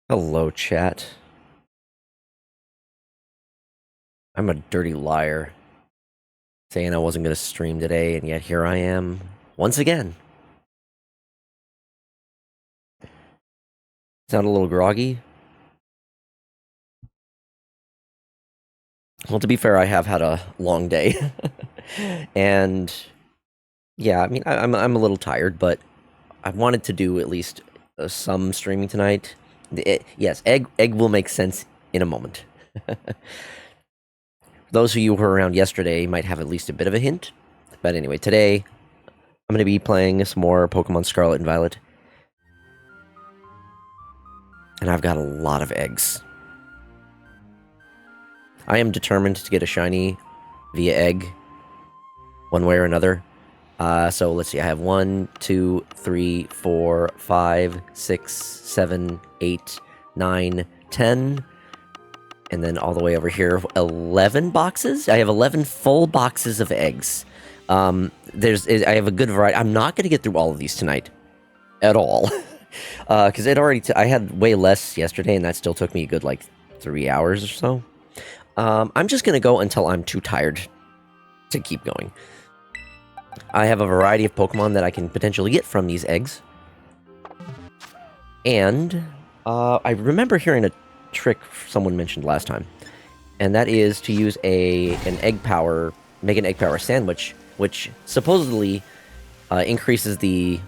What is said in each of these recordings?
Hello, chat. I'm a dirty liar, saying I wasn't going to stream today, and yet here I am, once again. Sound a little groggy? Well, to be fair, I have had a long day. And, yeah, I mean, I'm a little tired, but I wanted to do at least some streaming tonight. Yes, egg will make sense in a moment. Those of you who were around yesterday might have at least a bit of a hint. But anyway, today I'm going to be playing some more Pokemon Scarlet and Violet. And I've got a lot of eggs. I am determined to get a shiny via egg, one way or another. So let's see, I have 1, 2, 3, 4, 5, 6, 7, 8, 9, 10, and then all the way over here, 11 boxes? I have 11 full boxes of eggs. I have a good variety. I'm not going to get through all of these tonight. At all. Because I had way less yesterday, and that still took me a good, 3 hours or so. I'm just going to go until I'm too tired to keep going. I have a variety of Pokemon that I can potentially get from these eggs. And I remember hearing a trick someone mentioned last time. And that is to use make an egg power sandwich, which supposedly increases the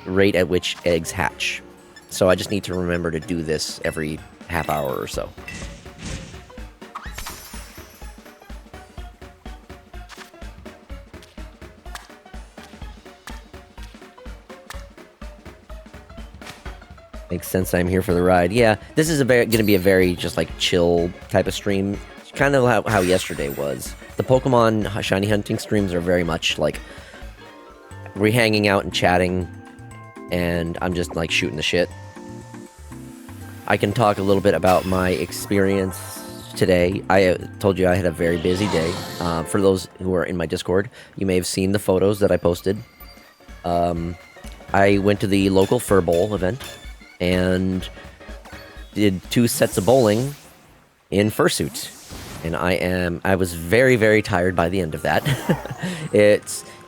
rate at which eggs hatch. So I just need to remember to do this every half hour or so. Makes sense. I'm here for the ride. Yeah, this is going to be a very just chill type of stream. Kind of how yesterday was. The Pokemon shiny hunting streams are very much like we're hanging out and chatting, and I'm just shooting the shit. I can talk a little bit about my experience today. I told you I had a very busy day. For those who are in my Discord, you may have seen the photos that I posted. I went to the local Fur Bowl event and did 2 sets of bowling in fursuit. And I was very, very tired by the end of that.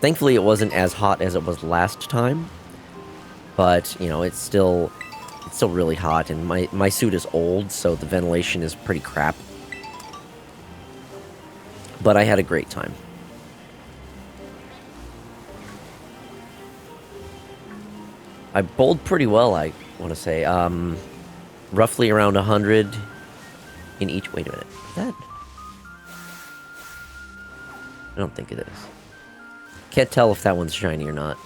Thankfully it wasn't as hot as it was last time. But, it's still really hot, and my suit is old, so the ventilation is pretty crap. But I had a great time. I bowled pretty well, I want to say. Roughly around 100 in each. Wait a minute. Is that? I don't think it is. Can't tell if that one's shiny or not.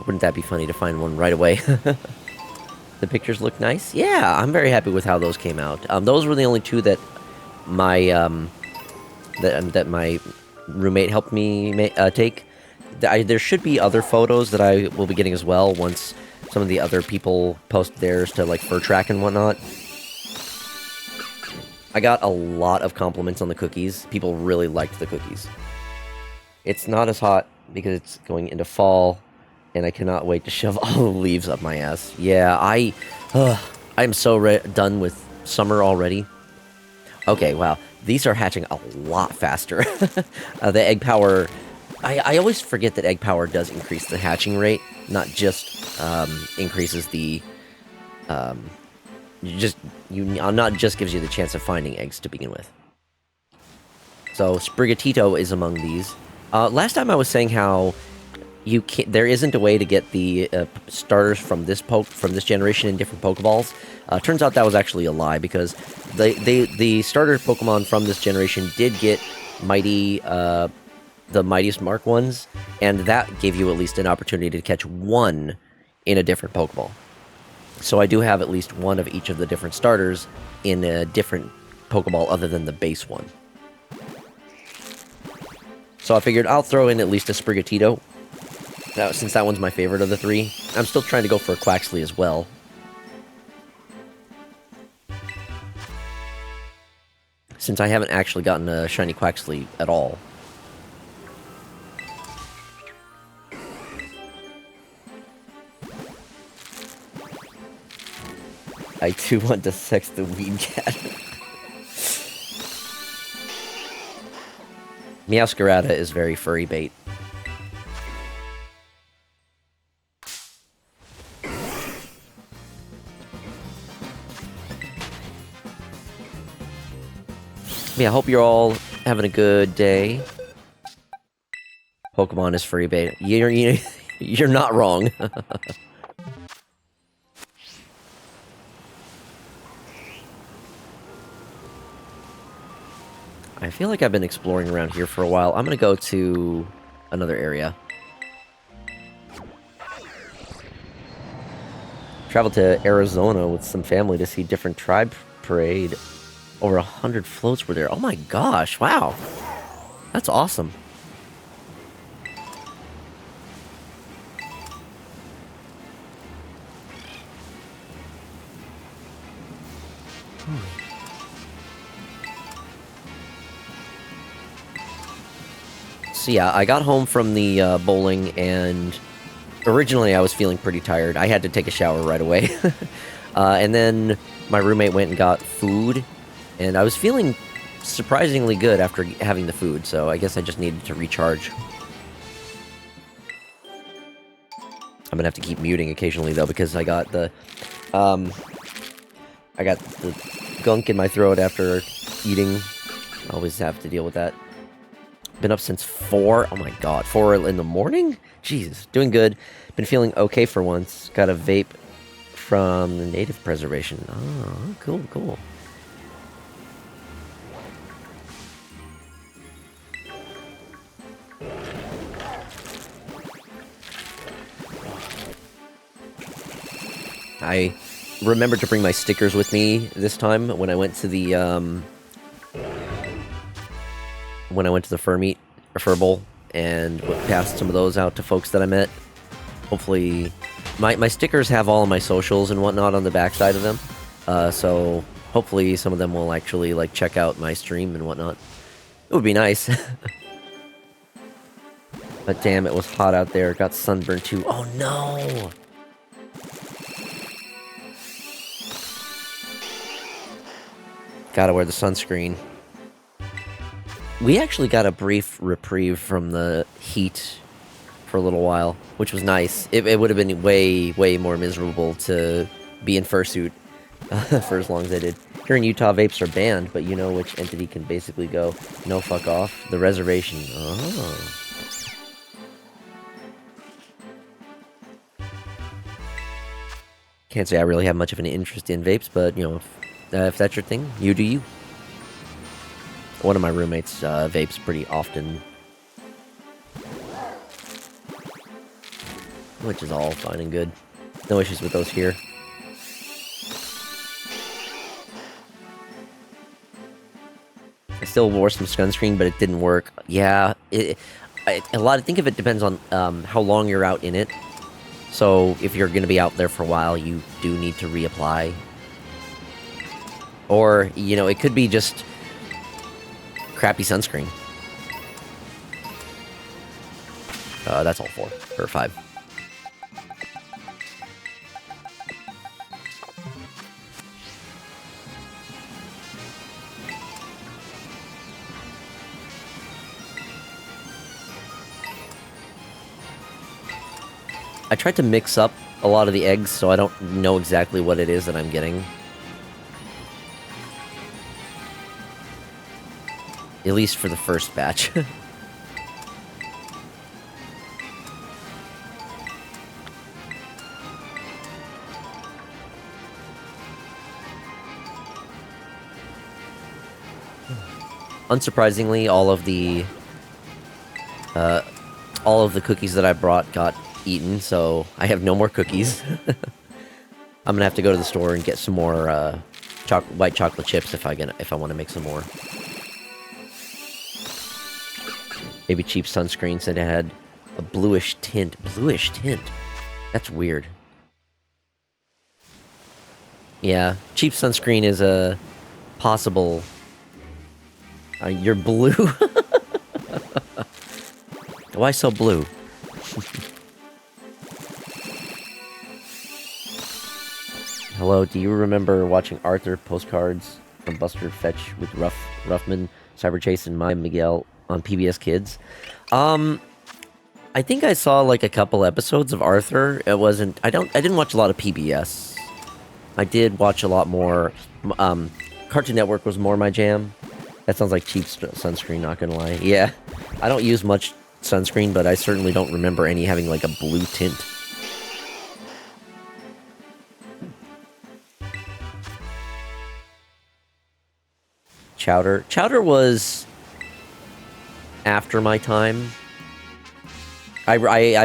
Wouldn't that be funny to find one right away? The pictures look nice. Yeah, I'm very happy with how those came out. Those were the only 2 that my that my roommate helped me take. There should be other photos that I will be getting as well once some of the other people post theirs to Fur Track and whatnot. I got a lot of compliments on the cookies. People really liked the cookies. It's not as hot because it's going into fall, and I cannot wait to shove all the leaves up my ass. Yeah, I'm so done with summer already. Okay, wow. These are hatching a lot faster. The egg power... I always forget that egg power does increase the hatching rate, not just increases the... not just gives you the chance of finding eggs to begin with. So, Sprigatito is among these. Last time I was saying how there isn't a way to get the starters from this generation in different Pokeballs. Turns out that was actually a lie, because the starter Pokemon from this generation did get the Mightiest Mark ones, and that gave you at least an opportunity to catch one in a different Pokeball. So I do have at least one of each of the different starters in a different Pokeball other than the base one. So I figured I'll throw in at least a Sprigatito, since that one's my favorite of the 3. I'm still trying to go for a Quaxley as well. Since I haven't actually gotten a shiny Quaxley at all. I too want to sex the weed cat. Meowscarada is very furry bait. Yeah, I hope you're all having a good day. Pokemon is furry bait. You're not wrong. I feel like I've been exploring around here for a while. I'm gonna go to another area. Traveled to Arizona with some family to see different tribe parade. Over 100 floats were there. Oh my gosh, wow. That's awesome. So yeah, I got home from the bowling, and originally I was feeling pretty tired. I had to take a shower right away. And then my roommate went and got food, and I was feeling surprisingly good after having the food, so I guess I just needed to recharge. I'm gonna have to keep muting occasionally, though, because I got the gunk in my throat after eating. I always have to deal with that. Been up since 4. Oh my god, 4 in the morning? Jesus, doing good. Been feeling okay for once. Got a vape from the native preservation. Oh, cool, cool. I remembered to bring my stickers with me this time when I went to the fur bowl, and passed some of those out to folks that I met. Hopefully, my stickers have all of my socials and whatnot on the backside of them, so hopefully some of them will actually like check out my stream and whatnot. It would be nice. But damn, it was hot out there. Got sunburned too. Oh no! Gotta wear the sunscreen. We actually got a brief reprieve from the heat for a little while, which was nice. It would have been way, way more miserable to be in fursuit for as long as I did. Here in Utah, vapes are banned, but you know which entity can basically go, no, fuck off? The reservation. Oh. Can't say I really have much of an interest in vapes, but, you know, if that's your thing, you do you. One of my roommates vapes pretty often, which is all fine and good. No issues with those here. I still wore some sunscreen, but it didn't work. Yeah, I think of it depends on how long you're out in it. So if you're going to be out there for a while, you do need to reapply. Or, you know, it could be just crappy sunscreen. That's all 4 or 5. I tried to mix up a lot of the eggs, so I don't know exactly what it is that I'm getting. At least for the first batch. Unsurprisingly, all of the cookies that I brought got eaten, so I have no more cookies. I'm gonna have to go to the store and get some more white chocolate chips if I want to make some more. Maybe cheap sunscreen said it had a bluish tint. Bluish tint? That's weird. Yeah, cheap sunscreen is a possible... you're blue? Why so blue? Hello, do you remember watching Arthur postcards from Buster Fetch with Ruffman, Cyber Chase, and Miguel on PBS Kids? Um, I think I saw like a couple episodes of Arthur. It wasn't. I didn't watch a lot of PBS. I did watch a lot more. Cartoon Network was more my jam. That sounds like cheap sunscreen. Not gonna lie. Yeah, I don't use much sunscreen, but I certainly don't remember any having like a blue tint. Chowder. Chowder was after my time. I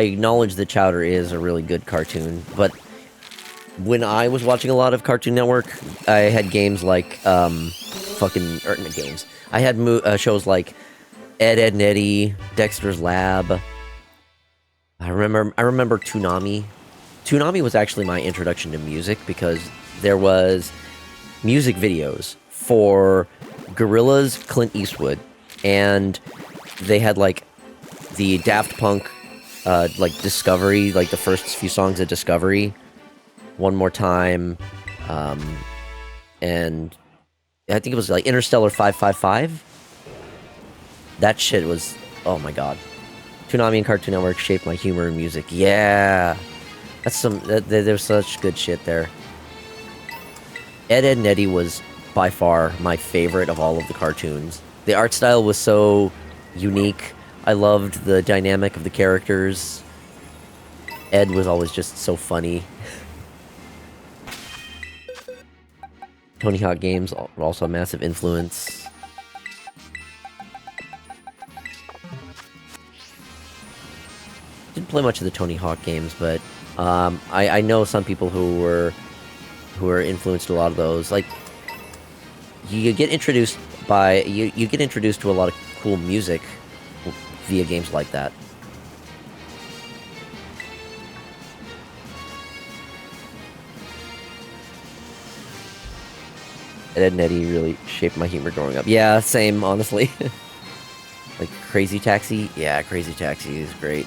acknowledge that Chowder is a really good cartoon, but when I was watching a lot of Cartoon Network, I had games like, not games. I had shows like Ed, Edd n Eddy, Dexter's Lab. I remember Toonami. Toonami was actually my introduction to music because there was music videos for Gorillaz, Clint Eastwood, and they had like the Daft Punk, like Discovery, like the first few songs of Discovery, One More Time, and I think it was like Interstellar 555. That shit was, oh my god. Toonami and Cartoon Network shaped my humor and music. Yeah, there's such good shit there. Ed, Edd n Eddy was by far my favorite of all of the cartoons. The art style was so unique. I loved the dynamic of the characters. Ed was always just so funny. Tony Hawk games were also a massive influence. Didn't play much of the Tony Hawk games, but I know some people who were influenced a lot of those. Like, you get introduced to a lot of cool music via games like that. Ed, and Eddy really shaped my humor growing up. Yeah, same, honestly. Like Crazy Taxi? Yeah, Crazy Taxi is great.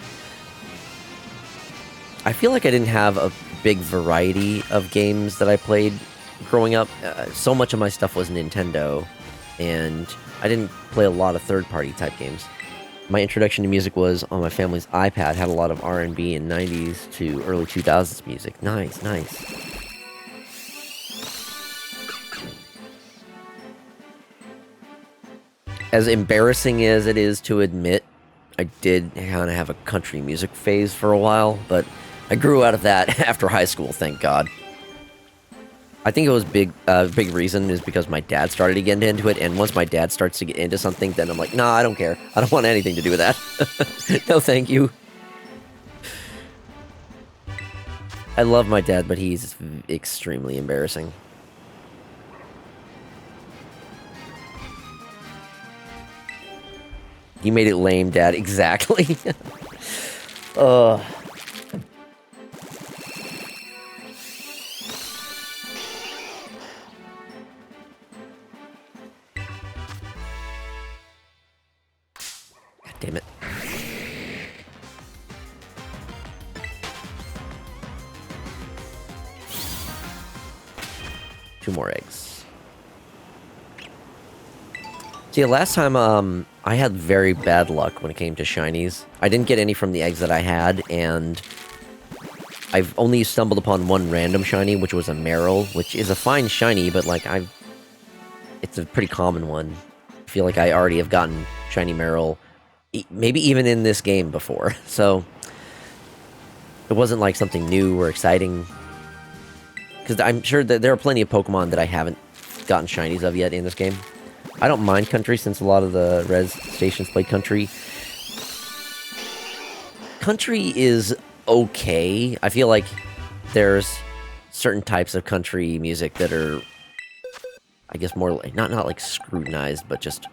I feel like I didn't have a big variety of games that I played growing up. So much of my stuff was Nintendo, and I didn't play a lot of third-party type games. My introduction to music was on my family's iPad. Had a lot of R&B and 90s to early 2000s music. Nice, nice. As embarrassing as it is to admit, I did kind of have a country music phase for a while, but I grew out of that after high school, thank God. I think it was big reason is because my dad started to get into it, and once my dad starts to get into something, then I'm like, nah, I don't care. I don't want anything to do with that. No, thank you. I love my dad, but he's extremely embarrassing. You made it lame, Dad. Exactly. God damn it. Two more eggs. See, last time, I had very bad luck when it came to shinies. I didn't get any from the eggs that I had, and I've only stumbled upon one random shiny, which was a Meryl, which is a fine shiny, but, like, it's a pretty common one. I feel like I already have gotten shiny Meryl, maybe even in this game before, so it wasn't, like, something new or exciting. Because I'm sure that there are plenty of Pokemon that I haven't gotten shinies of yet in this game. I don't mind Country since a lot of the res stations play Country. Country is okay. I feel like there's certain types of country music that are, I guess, more like, not like scrutinized, but just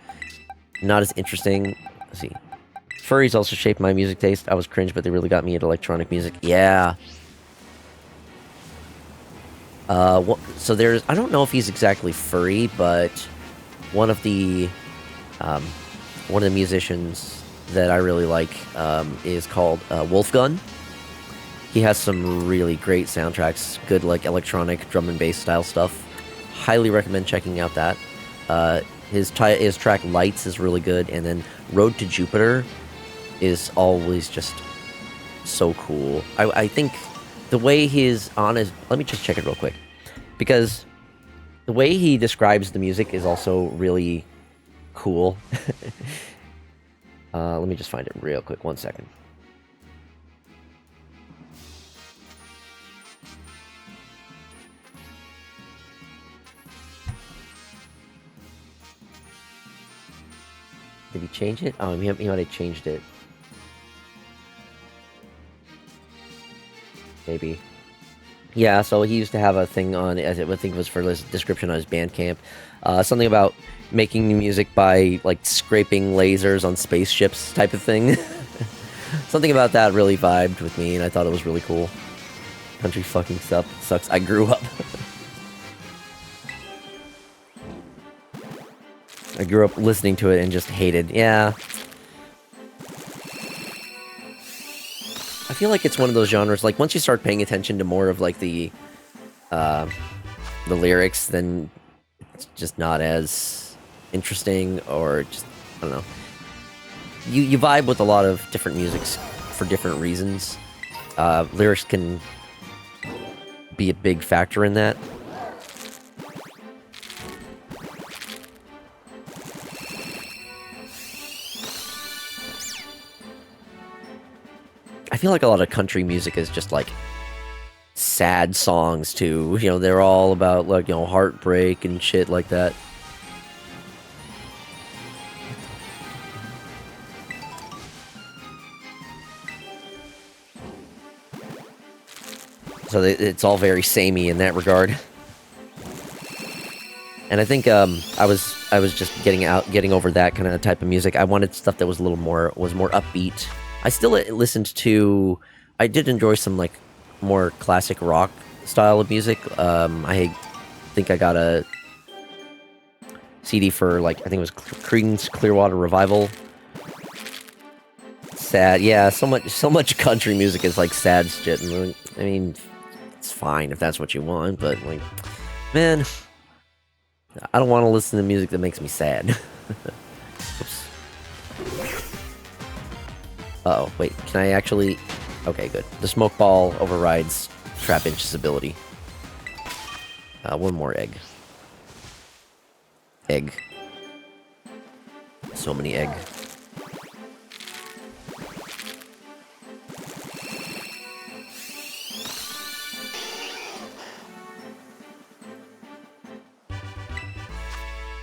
not as interesting. Let's see. Furries also shaped my music taste. I was cringe, but they really got me into electronic music. Yeah. So there's, I don't know if he's exactly furry, but one of the musicians that I really like is called Wolfgun, He has some really great soundtracks, good like electronic drum and bass style stuff. Highly recommend checking out that. His track Lights is really good, and then Road to Jupiter is always just so cool. I think the way his honest. Let me just check it real quick, because the way he describes the music is also really cool. Let me just find it real quick. 1 second. Did he change it? Oh, he might have changed it. Maybe. Yeah, so he used to have a thing on, as I think it was for his description on his Bandcamp. Something about making new music by, like, scraping lasers on spaceships type of thing. Something about that really vibed with me, and I thought it was really cool. Country fucking sucks. I grew up. I grew up listening to it and just hated. Yeah. I feel like it's one of those genres, like, once you start paying attention to more of, like, the lyrics, then it's just not as interesting, or just, I don't know. You vibe with a lot of different musics for different reasons. Lyrics can be a big factor in that. I feel like a lot of country music is just like sad songs too. You know, they're all about like, you know, heartbreak and shit like that. So it's all very samey in that regard. And I think I was just getting over that kind of type of music. I wanted stuff that was a little more upbeat. I still listened to. I did enjoy some like more classic rock style of music. I think I got a CD for like, I think it was Creedence Clearwater Revival. Sad, yeah. So much country music is like sad shit. And, I mean, it's fine if that's what you want, but like, man, I don't want to listen to music that makes me sad. Oops. Uh-oh, wait, can I actually... Okay, good. The smoke ball overrides Trap Inch's ability. One more egg. Egg. So many egg.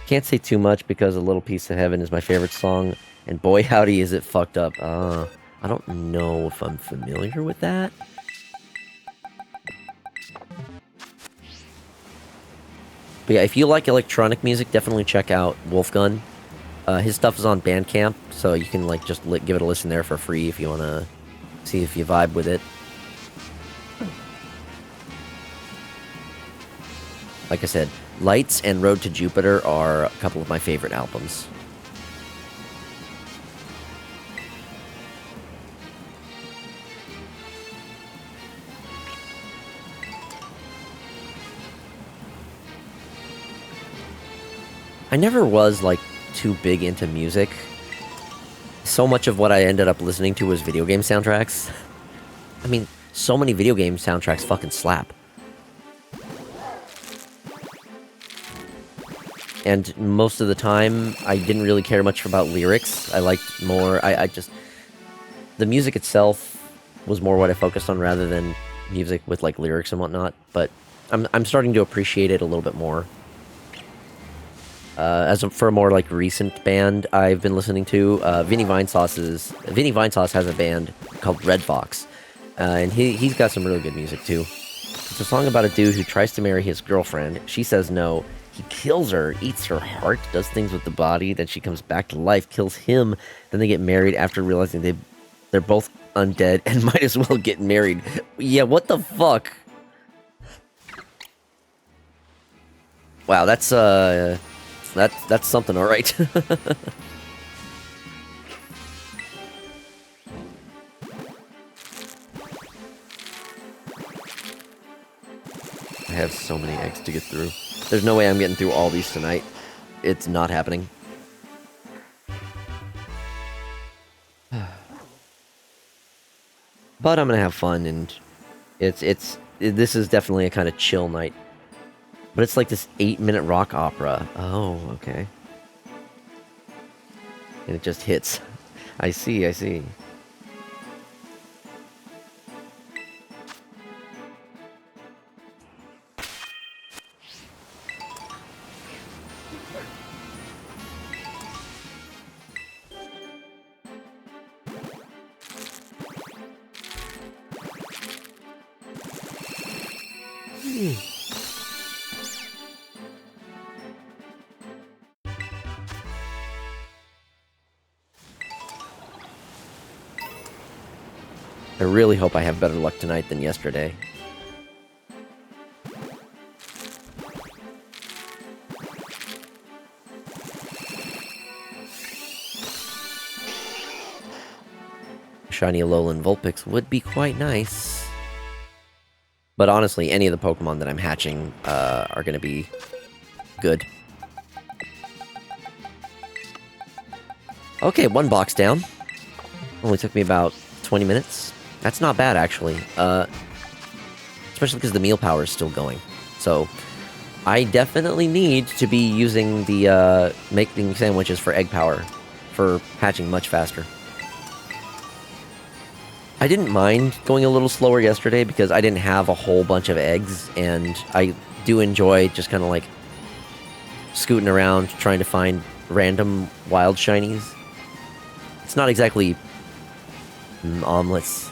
Can't say too much because A Little Piece of Heaven is my favorite song, and boy howdy is it fucked up. I don't know if I'm familiar with that. But yeah, if you like electronic music, definitely check out Wolfgun. His stuff is on Bandcamp, so you can like just give it a listen there for free if you want to see if you vibe with it. Like I said, Lights and Road to Jupiter are a couple of my favorite albums. I never was, like, too big into music. So much of what I ended up listening to was video game soundtracks. I mean, so many video game soundtracks fucking slap. And most of the time, I didn't really care much about lyrics. I liked more... I just... The music itself was more what I focused on rather than music with, like, lyrics and whatnot. But I'm starting to appreciate it a little bit more. For a more like recent band I've been listening to, Vinny Vinesauce has a band called Red Fox, and he's got some really good music too. It's a song about a dude who tries to marry his girlfriend. She says no. He kills her, eats her heart, does things with the body. Then she comes back to life, kills him. Then they get married after realizing they're both undead and might as well get married. Yeah, what the fuck? Wow, that's something, alright. have so many eggs to get through. There's no way I'm getting through all these tonight. It's not happening. But I'm gonna have fun, and this is definitely a kind of chill night. But it's like this 8-minute rock opera. Oh, okay. And it just hits. I see, I see. I really hope I have better luck tonight than yesterday. Shiny Alolan Vulpix would be quite nice. But honestly, any of the Pokemon that I'm hatching are going to be good. Okay, one box down. Only took me about 20 minutes. That's not bad, actually. Especially because the meal power is still going. So, I definitely need to be using the making sandwiches for egg power for hatching much faster. I didn't mind going a little slower yesterday because I didn't have a whole bunch of eggs, and I do enjoy just kind of like scooting around trying to find random wild shinies. It's not exactly omelets.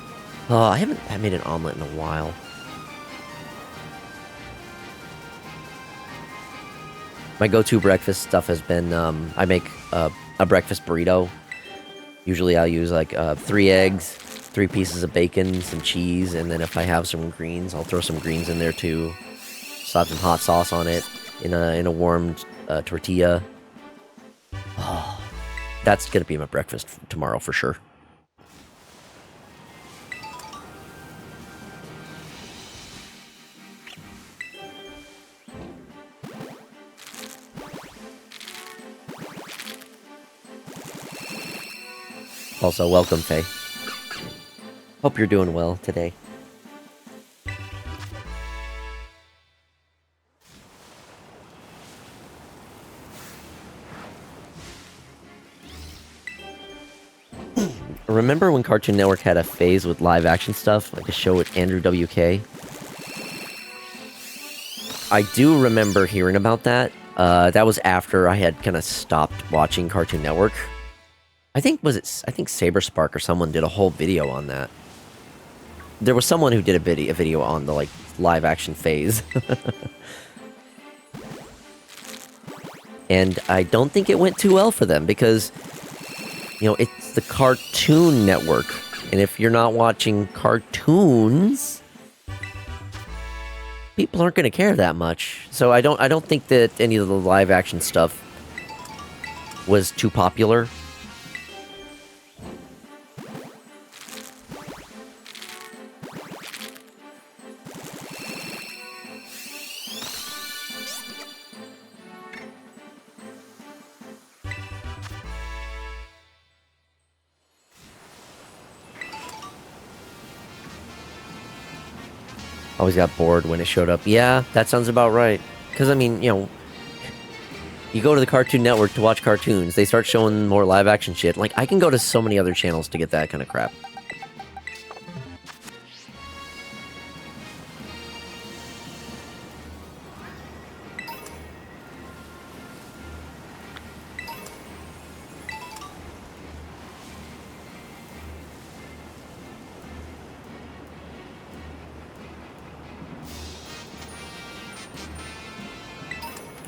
Oh, I haven't made an omelet in a while. My go-to breakfast stuff has been, I make a breakfast burrito. Usually I'll use like 3 eggs, 3 pieces of bacon, some cheese, and then if I have some greens, I'll throw some greens in there too. Slap some hot sauce on it in a warmed tortilla. Oh, that's gonna be my breakfast tomorrow for sure. Also, welcome, Faye. Hope you're doing well today. Remember when Cartoon Network had a phase with live action stuff, like a show with Andrew WK? I do remember hearing about that. That was after I had kind of stopped watching Cartoon Network. I think Saberspark or someone did a whole video on that. There was someone who did a video on the like live action phase. And I don't think it went too well for them because, you know, it's the Cartoon Network. And if you're not watching cartoons, people aren't going to care that much. So I don't think that any of the live action stuff was too popular. Always got bored when it showed up. Yeah, that sounds about right. Because, I mean, you know, you go to the Cartoon Network to watch cartoons, they start showing more live-action shit. Like, I can go to so many other channels to get that kind of crap.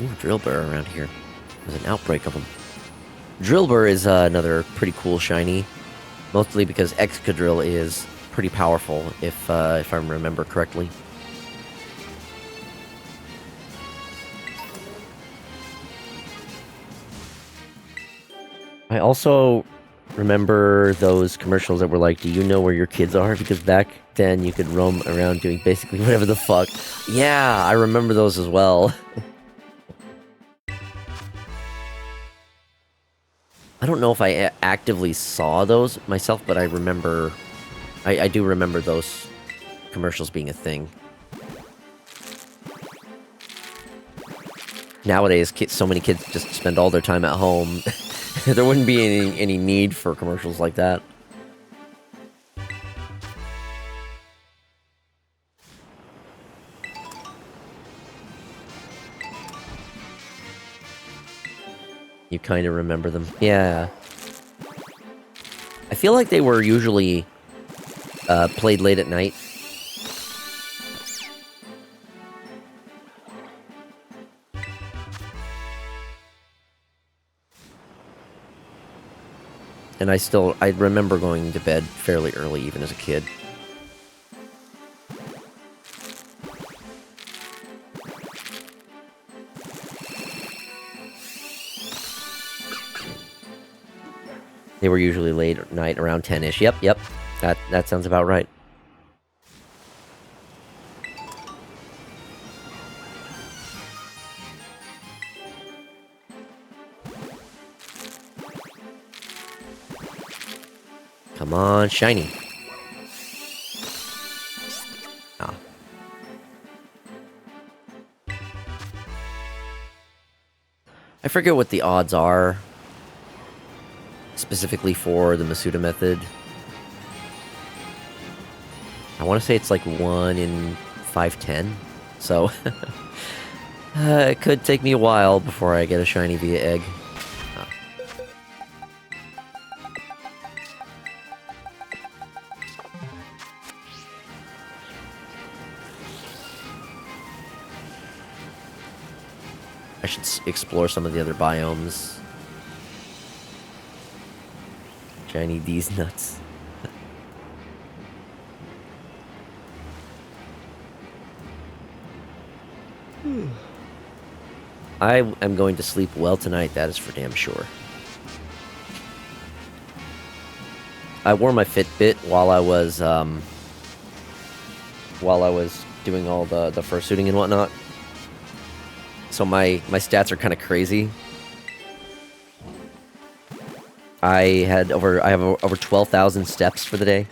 Ooh, Drillbur around here. There's an outbreak of them. Drillbur is another pretty cool shiny. Mostly because Excadrill is pretty powerful, if I remember correctly. I also Remember those commercials that were like, do you know where your kids are? Because back then you could roam around doing basically whatever the fuck. Yeah, I remember those as well. I don't know if I actively saw those myself, but I remember... I do remember those commercials being a thing. Nowadays, so many kids just spend all their time at home. There wouldn't be any need for commercials like that. You kind of remember them. Yeah. I feel like they were usually played late at night. And I remember going to bed fairly early, even as a kid. They were usually late at night, around 10-ish. Yep. That sounds about right. Come on, shiny. Ah. I forget what the odds are, specifically for the Masuda method. I want to say it's like 1 in 510, so it could take me a while before I get a shiny via egg. Ah. I should explore some of the other biomes. Shiny these nuts. I am going to sleep well tonight, that is for damn sure. I wore my Fitbit while I was doing all the fursuiting and whatnot. So my stats are kind of crazy. I have over 12,000 steps for the day.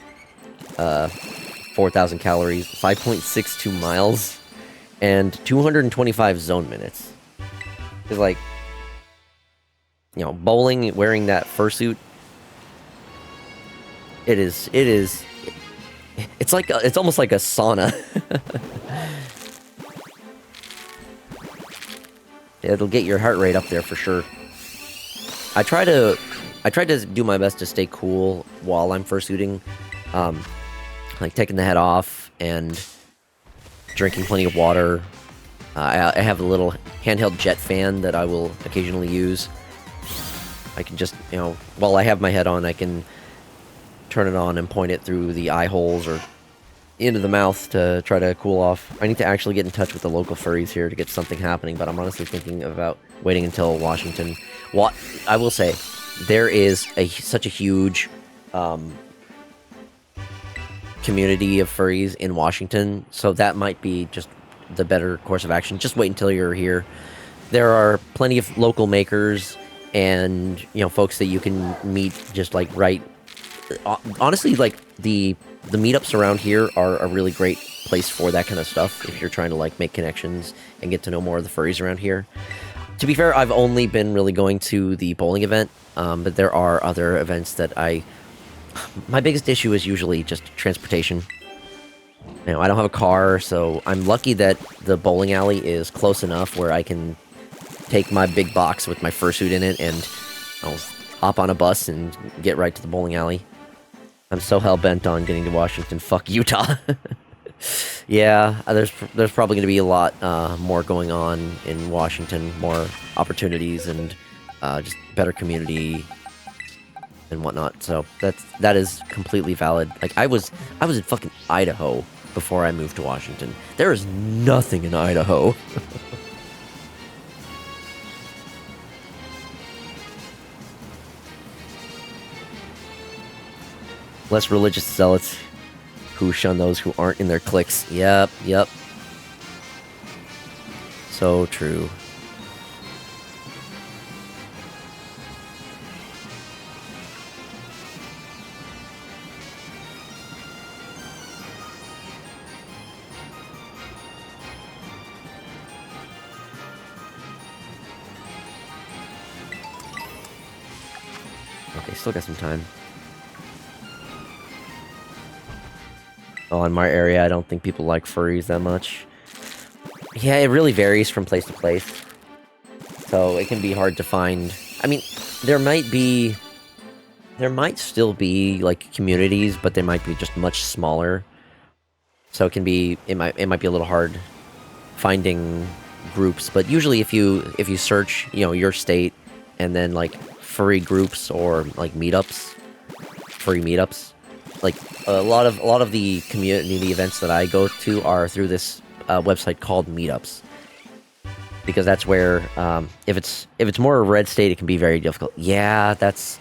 4,000 calories, 5.62 miles, and 225 zone minutes. It's like, you know, bowling, wearing that fursuit. It's almost like a sauna. It'll get your heart rate up there for sure. I try to do my best to stay cool while I'm fursuiting, like taking the head off and drinking plenty of water. I have a little handheld jet fan that I will occasionally use. I can just, you know, while I have my head on, I can turn it on and point it through the eye holes or into the mouth to try to cool off. I need to actually get in touch with the local furries here to get something happening, but I'm honestly thinking about waiting until Washington. What I will say, there is such a huge community of furries in Washington, so that might be just the better course of action. Just wait until you're here. There are plenty of local makers and, you know, folks that you can meet just like right. Honestly, like the meetups around here are a really great place for that kind of stuff if you're trying to like make connections and get to know more of the furries around here. To be fair, I've only been really going to the bowling event, but there are other events that my biggest issue is usually just transportation. You know, I don't have a car, so I'm lucky that the bowling alley is close enough where I can take my big box with my fursuit in it and I'll hop on a bus and get right to the bowling alley. I'm so hell-bent on getting to Washington. Fuck Utah. Yeah, there's probably going to be a lot more going on in Washington, more opportunities and just better community and whatnot. So that is completely valid. Like I was in fucking Idaho before I moved to Washington. There is nothing in Idaho. Less religious zealots who shun those who aren't in their cliques. Yep, yep. So true. Okay, still got some time. Oh, in my area, I don't think people like furries that much. Yeah, it really varies from place to place. So it can be hard to find. I mean, there might still be like communities, but they might be just much smaller. So it might be a little hard finding groups, but usually if you search, your state and then like furry groups or like furry meetups, like a lot of the community events that I go to are through this website called Meetups. Because that's where, if it's more a red state, it can be very difficult. Yeah, that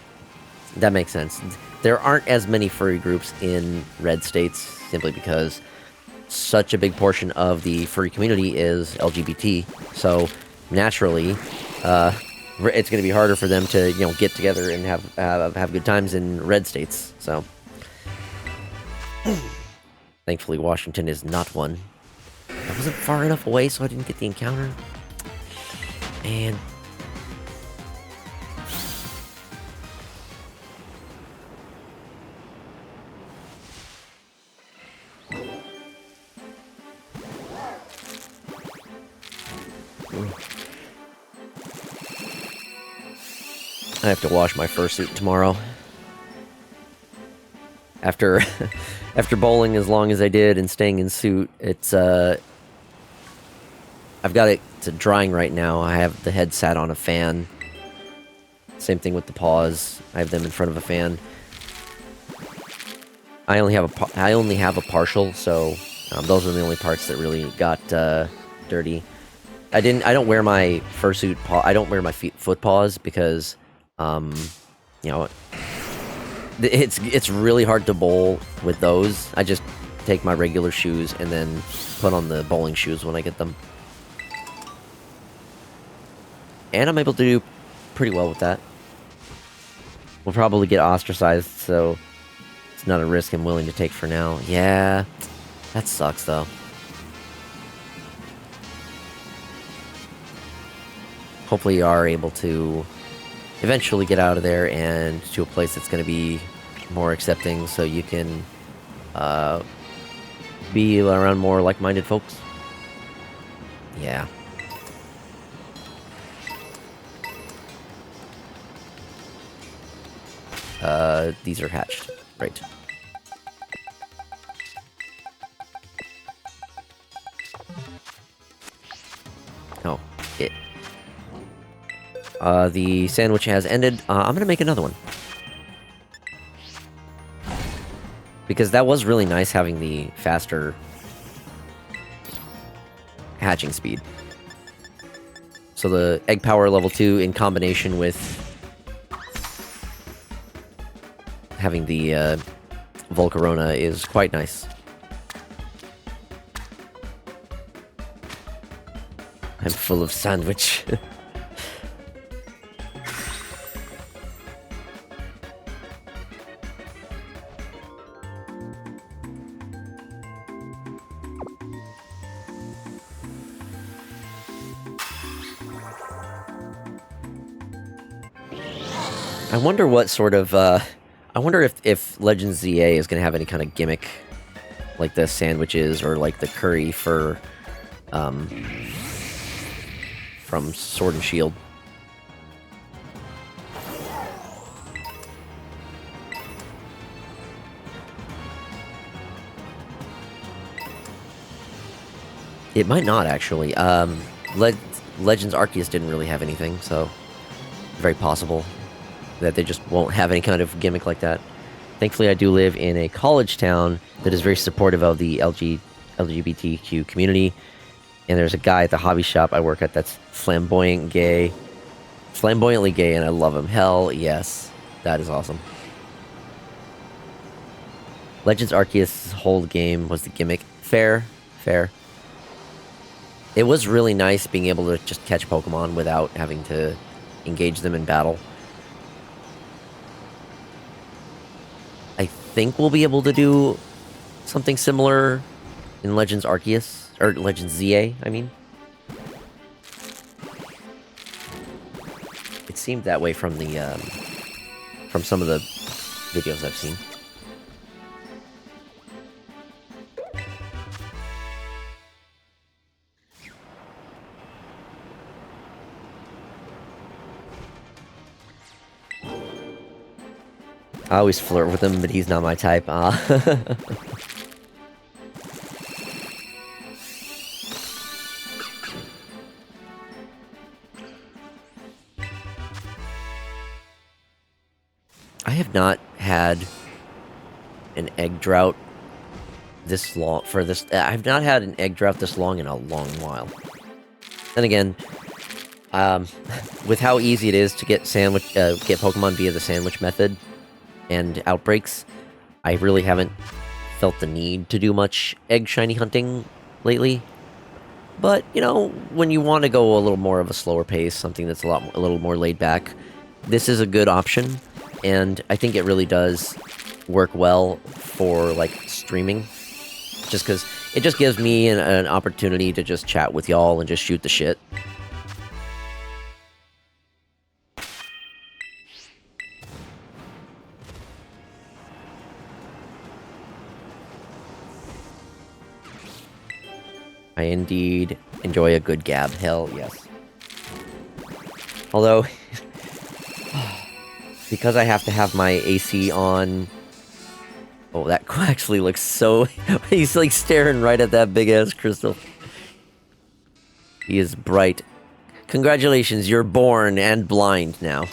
makes sense. There aren't as many furry groups in red states simply because such a big portion of the furry community is LGBT. So naturally, it's going to be harder for them to get together and have good times in red states. So thankfully, Washington is not one. I wasn't far enough away, so I didn't get the encounter. And I have to wash my fursuit tomorrow. After bowling as long as I did and staying in suit, it's I've got it to drying right now. I have the head sat on a fan. Same thing with the paws. I have them in front of a fan. I only have a partial, so those are the only parts that really got dirty. I don't wear my fursuit I don't wear my foot paws because it's really hard to bowl with those. I just take my regular shoes and then put on the bowling shoes when I get them. And I'm able to do pretty well with that. We'll probably get ostracized, so it's not a risk I'm willing to take for now. Yeah, that sucks, though. Hopefully you are able to eventually get out of there and to a place that's going to be more accepting so you can be around more like-minded folks. Yeah. These are hatched. Right. Oh, it. The sandwich has ended. I'm gonna make another one. Because that was really nice having the faster hatching speed. So the egg power level 2 in combination with having the Volcarona is quite nice. I'm full of sandwich. I wonder what sort of, I wonder if Legends ZA is going to have any kind of gimmick, like the sandwiches or like the curry for, from Sword and Shield. It might not, actually. Legends Arceus didn't really have anything, so very possible that they just won't have any kind of gimmick like that. Thankfully, I do live in a college town that is very supportive of the LGBTQ community, and there's a guy at the hobby shop I work at that's flamboyantly gay, and I love him. Hell yes, that is awesome. Legends Arceus' whole game was the gimmick. Fair, fair. It was really nice being able to just catch Pokemon without having to engage them in battle. I think we'll be able to do something similar in Legends Arceus, or Legends ZA, I mean. It seemed that way from the, from some of the videos I've seen. I always flirt with him, but he's not my type. I have not had an egg drought this long for this. I've not had an egg drought this long in a long while. Then again, with how easy it is to get get Pokemon via the sandwich method and outbreaks, I really haven't felt the need to do much egg shiny hunting lately. But you know, when you want to go a little more of a slower pace, something that's a little more laid back, this is a good option. And I think it really does work well for, like, streaming. Just because it just gives me an opportunity to just chat with y'all and just shoot the shit. I indeed enjoy a good gab. Hell yes. Although... because I have to have my AC on... Oh, that actually looks so... He's, like, staring right at that big-ass crystal. He is bright. Congratulations, you're born and blind now.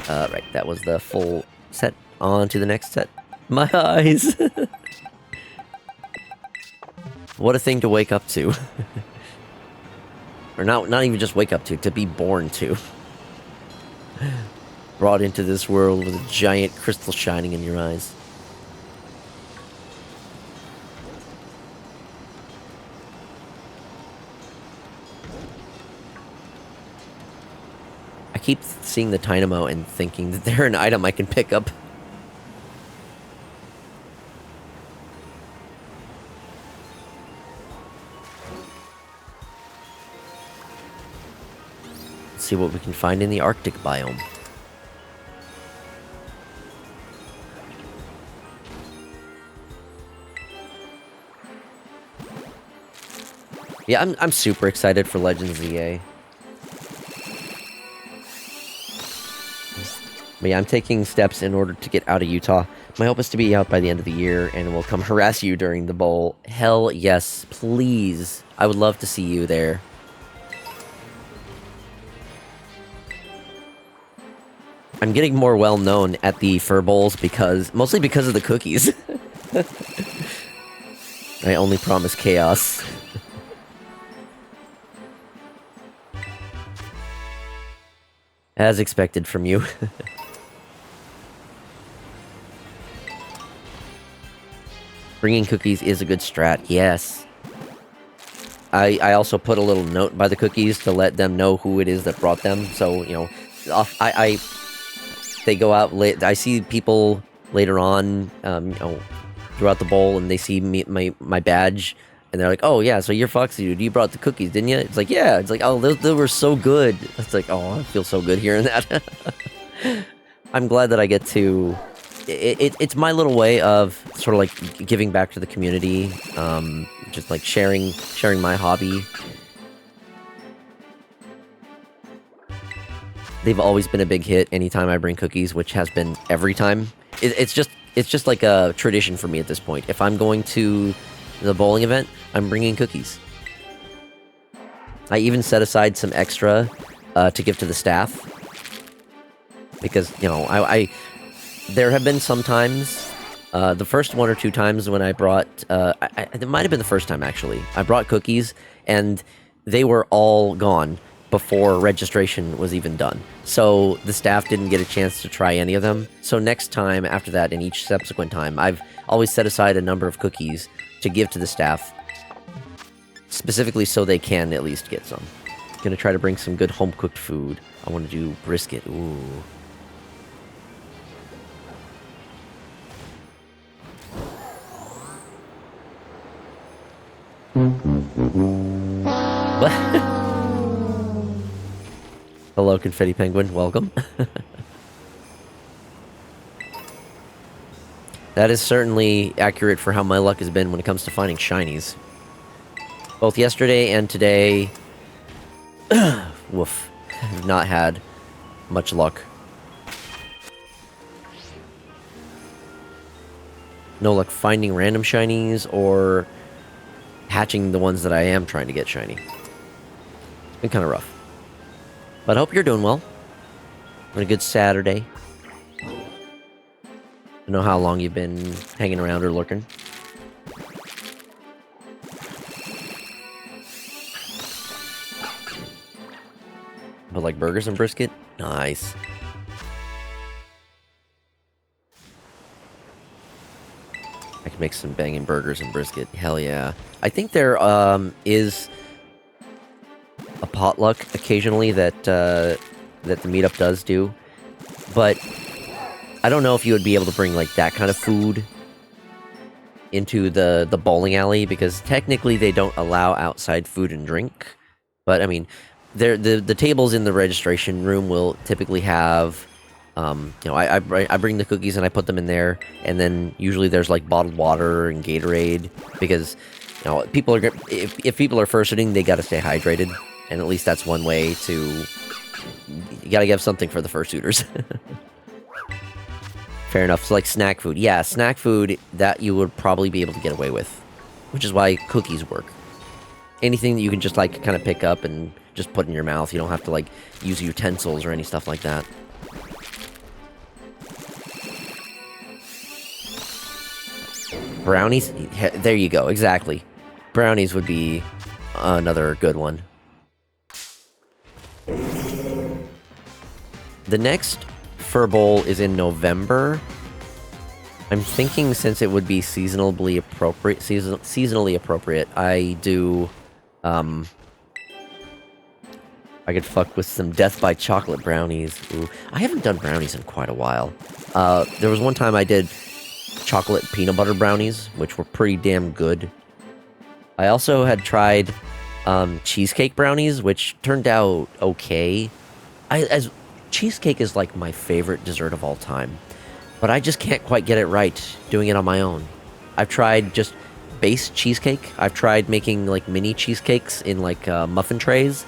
Right, that was the full set. On to the next set. My eyes! What a thing to wake up to. Or not even just wake up to be born to. Brought into this world with a giant crystal shining in your eyes. I keep seeing the Dynamo and thinking that they're an item I can pick up. See what we can find in the Arctic biome. Yeah, I'm super excited for Legends ZA. But yeah, I'm taking steps in order to get out of Utah. My hope is to be out by the end of the year, and we'll come harass you during the bowl. Hell yes, please. I would love to see you there. I'm getting more well known at the fur bowls mostly because of the cookies. I only promise chaos. As expected from you. Bringing cookies is a good strat, yes. I also put a little note by the cookies to let them know who it is that brought them, so, you know, they go out late. I see people later on, you know, throughout the bowl, and they see my badge, and they're like, "Oh yeah, so you're FoxyDude. You brought the cookies, didn't you?" It's like, "Yeah." It's like, "Oh, they were so good." It's like, "Oh, I feel so good hearing that." I'm glad that I get to. It's my little way of sort of like giving back to the community, just like sharing my hobby. They've always been a big hit anytime I bring cookies, which has been every time. It's just like a tradition for me at this point. If I'm going to the bowling event, I'm bringing cookies. I even set aside some extra to give to the staff. Because, you know, there have been some times, the first one or two times when I brought, it might have been the first time actually, I brought cookies and they were all gone before registration was even done. So the staff didn't get a chance to try any of them. So next time after that, and each subsequent time, I've always set aside a number of cookies to give to the staff, specifically so they can at least get some. Gonna try to bring some good home-cooked food. I want to do brisket. Ooh. What? Hello, Confetti Penguin. Welcome. That is certainly accurate for how my luck has been when it comes to finding shinies. Both yesterday and today... woof. Have not had much luck. No luck finding random shinies or hatching the ones that I am trying to get shiny. It's been kind of rough. But I hope you're doing well. On a good Saturday. I don't know how long you've been hanging around or lurking. But like burgers and brisket? Nice. I can make some banging burgers and brisket. Hell yeah. I think there is a potluck occasionally that that the meetup does do. But I don't know if you would be able to bring like that kind of food into the bowling alley, because technically they don't allow outside food and drink. But I mean, the tables in the registration room will typically have, you know, I bring the cookies and I put them in there, and then usually there's like bottled water and Gatorade, because, you know, people are if people are fursuiting, they got to stay hydrated, and at least that's one way to. You got to give something for the fursuiters. Fair enough. So like snack food, yeah, snack food that you would probably be able to get away with, which is why cookies work. Anything that you can just like kind of pick up and just put in your mouth. You don't have to like use utensils or any stuff like that. Brownies? There you go, exactly. Brownies would be another good one. The next Fur Bowl is in November. I'm thinking since it would be seasonally appropriate, I do, I could fuck with some Death by Chocolate brownies. Ooh, I haven't done brownies in quite a while. There was one time I did chocolate peanut butter brownies, which were pretty damn good. I also had tried cheesecake brownies, which turned out okay. Cheesecake is like my favorite dessert of all time, but I just can't quite get it right doing it on my own. I've tried just base cheesecake. I've tried making like mini cheesecakes in like muffin trays,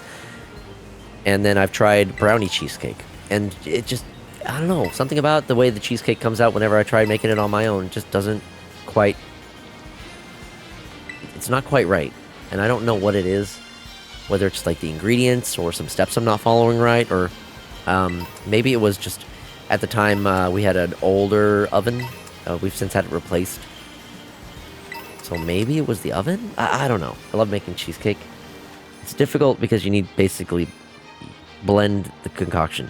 and then I've tried brownie cheesecake, and it just, I don't know, something about the way the cheesecake comes out whenever I try making it on my own just doesn't quite, it's not quite right, and I don't know what it is, whether it's like the ingredients or some steps I'm not following right, or maybe it was just, at the time, we had an older oven. We've since had it replaced. So maybe it was the oven? I don't know. I love making cheesecake. It's difficult because you need basically blend the concoction.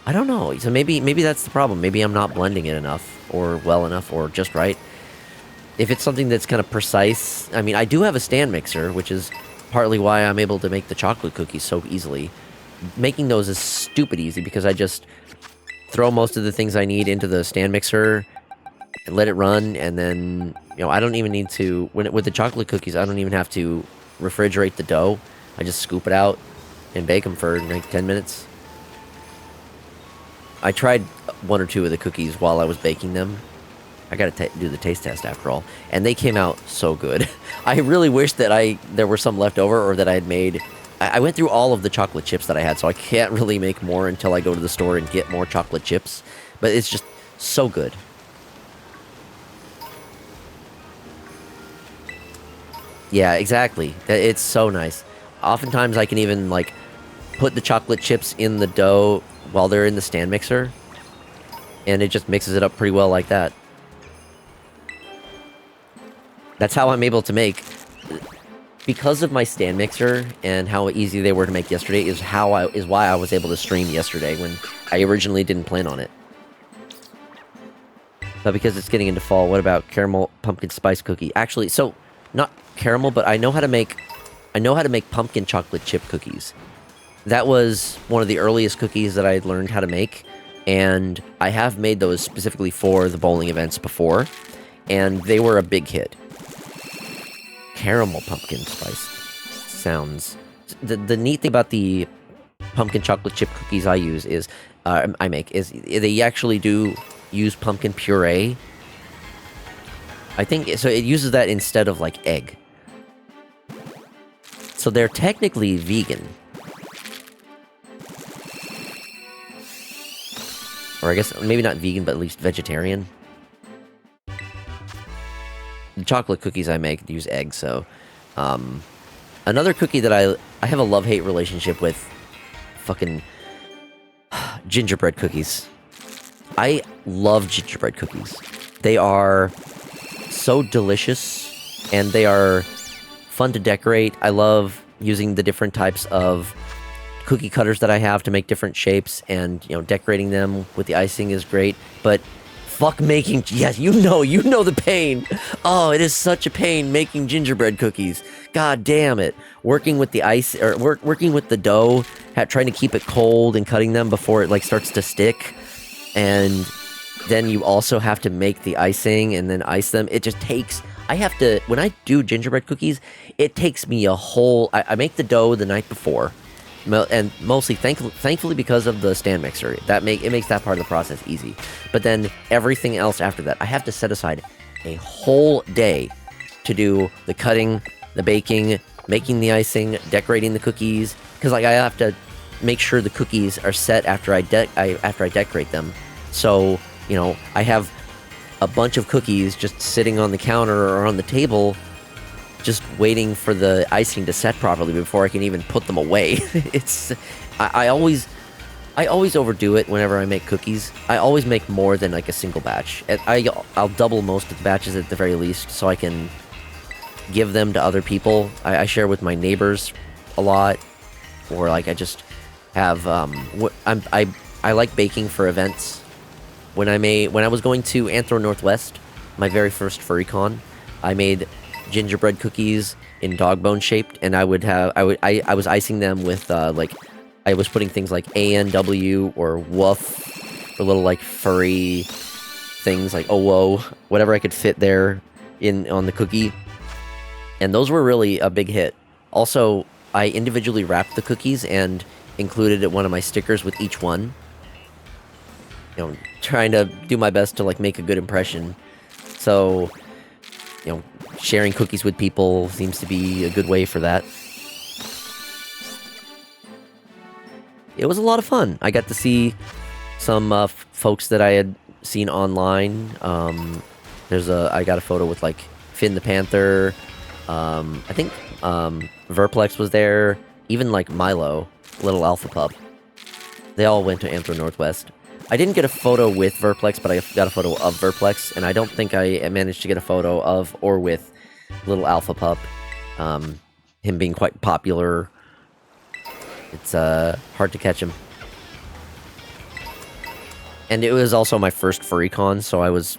I don't know. So maybe that's the problem. Maybe I'm not blending it enough, or well enough, or just right. If it's something that's kind of precise... I mean, I do have a stand mixer, which is partly why I'm able to make the chocolate cookies so easily. Making those is stupid easy because I just throw most of the things I need into the stand mixer and let it run, and then, you know, I don't even need to, with the chocolate cookies, I don't even have to refrigerate the dough. I just scoop it out and bake them for like 10 minutes. I tried one or two of the cookies while I was baking them. I gotta do the taste test after all, and they came out so good. I really wish that there were some left over, or that I had made... I went through all of the chocolate chips that I had, so I can't really make more until I go to the store and get more chocolate chips. But it's just so good. Yeah, exactly. It's so nice. Oftentimes I can even, like, put the chocolate chips in the dough while they're in the stand mixer, and it just mixes it up pretty well like that. That's how I'm able to make because of my stand mixer and how easy they were to make yesterday is why I was able to stream yesterday when I originally didn't plan on it. But because it's getting into fall, what about caramel pumpkin spice cookie? Actually, so not caramel, but I know how to make pumpkin chocolate chip cookies. That was one of the earliest cookies that I learned how to make, and I have made those specifically for the bowling events before, and they were a big hit. Caramel pumpkin spice sounds... The neat thing about the pumpkin chocolate chip cookies I make is they actually do use pumpkin puree. I think so. It uses that instead of like egg. So they're technically vegan. Or I guess maybe not vegan, but at least vegetarian. The chocolate cookies I make use eggs, so... another cookie that I have a love-hate relationship with... Fucking... gingerbread cookies. I love gingerbread cookies. They are so delicious, and they are fun to decorate. I love using the different types of cookie cutters that I have to make different shapes, and, you know, decorating them with the icing is great, but... Fuck making... Yes, you know the pain. Oh, it is such a pain making gingerbread cookies. God damn it. Working with the ice... Or working with the dough, trying to keep it cold and cutting them before it, like, starts to stick. And then you also have to make the icing and then ice them. It just takes... I have to... When I do gingerbread cookies, it takes me a whole... I make the dough the night before. And mostly, thankfully, because of the stand mixer, it makes that part of the process easy. But then everything else after that, I have to set aside a whole day to do the cutting, the baking, making the icing, decorating the cookies. Because like I have to make sure the cookies are set after I decorate them. So you know, I have a bunch of cookies just sitting on the counter or on the table, just waiting for the icing to set properly before I can even put them away. I always overdo it whenever I make cookies. I always make more than like a single batch. I'll double most of the batches at the very least, so I can give them to other people. I share with my neighbors a lot, or like I just have. I like baking for events. When I was going to Anthro Northwest, my very first FurryCon, I made gingerbread cookies in dog bone shaped, and I was icing them with like I was putting things like ANW or woof or little like furry things like oh whoa, whatever I could fit there on the cookie, and those were really a big hit. Also, I individually wrapped the cookies and included one of my stickers with each one. You know, trying to do my best to like make a good impression. So, you know, sharing cookies with people seems to be a good way for that. It was a lot of fun. I got to see some folks that I had seen online. I got a photo with like Finn the Panther. I think Verplex was there. Even like Milo, little alpha pup. They all went to Anthro Northwest. I didn't get a photo with Verplex, but I got a photo of Verplex, and I don't think I managed to get a photo of or with little alpha pup. Him being quite popular. It's hard to catch him. And it was also my first FurryCon, so I was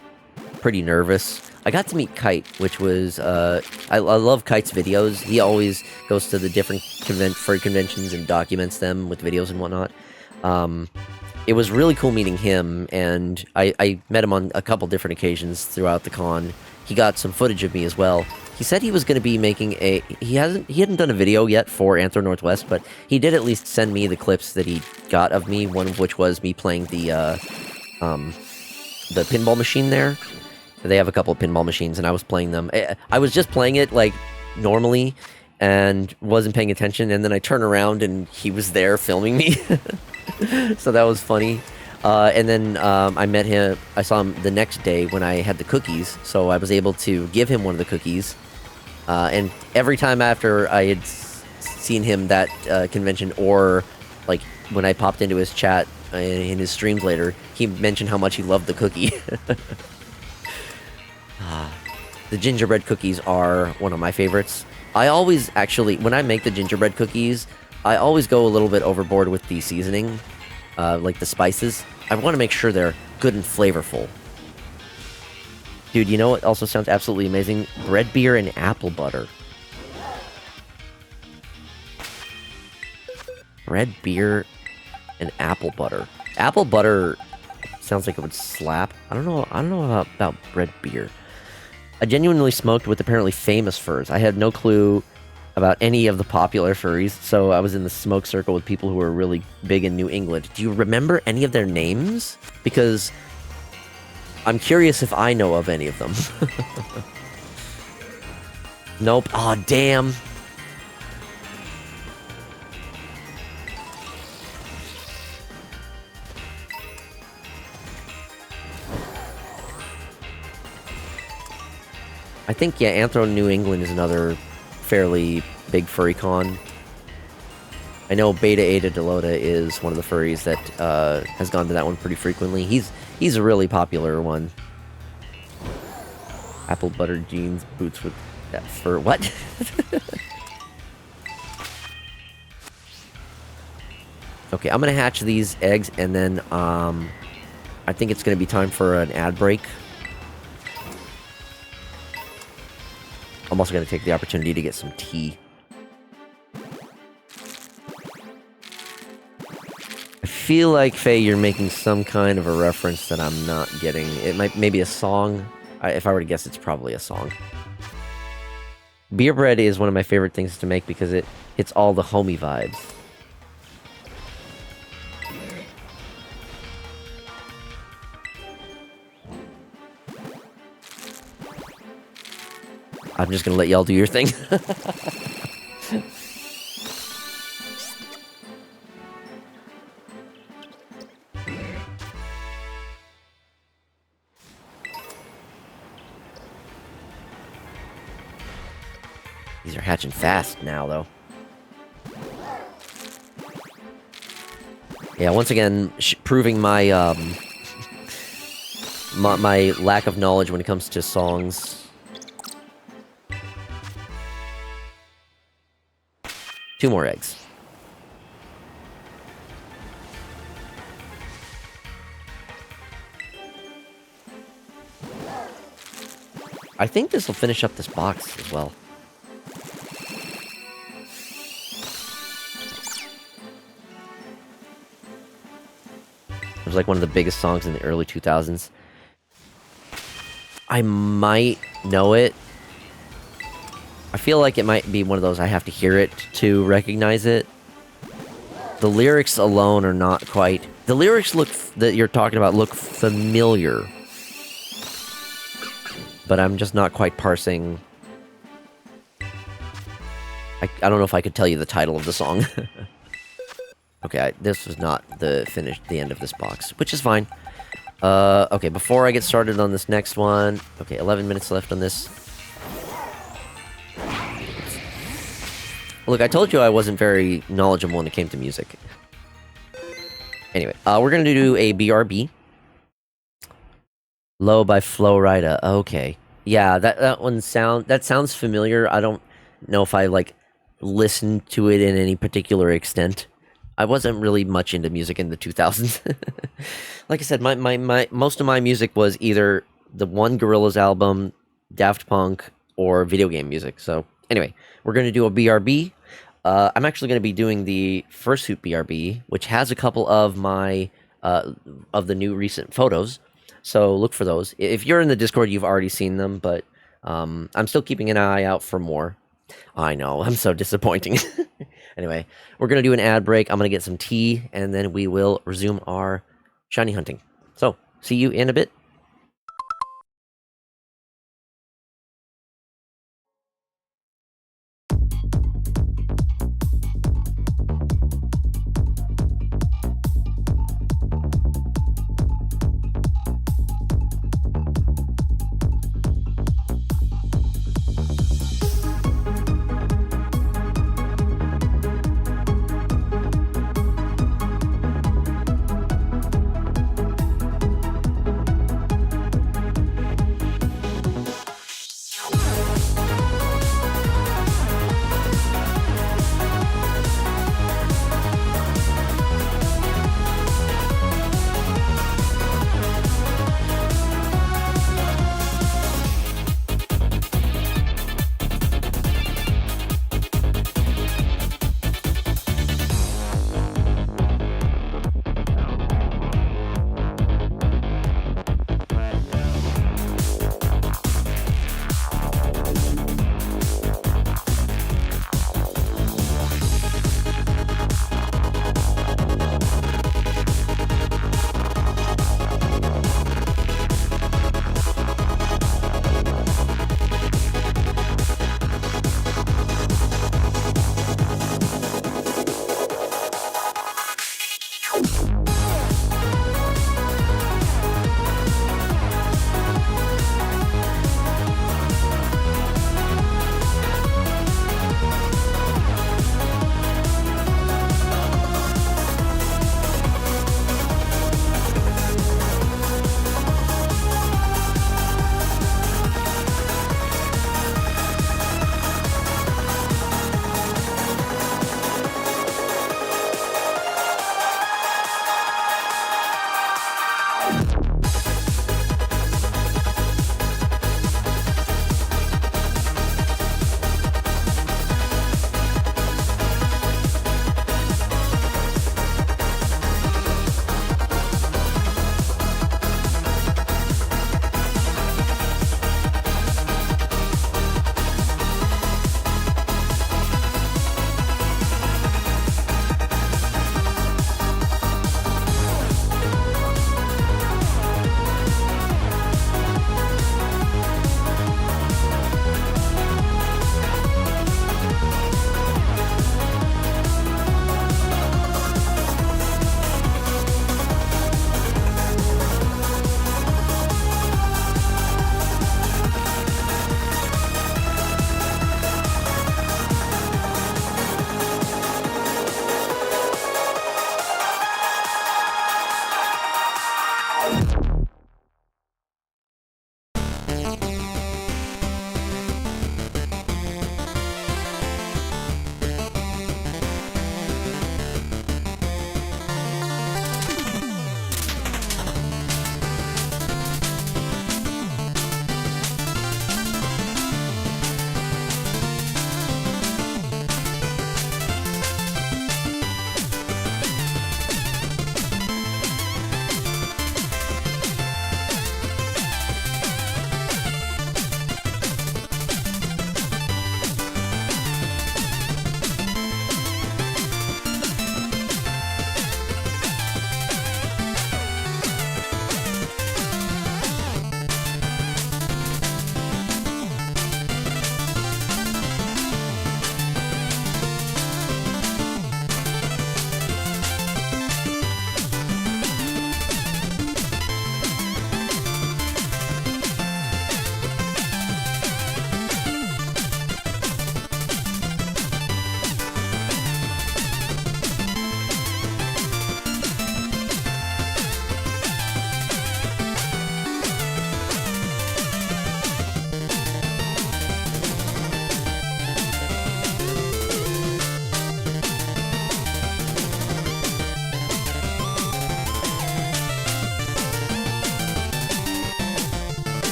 pretty nervous. I got to meet Kite, which was... I love Kite's videos. He always goes to the different furry conventions and documents them with videos and whatnot. It was really cool meeting him, and I met him on a couple different occasions throughout the con. He got some footage of me as well. He said he was going to be making a... He hadn't done a video yet for Anthro Northwest, but he did at least send me the clips that he got of me, one of which was me playing the pinball machine there. They have a couple of pinball machines, and I was playing them. I was just playing it, like, normally, and wasn't paying attention, and then I turned around, and he was there filming me. So that was funny. And then I met him. I saw him the next day when I had the cookies, so I was able to give him one of the cookies. And every time after I had seen him that convention, or like when I popped into his chat in his streams later, he mentioned how much he loved the cookie. The gingerbread cookies are one of my favorites. I always actually, when I make the gingerbread cookies, I always go a little bit overboard with the seasoning, like the spices. I want to make sure they're good and flavorful. Dude, you know what also sounds absolutely amazing? Bread beer and apple butter. Bread beer and apple butter. Apple butter sounds like it would slap. I don't know about bread beer. I genuinely smoked with apparently famous furs. I had no clue about any of the popular furries, so I was in the smoke circle with people who were really big in New England. Do you remember any of their names? Because I'm curious if I know of any of them. Nope. Aw, oh, damn. I think, yeah, Anthro New England is another fairly big furry con. I know Beta Eta Delota is one of the furries that has gone to that one pretty frequently. He's a really popular one. Apple butter jeans, boots with that fur. What? Okay, I'm gonna hatch these eggs, and then I think it's gonna be time for an ad break. I'm also gonna take the opportunity to get some tea. I feel like, Faye, you're making some kind of a reference that I'm not getting. It maybe a song. If I were to guess, it's probably a song. Beer bread is one of my favorite things to make because it's all the homey vibes. I'm just gonna let y'all do your thing. These are hatching fast now, though. Yeah, once again, proving my my lack of knowledge when it comes to songs. Two more eggs. I think this will finish up this box as well. It was like one of the biggest songs in the early 2000s. I might know it. I feel like it might be one of those I have to hear it to recognize it. The lyrics alone are not quite... The lyrics that you're talking about look familiar. But I'm just not quite parsing... I don't know if I could tell you the title of the song. Okay, this was not the end of this box, which is fine. Okay, before I get started on this next one... Okay, 11 minutes left on this. Look, I told you I wasn't very knowledgeable when it came to music. Anyway, we're gonna do a BRB. Low by Flo Rida. Okay. Yeah, that sounds familiar. I don't know if I, like, listened to it in any particular extent. I wasn't really much into music in the 2000s. Like I said, my most of my music was either the one Gorillaz album, Daft Punk, or video game music. So, anyway, we're gonna do a BRB. I'm actually going to be doing the Fursuit BRB, which has a couple of my of the new recent photos. So look for those. If you're in the Discord, you've already seen them, but I'm still keeping an eye out for more. I know, I'm so disappointing. Anyway, we're going to do an ad break. I'm going to get some tea, and then we will resume our shiny hunting. So, see you in a bit.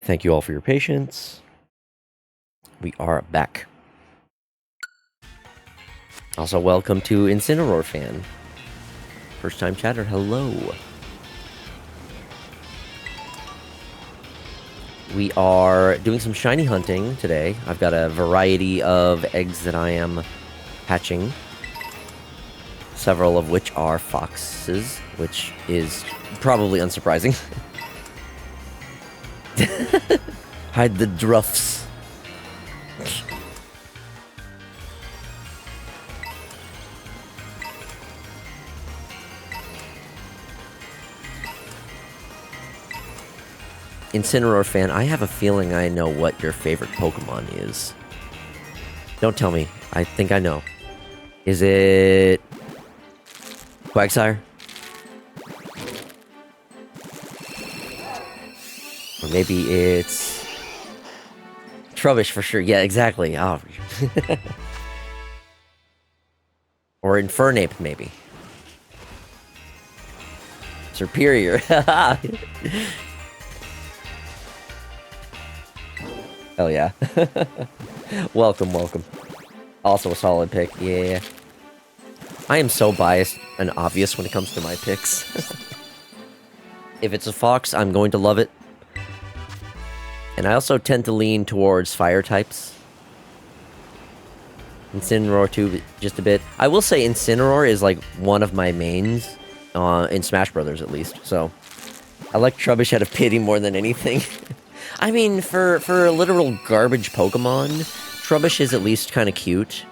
Thank you all for your patience. We are back. Also, welcome to Incineroar fan. First time chatter, hello. We are doing some shiny hunting today. I've got a variety of eggs that I am hatching. Several of which are foxes, which is probably unsurprising. Hide the druffs. Incineroar fan, I have a feeling I know what your favorite Pokemon is. Don't tell me. I think I know. Is it Quagsire? Or maybe it's Trubbish for sure. Yeah, exactly. Oh. Or Infernape, maybe. Superior. Hell yeah. Welcome, welcome. Also a solid pick, yeah. I am so biased and obvious when it comes to my picks. If it's a fox, I'm going to love it. And I also tend to lean towards fire types. Incineroar too, just a bit. I will say Incineroar is like one of my mains, in Smash Brothers at least, so... I like Trubbish out of pity more than anything. I mean, for a literal garbage Pokemon, Trubbish is at least kind of cute.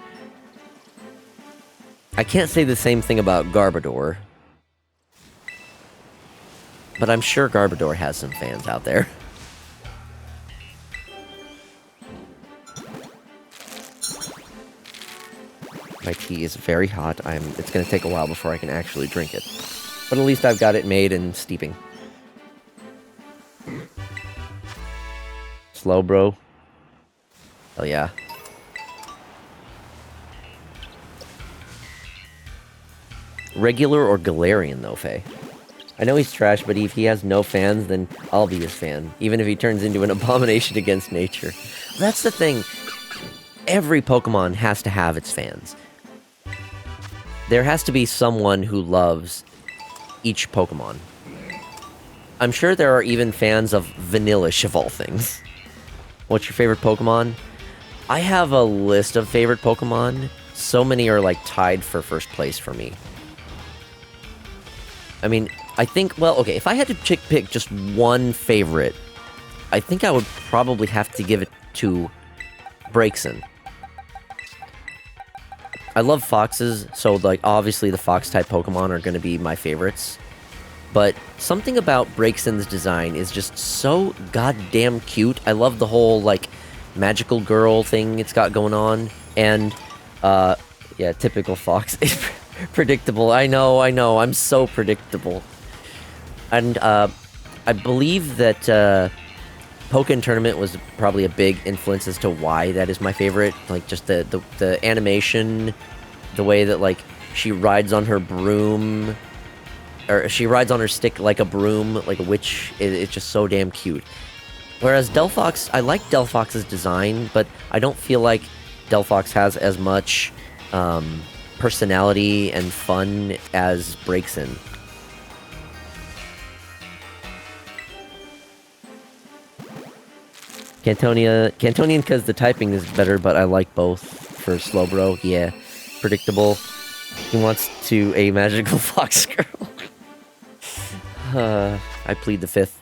I can't say the same thing about Garbodor. But I'm sure Garbodor has some fans out there. My tea is very hot. It's going to take a while before I can actually drink it. But at least I've got it made and steeping. Slow, bro. Oh, yeah. Regular or Galarian, though, Faye? I know he's trash, but if he has no fans, then I'll be his fan. Even if he turns into an abomination against nature. That's the thing. Every Pokemon has to have its fans. There has to be someone who loves each Pokemon. I'm sure there are even fans of Vanillish, of all things. What's your favorite Pokemon? I have a list of favorite Pokemon. So many are, like, tied for first place for me. I mean, I think, well, okay, if I had to pick just one favorite, I think I would probably have to give it to Braixen. I love foxes, so, like, obviously the fox-type Pokemon are going to be my favorites. But something about Braixen's design is just so goddamn cute. I love the whole, like, magical girl thing it's got going on. And, yeah, typical fox. Predictable. I know, I'm so predictable. And, I believe that, Pokken Tournament was probably a big influence as to why that is my favorite. Like, just the animation, the way that, like, she rides on her broom... Or she rides on her stick like a broom, like a witch. It's just so damn cute. Whereas Delphox, I like Delphox's design, but I don't feel like Delphox has as much personality and fun as Braixen. Cantonian because the typing is better, but I like both for Slowbro. Yeah, predictable. He wants to a magical fox girl. I plead the fifth.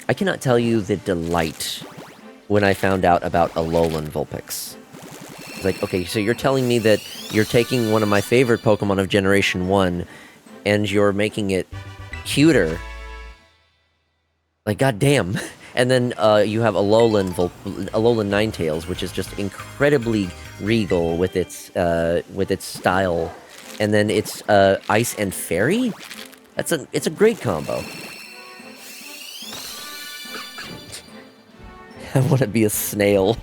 I cannot tell you the delight when I found out about Alolan Vulpix. Like, okay, so you're telling me that you're taking one of my favorite Pokemon of Generation 1 and you're making it cuter. Like, goddamn. And then you have Alolan Ninetales, which is just incredibly regal with its style. And then it's Ice and Fairy? It's a great combo. I want to be a snail.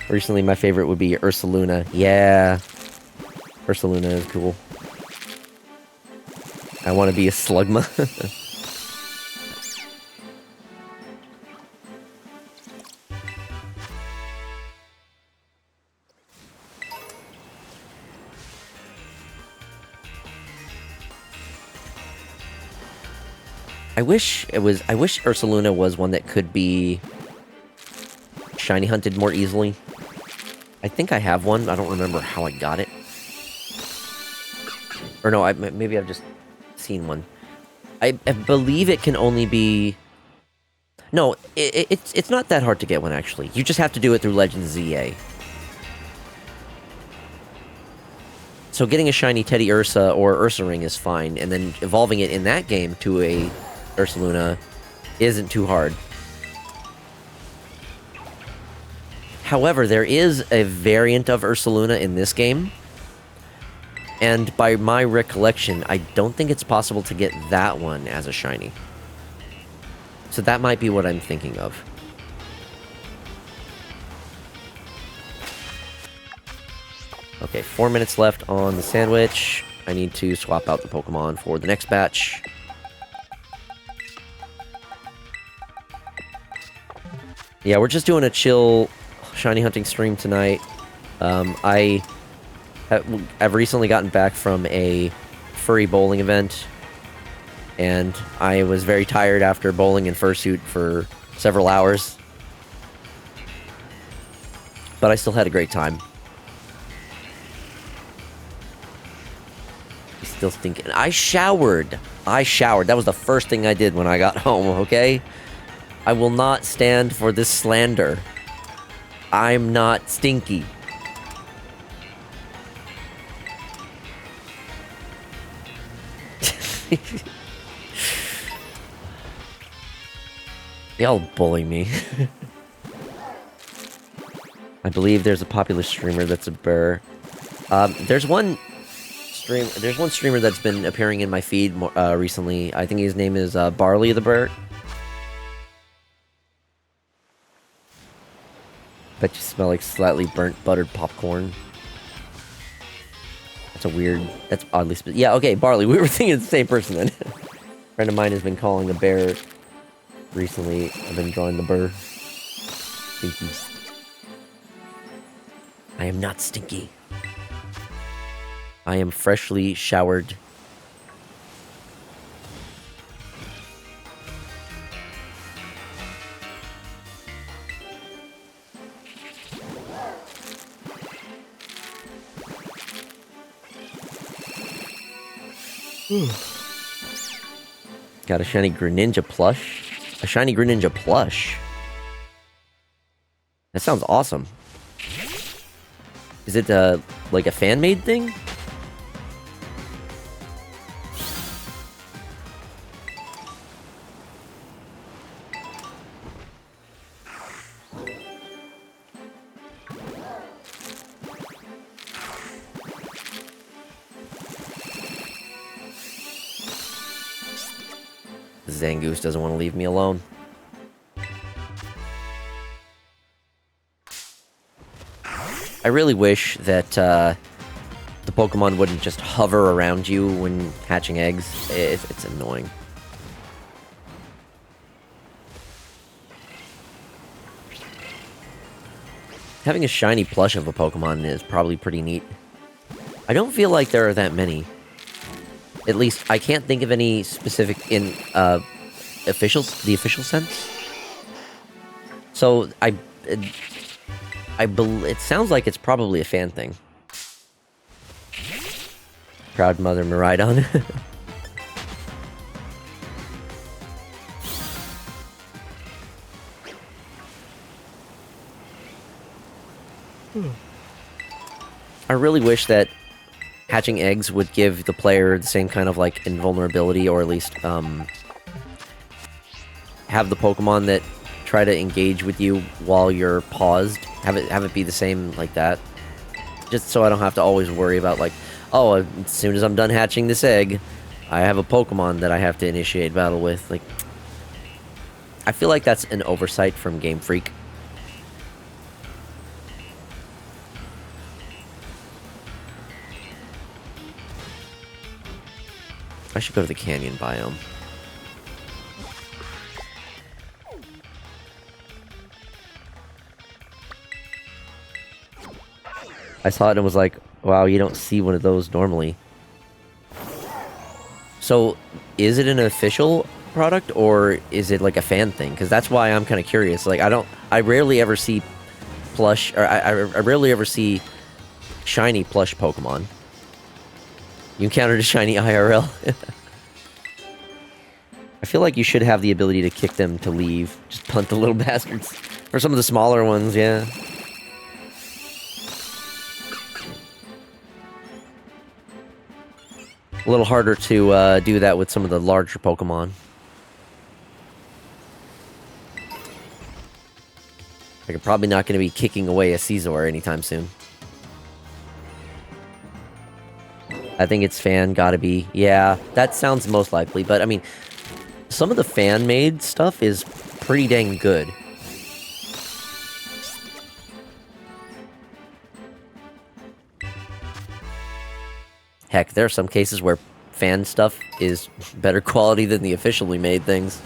Recently, my favorite would be Ursaluna. Yeah. Ursaluna is cool. I want to be a Slugma. I wish Ursaluna was one that could be shiny hunted more easily. I think I have one. I don't remember how I got it. Or no, maybe I've just seen one. I believe it can only be... No, it's not that hard to get one, actually. You just have to do it through Legends ZA. So getting a shiny Teddy Ursa or Ursa Ring is fine, and then evolving it in that game to a Ursaluna isn't too hard. However, there is a variant of Ursaluna in this game, and by my recollection, I don't think it's possible to get that one as a shiny. So that might be what I'm thinking of. Okay, 4 minutes left on the sandwich. I need to swap out the Pokemon for the next batch. Yeah, we're just doing a chill shiny hunting stream tonight. I've recently gotten back from a furry bowling event, and I was very tired after bowling in fursuit for several hours. But I still had a great time. Still stinking. I showered. That was the first thing I did when I got home, okay? I will not stand for this slander. I'm not stinky. Y'all bully me. I believe there's a popular streamer that's a burr. There's one streamer that's been appearing in my feed recently. I think his name is Barley the Burr. Bet you smell like slightly burnt buttered popcorn. That's oddly specific. Yeah, okay, Barley, we were thinking the same person then. A friend of mine has been calling a bear recently. I've been drawing the burr. Stinky. I am not stinky. I am freshly showered. Got a shiny Greninja plush. A shiny Greninja plush. That sounds awesome. Is it like a fan-made thing? Zangoose doesn't want to leave me alone. I really wish that the Pokemon wouldn't just hover around you when hatching eggs. It's annoying. Having a shiny plush of a Pokemon is probably pretty neat. I don't feel like there are that many. At least, I can't think of any specific in the official sense. So, it sounds like it's probably a fan thing. Proud Mother Miraidon. I really wish that hatching eggs would give the player the same kind of, like, invulnerability, or at least, have the Pokemon that try to engage with you while you're paused. Have it be the same like that. Just so I don't have to always worry about, like, oh, as soon as I'm done hatching this egg, I have a Pokemon that I have to initiate battle with. Like, I feel like that's an oversight from Game Freak. I should go to the canyon biome. I saw it and was like, wow, you don't see one of those normally. So, is it an official product, or is it like a fan thing? Because that's why I'm kind of curious. Like, I rarely ever see plush, or I rarely ever see shiny plush Pokemon. You encountered a shiny IRL. I feel like you should have the ability to kick them to leave. Just punt the little bastards. Or some of the smaller ones, yeah. A little harder to do that with some of the larger Pokemon. Like, I'm probably not going to be kicking away a Caesar anytime soon. I think it's fan, gotta be. Yeah, that sounds most likely. But, I mean, some of the fan-made stuff is pretty dang good. Heck, there are some cases where fan stuff is better quality than the officially made things.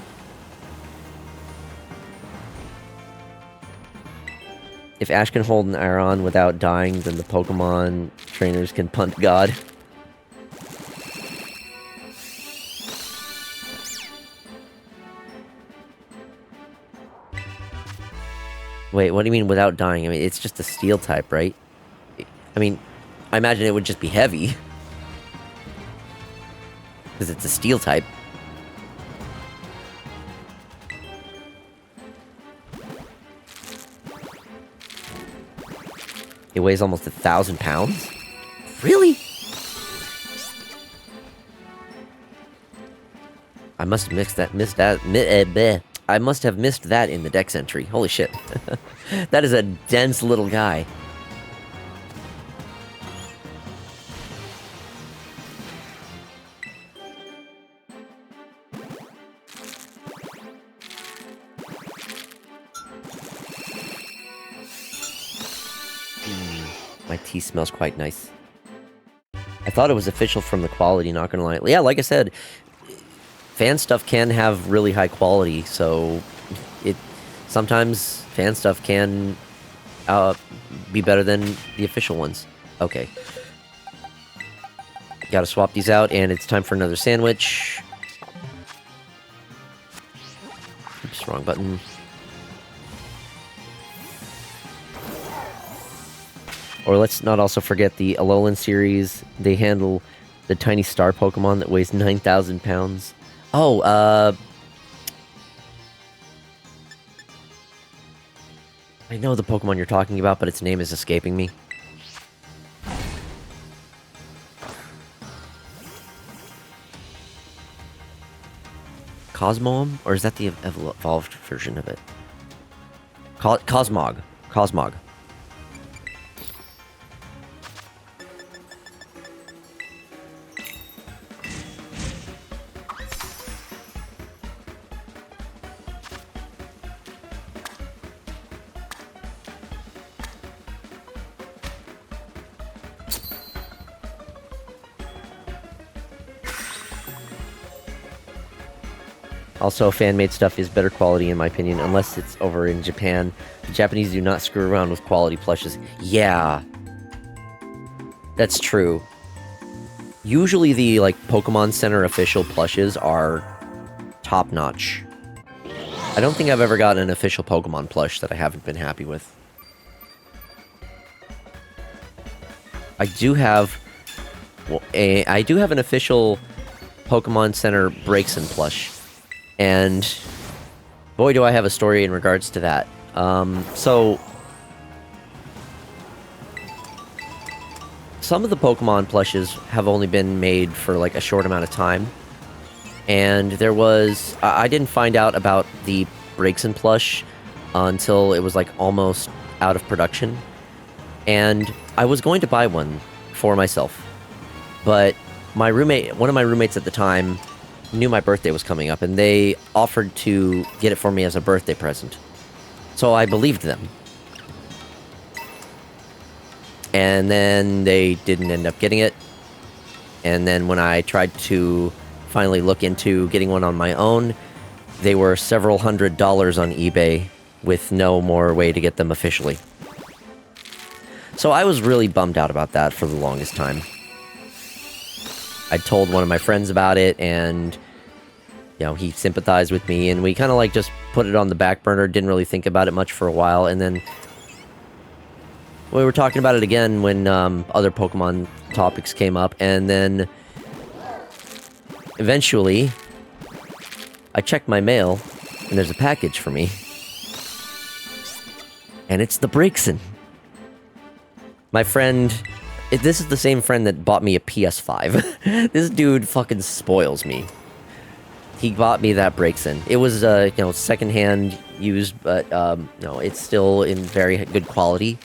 If Ash can hold an Iron without dying, then the Pokemon trainers can punt God. Wait, what do you mean without dying? I mean, it's just a steel type, right? I mean, I imagine it would just be heavy. Because it's a steel type. It weighs almost 1,000 pounds? Really? I must have I must have missed that in the dex entry. Holy shit. That is a dense little guy. My tea smells quite nice. I thought it was official from the quality, not gonna lie. Yeah, like I said, fan stuff can have really high quality, so sometimes fan stuff can be better than the official ones. Okay. Gotta swap these out, and it's time for another sandwich. Oops, wrong button. Or let's not also forget the Alolan series. They handle the tiny star Pokemon that weighs 9,000 pounds. Oh, I know the Pokemon you're talking about, but its name is escaping me. Cosmoem? Or is that the evolved version of it? Cosmog. Cosmog. Also, fan-made stuff is better quality, in my opinion, unless it's over in Japan. The Japanese do not screw around with quality plushes. Yeah. That's true. Usually the, like, Pokemon Center official plushes are top-notch. I don't think I've ever gotten an official Pokemon plush that I haven't been happy with. I do have... Well, I do have an official Pokemon Center Braixen plush. And boy, do I have a story in regards to that. So some of the Pokemon plushes have only been made for like a short amount of time. And there was... I didn't find out about the Braixen plush until it was like almost out of production. And I was going to buy one for myself. But my roommate, one of my roommates at the time, knew my birthday was coming up, and they offered to get it for me as a birthday present. So I believed them. And then they didn't end up getting it. And then when I tried to finally look into getting one on my own. They were several $100s on eBay with no more way to get them officially. So I was really bummed out about that for the longest time. I told one of my friends about it, and you know, he sympathized with me, and we kind of like just put it on the back burner, didn't really think about it much for a while, and then we were talking about it again when other Pokemon topics came up, and then eventually I checked my mail, and there's a package for me, and it's the Braixen. My friend, this is the same friend that bought me a PS5. This dude fucking spoils me. He bought me that Braixen. It was, you know, secondhand used, but, you know, it's still in very good quality.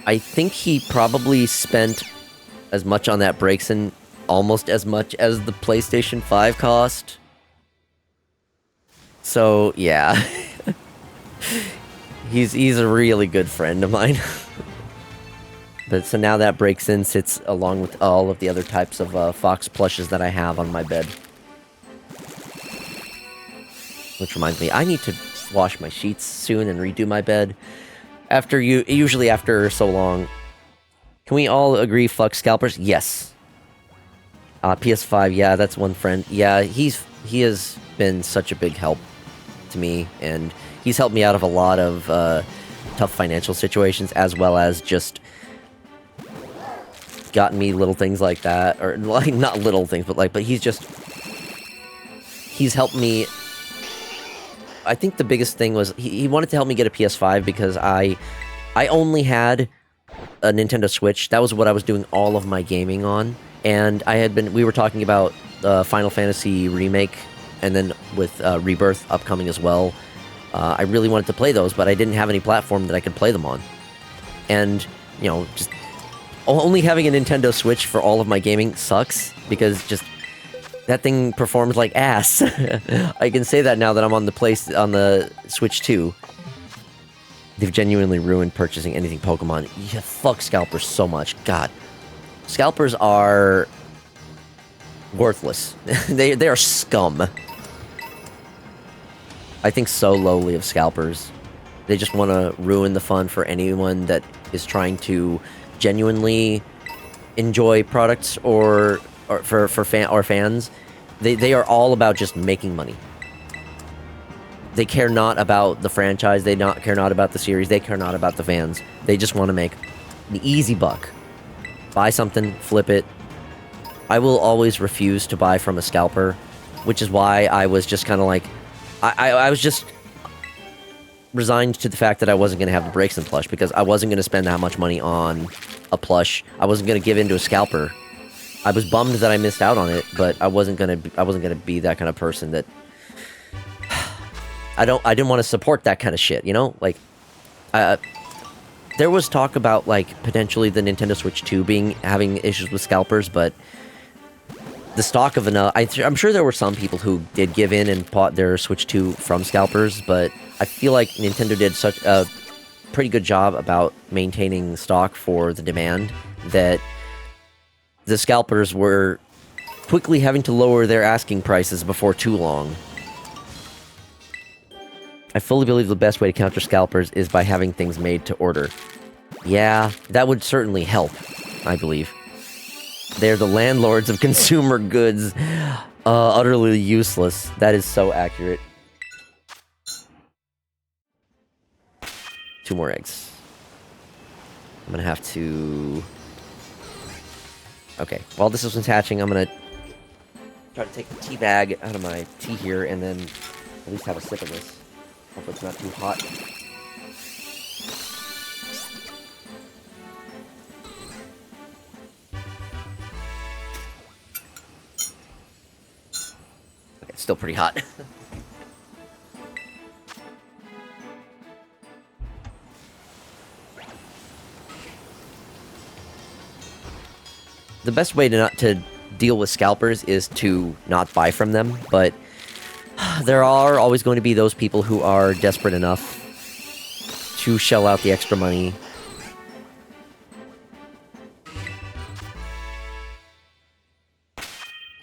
I think he probably spent as much on that Braixen, almost as much as the PlayStation 5 cost. So, yeah. He's a really good friend of mine. But so now that Braixen sits along with all of the other types of Fox plushes that I have on my bed. Which reminds me, I need to wash my sheets soon and redo my bed. Usually after so long. Can we all agree fuck scalpers? Yes. PS5, yeah, that's one friend. Yeah, he has been such a big help to me, and he's helped me out of a lot of tough financial situations, as well as just gotten me little things like that, or like not little things, but he's helped me. I think the biggest thing was he wanted to help me get a PS5 because I only had a Nintendo Switch. That was what I was doing all of my gaming on, and we were talking about Final Fantasy Remake, and then with Rebirth upcoming as well. I really wanted to play those, but I didn't have any platform that I could play them on. And, you know, just only having a Nintendo Switch for all of my gaming sucks, because just that thing performs like ass. I can say that now that I'm on the Switch 2. They've genuinely ruined purchasing anything Pokemon. Yeah, fuck scalpers so much. God. Scalpers are worthless. They are scum. I think so lowly of scalpers. They just want to ruin the fun for anyone that is trying to genuinely enjoy products or fans. They are all about just making money. They care not about the franchise. They care not about the series. They care not about the fans. They just want to make the easy buck. Buy something, flip it. I will always refuse to buy from a scalper, which is why I was just kind of like, I was just resigned to the fact that I wasn't going to have the Braixen plush, because I wasn't going to spend that much money on a plush. I wasn't going to give in to a scalper. I was bummed that I missed out on it, but I wasn't going to be that kind of person that I didn't want to support that kind of shit, you know? Like, there was talk about, like, potentially the Nintendo Switch 2 having issues with scalpers, but the stock of I'm sure there were some people who did give in and bought their Switch 2 from scalpers, but I feel like Nintendo did such a pretty good job about maintaining stock for the demand that the scalpers were quickly having to lower their asking prices before too long. I fully believe the best way to counter scalpers is by having things made to order. Yeah, that would certainly help, I believe. They're the landlords of consumer goods. Utterly useless. That is so accurate. 2 more eggs. I'm gonna have to... Okay, while this one's hatching, I'm gonna try to take the tea bag out of my tea here and then at least have a sip of this. Hopefully it's not too hot. Okay, it's still pretty hot. The best way to deal with scalpers is to not buy from them, but there are always going to be those people who are desperate enough to shell out the extra money.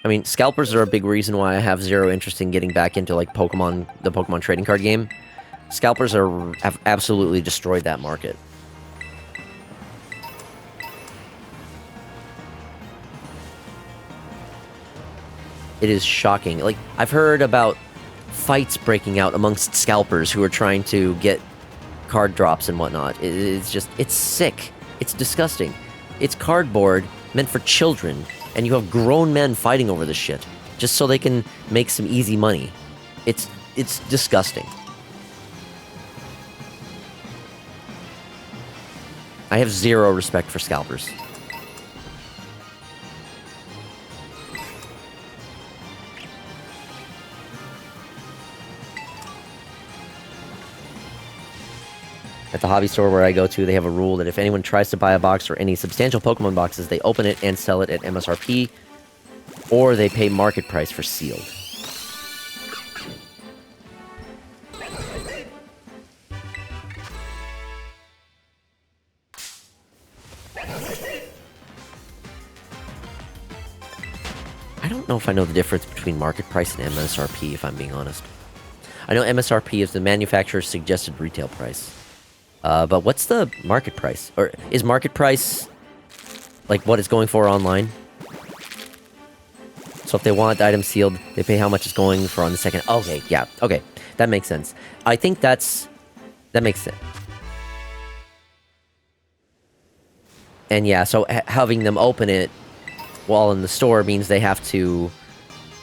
I mean, scalpers are a big reason why I have zero interest in getting back into, like, Pokemon, the Pokemon trading card game. Scalpers have absolutely destroyed that market. It is shocking. Like, I've heard about fights breaking out amongst scalpers who are trying to get card drops and whatnot. It's just, it's sick. It's disgusting. It's cardboard meant for children, and you have grown men fighting over this shit just so they can make some easy money. It's disgusting. I have zero respect for scalpers. At the hobby store where I go to, they have a rule that if anyone tries to buy a box or any substantial Pokemon boxes, they open it and sell it at MSRP, or they pay market price for sealed. I don't know if I know the difference between market price and MSRP, if I'm being honest. I know MSRP is the manufacturer's suggested retail price. But what's the market price? Or is market price like what it's going for online? So if they want the item sealed, they pay how much it's going for on the second. Okay, yeah, okay. That makes sense. I think that makes sense. And yeah, so having them open it while in the store means they have to,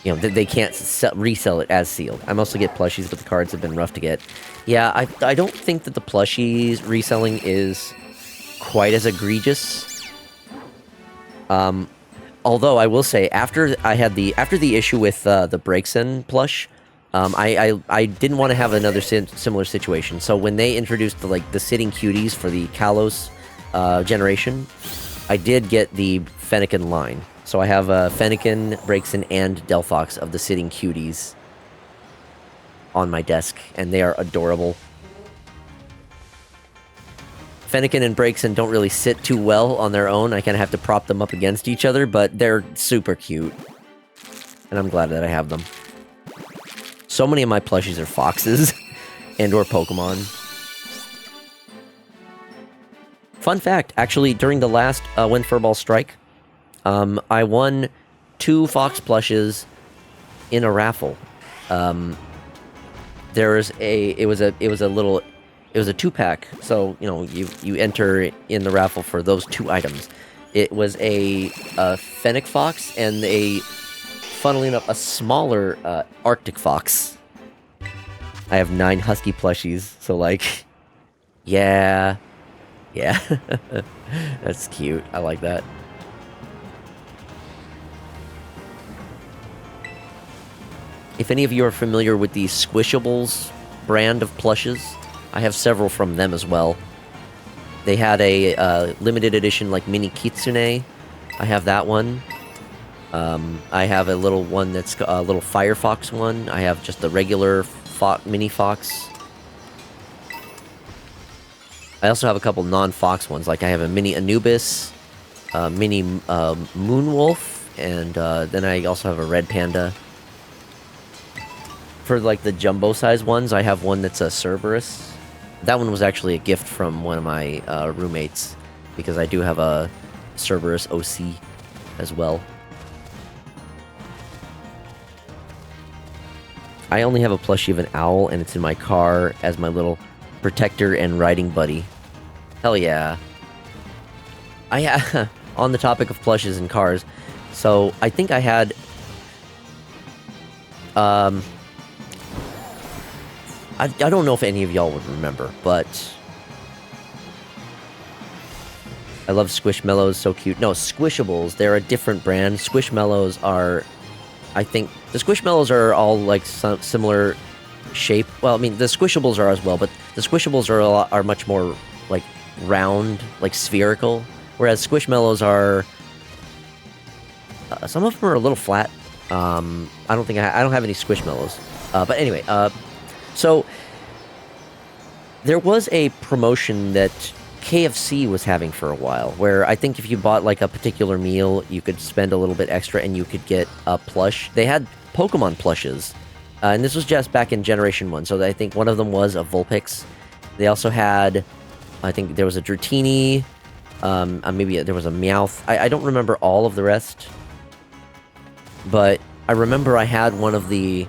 you know, they can't resell it as sealed. I mostly get plushies, but the cards have been rough to get. Yeah, I don't think that the plushies reselling is quite as egregious. Although I will say, after the issue with the Breaksin plush, I didn't want to have another similar situation. So when they introduced the sitting cuties for the Kalos generation, I did get the Fennekin line. So I have Fennekin, Breaksin, and Delphox of the sitting cuties on my desk, and they are adorable. Fennekin and Breaksin don't really sit too well on their own. I kind of have to prop them up against each other, but they're super cute. And I'm glad that I have them. So many of my plushies are foxes and or Pokemon. Fun fact, actually, during the last When Furballs Strike, I won 2 Fox plushes in a raffle. It was a 2-pack, so you know you enter in the raffle for those 2 items. It was a Fennec Fox and funnily enough, a smaller Arctic Fox. I have 9 Husky plushies, so like, yeah, that's cute. I like that. If any of you are familiar with the Squishables brand of plushes, I have several from them as well. They had a limited edition like Mini Kitsune. I have that one. I have a little one that's a little Firefox one. I have just the regular Mini Fox. I also have a couple non-Fox ones. Like I have a Mini Anubis, Mini Moonwolf, and then I also have a Red Panda. For like the jumbo size ones, I have one that's a Cerberus. That one was actually a gift from one of my roommates, because I do have a Cerberus OC as well. I only have a plushie of an owl, and it's in my car as my little protector and riding buddy. Hell yeah. On the topic of plushes and cars, so I think I had I don't know if any of y'all would remember, but I love Squishmallows, so cute. No, Squishables, they're a different brand. Squishmallows are, I think, the Squishmallows are all like similar shape. Well, I mean, the Squishables are as well, but the Squishables are much more like round, like spherical, whereas Squishmallows are, some of them are a little flat. I don't have any Squishmallows. But anyway, so there was a promotion that KFC was having for a while, where I think if you bought like a particular meal, you could spend a little bit extra and you could get a plush. They had Pokemon plushes, and this was just back in Generation 1, so I think one of them was a Vulpix. They also had, I think there was a Dratini, maybe there was a Meowth. I don't remember all of the rest, but I remember I had one of the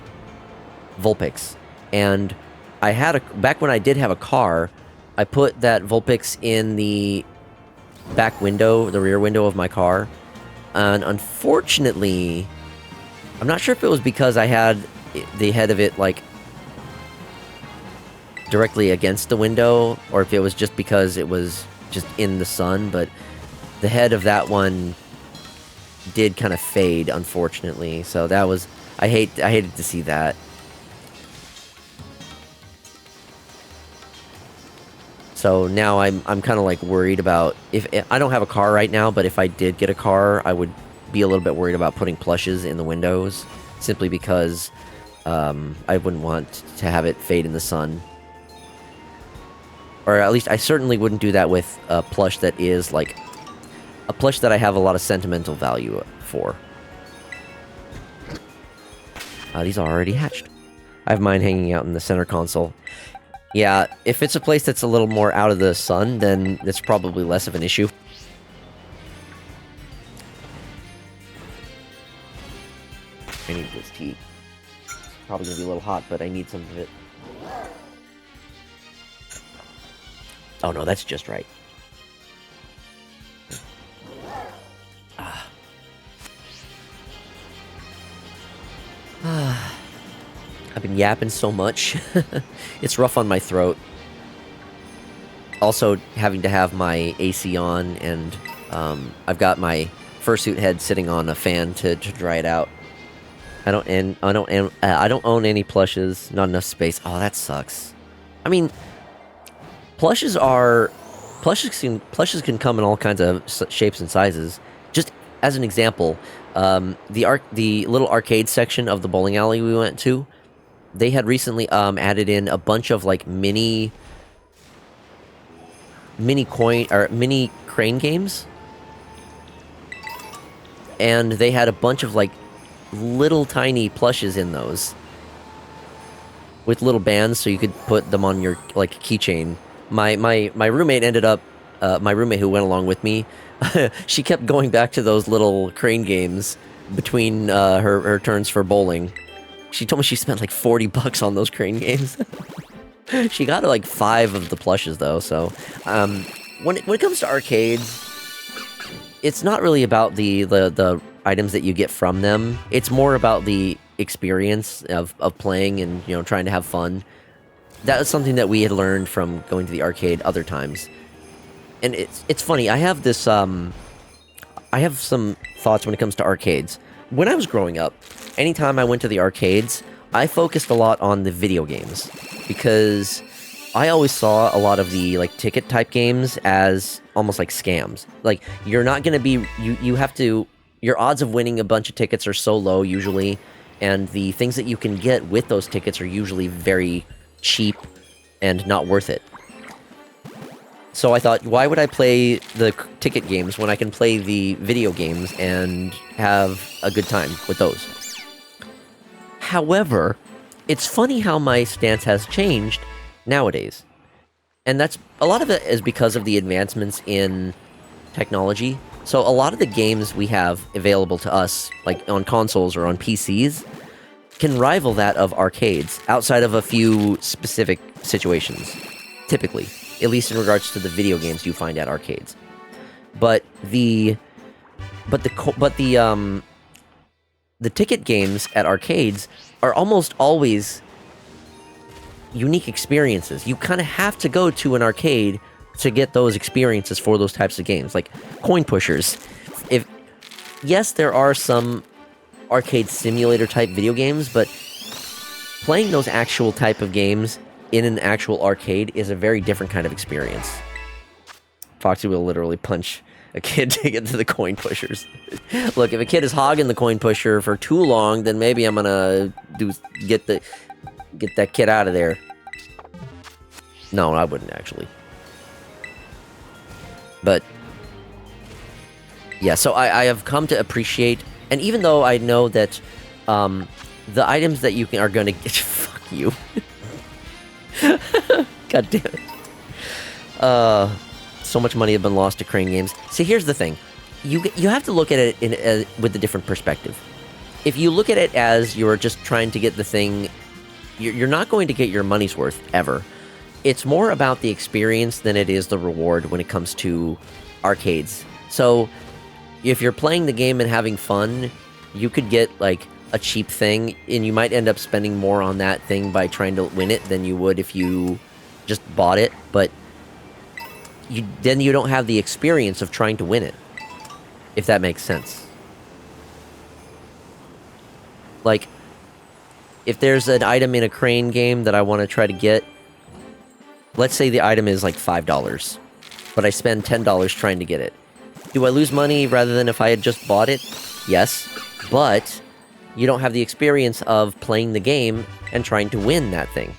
Vulpix, and I had back when I did have a car, I put that Vulpix in the back window, the rear window of my car, and unfortunately, I'm not sure if it was because I had the head of it, like, directly against the window, or if it was just because it was just in the sun, but the head of that one did kind of fade, unfortunately, so that was, I hated to see that. So now I'm kind of like worried about, if I don't have a car right now, but if I did get a car, I would be a little bit worried about putting plushes in the windows, simply because I wouldn't want to have it fade in the sun. Or at least I certainly wouldn't do that with a plush that is like a plush that I have a lot of sentimental value for. These are already hatched. I have mine hanging out in the center console. Yeah, if it's a place that's a little more out of the sun, then it's probably less of an issue. I need this tea. It's probably gonna be a little hot, but I need some of it. Oh no, that's just right. I've been yapping so much. It's rough on my throat. Also, having to have my AC on, and I've got my fursuit head sitting on a fan to dry it out. I don't own any plushes. Not enough space. Oh, that sucks. I mean, plushes can come in all kinds of shapes and sizes. Just as an example, the little arcade section of the bowling alley we went to, they had recently added in a bunch of like mini crane games, and they had a bunch of like little tiny plushes in those with little bands, so you could put them on your like keychain. My roommate ended up, my roommate who went along with me, she kept going back to those little crane games between her turns for bowling. She told me she spent like $40 on those crane games. She got like 5 of the plushes though, so when it comes to arcades, it's not really about the items that you get from them. It's more about the experience of playing and, you know, trying to have fun. That was something that we had learned from going to the arcade other times. And it's funny, I have this I have some thoughts when it comes to arcades. When I was growing up, anytime I went to the arcades, I focused a lot on the video games, because I always saw a lot of the like ticket type games as almost like scams. Like, you're not going to be, you have to, your odds of winning a bunch of tickets are so low usually, and the things that you can get with those tickets are usually very cheap and not worth it. So I thought, why would I play the ticket games when I can play the video games and have a good time with those? However, it's funny how my stance has changed nowadays. And that's, a lot of it is because of the advancements in technology. So a lot of the games we have available to us, like on consoles or on PCs, can rival that of arcades, outside of a few specific situations, typically. At least in regards to the video games you find at arcades. But the ticket games at arcades are almost always unique experiences. You kind of have to go to an arcade to get those experiences for those types of games, like coin pushers. Yes, there are some arcade simulator type video games, but playing those actual type of games in an actual arcade is a very different kind of experience. Foxy will literally punch a kid to get to the coin pushers. Look, if a kid is hogging the coin pusher for too long, then maybe I'm gonna get that kid out of there. No, I wouldn't actually. But yeah, so I have come to appreciate, and even though I know that the items that you are going to get, fuck you. God damn it. So much money has been lost to crane games. See, here's the thing. You have to look at it with a different perspective. If you look at it as you're just trying to get the thing, you're not going to get your money's worth, ever. It's more about the experience than it is the reward when it comes to arcades. So, if you're playing the game and having fun, you could get, like, a cheap thing, and you might end up spending more on that thing by trying to win it than you would if you just bought it, but then you don't have the experience of trying to win it, if that makes sense. Like, if there's an item in a crane game that I want to try to get, let's say the item is like $5, but I spend $10 trying to get it. Do I lose money rather than if I had just bought it? Yes, but you don't have the experience of playing the game and trying to win that thing.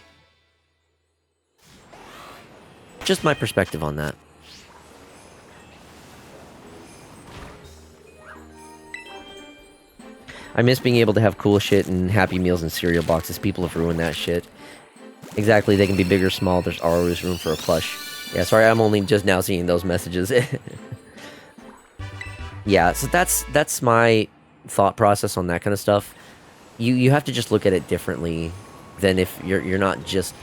Just my perspective on that. I miss being able to have cool shit and Happy Meals and cereal boxes. People have ruined that shit. Exactly, they can be big or small. There's always room for a plush. Yeah, sorry, I'm only just now seeing those messages. Yeah, so that's my thought process on that kind of stuff. You have to just look at it differently than if you're not just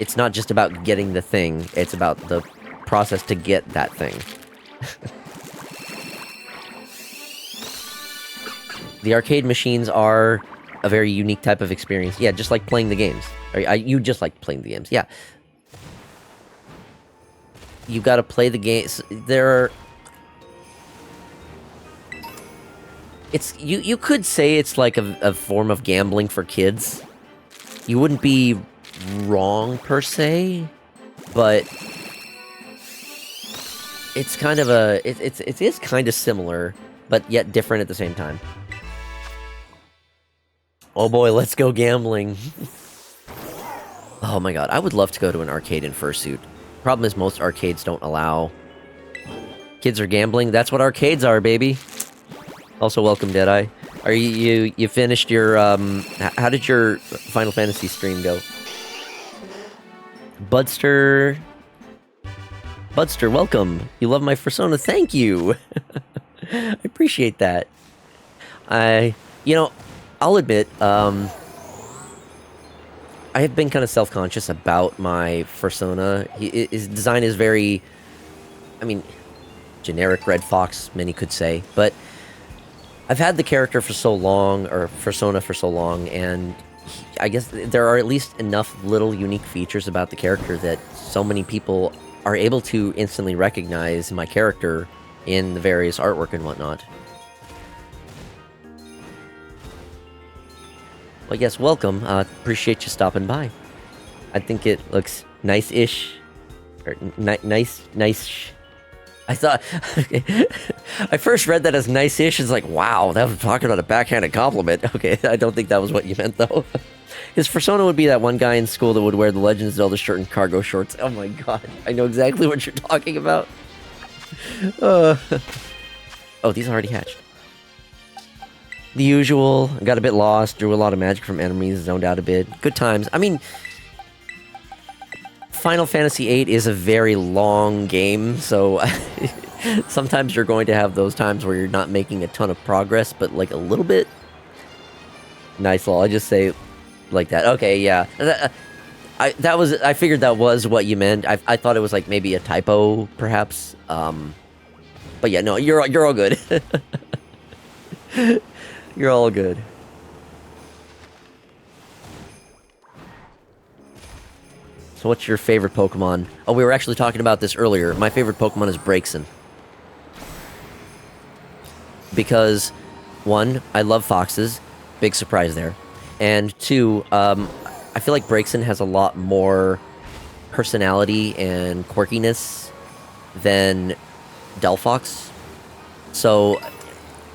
it's not just about getting the thing, it's about the process to get that thing. The arcade machines are a very unique type of experience. Yeah, just like playing the games. You just like playing the games. Yeah. You gotta play the games. You could say it's like a form of gambling for kids. You wouldn't be wrong per se, but it's kind of it is kind of similar, but yet different at the same time. Oh boy, let's go gambling. Oh my god, I would love to go to an arcade in fursuit. Problem is most arcades don't allow kids are gambling. That's what arcades are, baby. Also, welcome, Deadeye. Are you finished your how did your Final Fantasy stream go? Budster, welcome. You love my persona. Thank you. I appreciate that. I'll admit, I have been kind of self-conscious about my persona. His design is very, generic Red Fox, many could say, but I've had the character for so long, or persona for so long, and I guess there are at least enough little unique features about the character that so many people are able to instantly recognize my character in the various artwork and whatnot. Well, yes, welcome. Appreciate you stopping by. I think it looks nice-ish. Or nice. I thought... I first read that as nice-ish. It's like, wow, that was talking about a backhanded compliment. Okay, I don't think that was what you meant, though. His persona would be that one guy in school that would wear the Legend of Zelda shirt and cargo shorts. Oh my god, I know exactly what you're talking about. Oh, these already hatched. The usual. I got a bit lost, drew a lot of magic from enemies, zoned out a bit. Good times. Final Fantasy VIII is a very long game, so sometimes you're going to have those times where you're not making a ton of progress, but like a little bit. Nice, lol. I just say like that. Okay, yeah. I figured that was what you meant. I thought it was like maybe a typo, perhaps. But yeah, no, you're all good. You're all good. So what's your favorite Pokemon? Oh, we were actually talking about this earlier. My favorite Pokemon is Braixen. Because, one, I love foxes. Big surprise there. And two, I feel like Braixen has a lot more personality and quirkiness than Delphox. So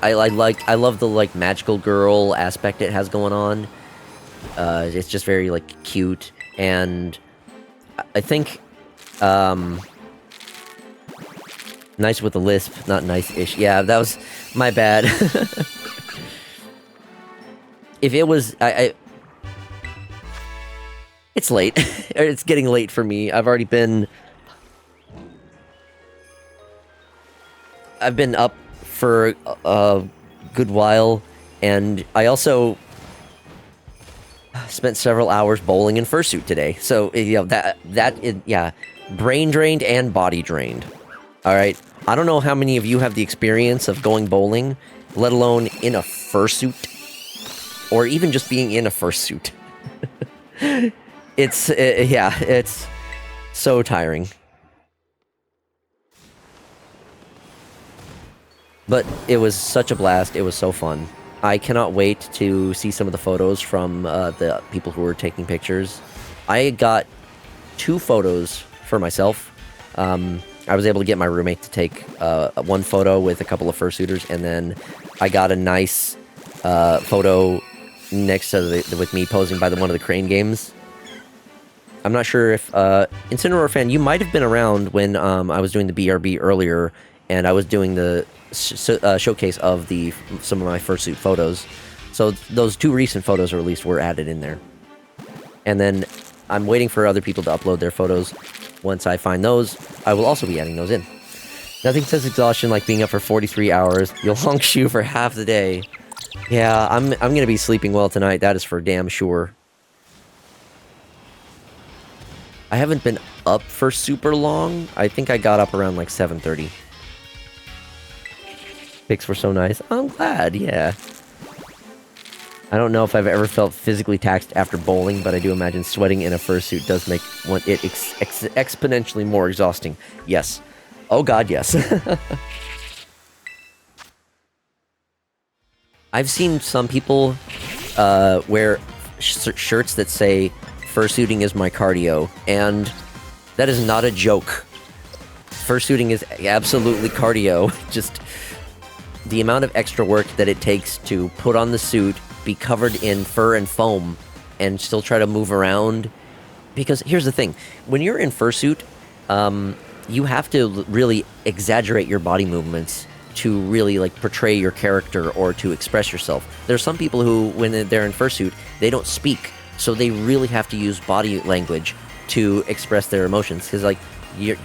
I love the like magical girl aspect it has going on. It's just very like cute, and I think Nice with a lisp, not nice-ish. Yeah, that was my bad. If it was... It's late. It's getting late for me. I've been up for a good while, and I also spent several hours bowling in fursuit today. So, you know, yeah, brain drained and body drained. All right. I don't know how many of you have the experience of going bowling, let alone in a fursuit, or even just being in a fursuit. Yeah, it's so tiring. But it was such a blast. It was so fun. I cannot wait to see some of the photos from the people who were taking pictures. I got 2 photos for myself. I was able to get my roommate to take one photo with a couple of fursuiters, and then I got a nice photo next to with me posing by one of the crane games. I'm not sure if Incineroar fan, you might have been around when I was doing the BRB earlier, and I was doing the showcase of some of my fursuit photos. So those 2 recent photos, or at least, were added in there. And then I'm waiting for other people to upload their photos. Once I find those, I will also be adding those in. Nothing says exhaustion like being up for 43 hours. You'll honk shoe for half the day. Yeah, I'm gonna be sleeping well tonight. That is for damn sure. I haven't been up for super long. I think I got up around like 7:30. Pics were so nice. I'm glad, yeah. I don't know if I've ever felt physically taxed after bowling, but I do imagine sweating in a fursuit does make it exponentially more exhausting. Yes. Oh god, yes. I've seen some people wear shirts that say, "Fursuiting is my cardio," and that is not a joke. Fursuiting is absolutely cardio. Just the amount of extra work that it takes to put on the suit, be covered in fur and foam, and still try to move around. Because here's the thing, when you're in fursuit, you have to really exaggerate your body movements to really like portray your character or to express yourself. There's some people who, when they're in fursuit, they don't speak, so they really have to use body language to express their emotions. Because like you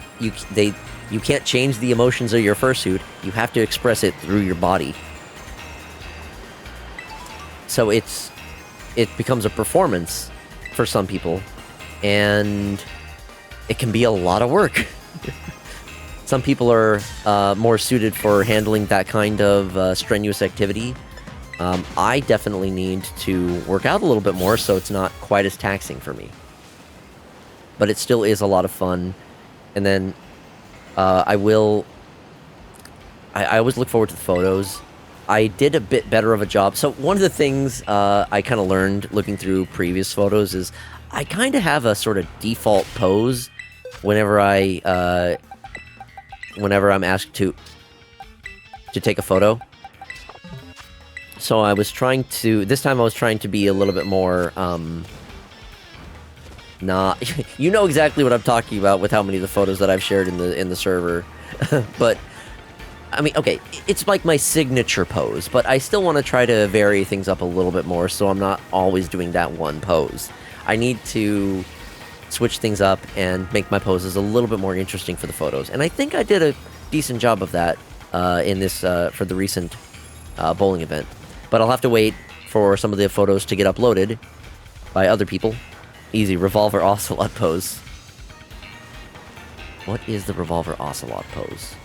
can't change the emotions of your fursuit. You have to express it through your body. So it becomes a performance for some people, and it can be a lot of work. Some people are more suited for handling that kind of strenuous activity. I definitely need to work out a little bit more, so it's not quite as taxing for me. But it still is a lot of fun. And then I always look forward to the photos. I did a bit better of a job. So one of the things I kind of learned looking through previous photos is I kind of have a sort of default pose whenever I'm asked to take a photo. So this time I was trying to be a little bit more, you know exactly what I'm talking about with how many of the photos that I've shared in the server. But, I mean, okay, it's like my signature pose, but I still want to try to vary things up a little bit more, so I'm not always doing that one pose. I need to switch things up and make my poses a little bit more interesting for the photos. And I think I did a decent job of that in this for the recent bowling event. But I'll have to wait for some of the photos to get uploaded by other people. Easy, revolver ocelot pose. What is the revolver ocelot pose?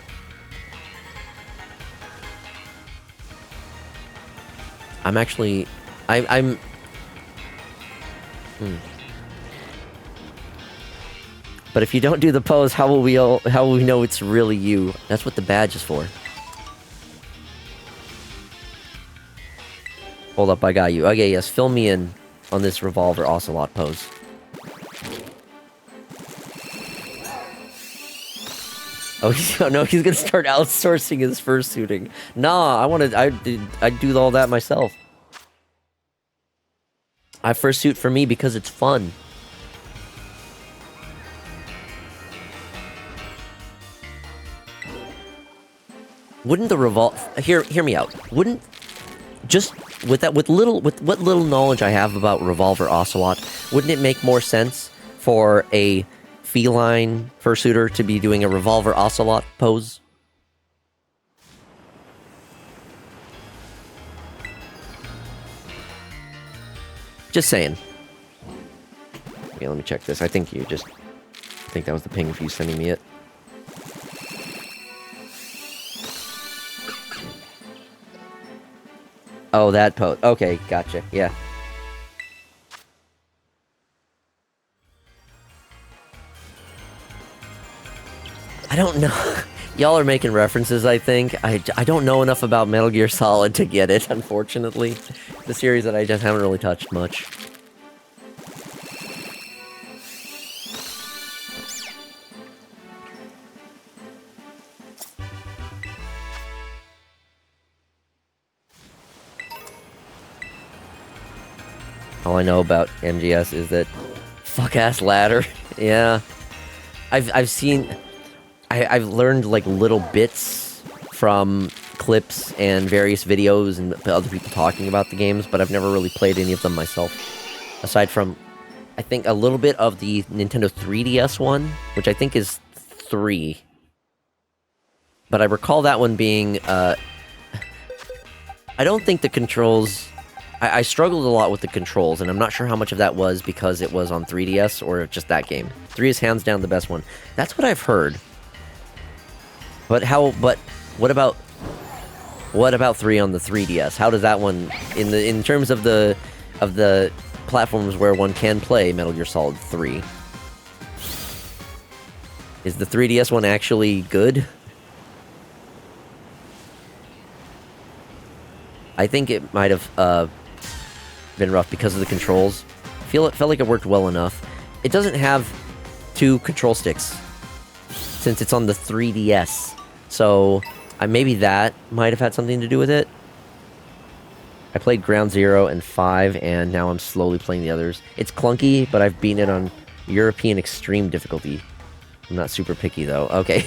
I'm But if you don't do the pose, how will we know it's really you? That's what the badge is for. Hold up, I got you. Okay, yes, fill me in on this revolver ocelot pose. Oh, no, he's gonna start outsourcing his fursuiting. Nah, I'd do all that myself. I fursuit for me because it's fun. Wouldn't the hear me out. Wouldn't just with what little knowledge I have about Revolver Ocelot, wouldn't it make more sense for a feline fursuiter to be doing a Revolver Ocelot pose? Just saying. Yeah, let me check this. I think that was the ping of you sending me it. Oh, that pose. Okay, gotcha. Yeah. I don't know. Y'all are making references, I think. I don't know enough about Metal Gear Solid to get it, unfortunately. The series that I just haven't really touched much. All I know about MGS is that fuck-ass ladder. Yeah. I've learned, like, little bits from clips and various videos and other people talking about the games, but I've never really played any of them myself. Aside from, I think, a little bit of the Nintendo 3DS one, which I think is 3. But I recall that one being, I don't think the controls... I struggled a lot with the controls, and I'm not sure how much of that was because it was on 3DS or just that game. 3 is hands down the best one. That's what I've heard. But what about 3 on the 3DS? How does that one in terms of the platforms where one can play Metal Gear Solid 3? Is the 3DS one actually good? I think it might have been rough because of the controls. It felt like it worked well enough. It doesn't have 2 control sticks since it's on the 3DS. So maybe that might have had something to do with it. I played Ground Zero and 5, and now I'm slowly playing the others. It's clunky, but I've beaten it on European Extreme difficulty. I'm not super picky, though. Okay.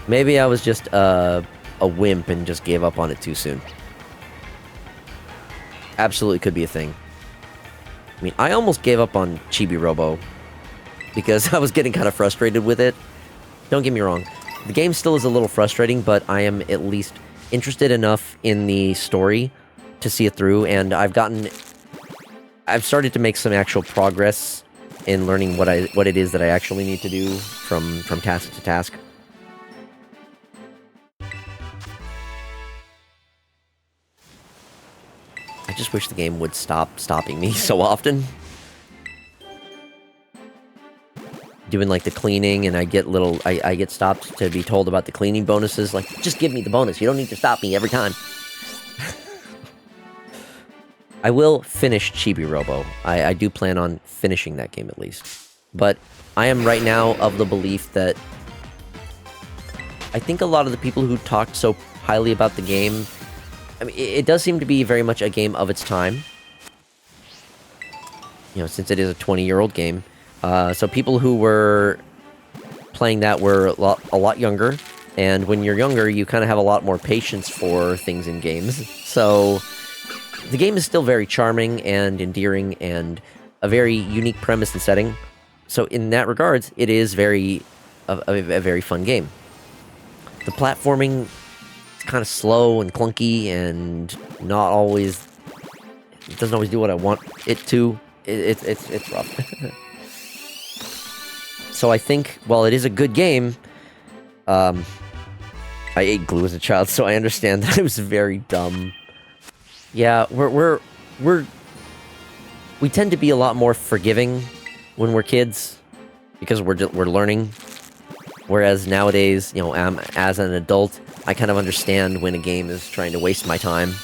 Maybe I was just a wimp and just gave up on it too soon. Absolutely could be a thing. I mean, I almost gave up on Chibi Robo because I was getting kind of frustrated with it. Don't get me wrong. The game still is a little frustrating, but I am at least interested enough in the story to see it through, and I've started to make some actual progress in learning what it is that I actually need to do from task to task. I just wish the game would stop stopping me so often. Doing, like, the cleaning, and I get stopped to be told about the cleaning bonuses. Like, just give me the bonus. You don't need to stop me every time. I will finish Chibi Robo. I do plan on finishing that game at least. But I am right now of the belief that I think a lot of the people who talked so highly about the game, I mean, it does seem to be very much a game of its time. You know, since it is a 20-year-old game. So people who were playing that were a lot younger, and when you're younger, you kind of have a lot more patience for things in games. So the game is still very charming and endearing and a very unique premise and setting. So in that regards, it is a very fun game. The platforming is kind of slow and clunky and not always... It doesn't always do what I want it to. It's rough. So I think, while it is a good game, I ate glue as a child, so I understand that it was very dumb. Yeah, we tend to be a lot more forgiving when we're kids because we're learning. Whereas nowadays, you know, as an adult, I kind of understand when a game is trying to waste my time.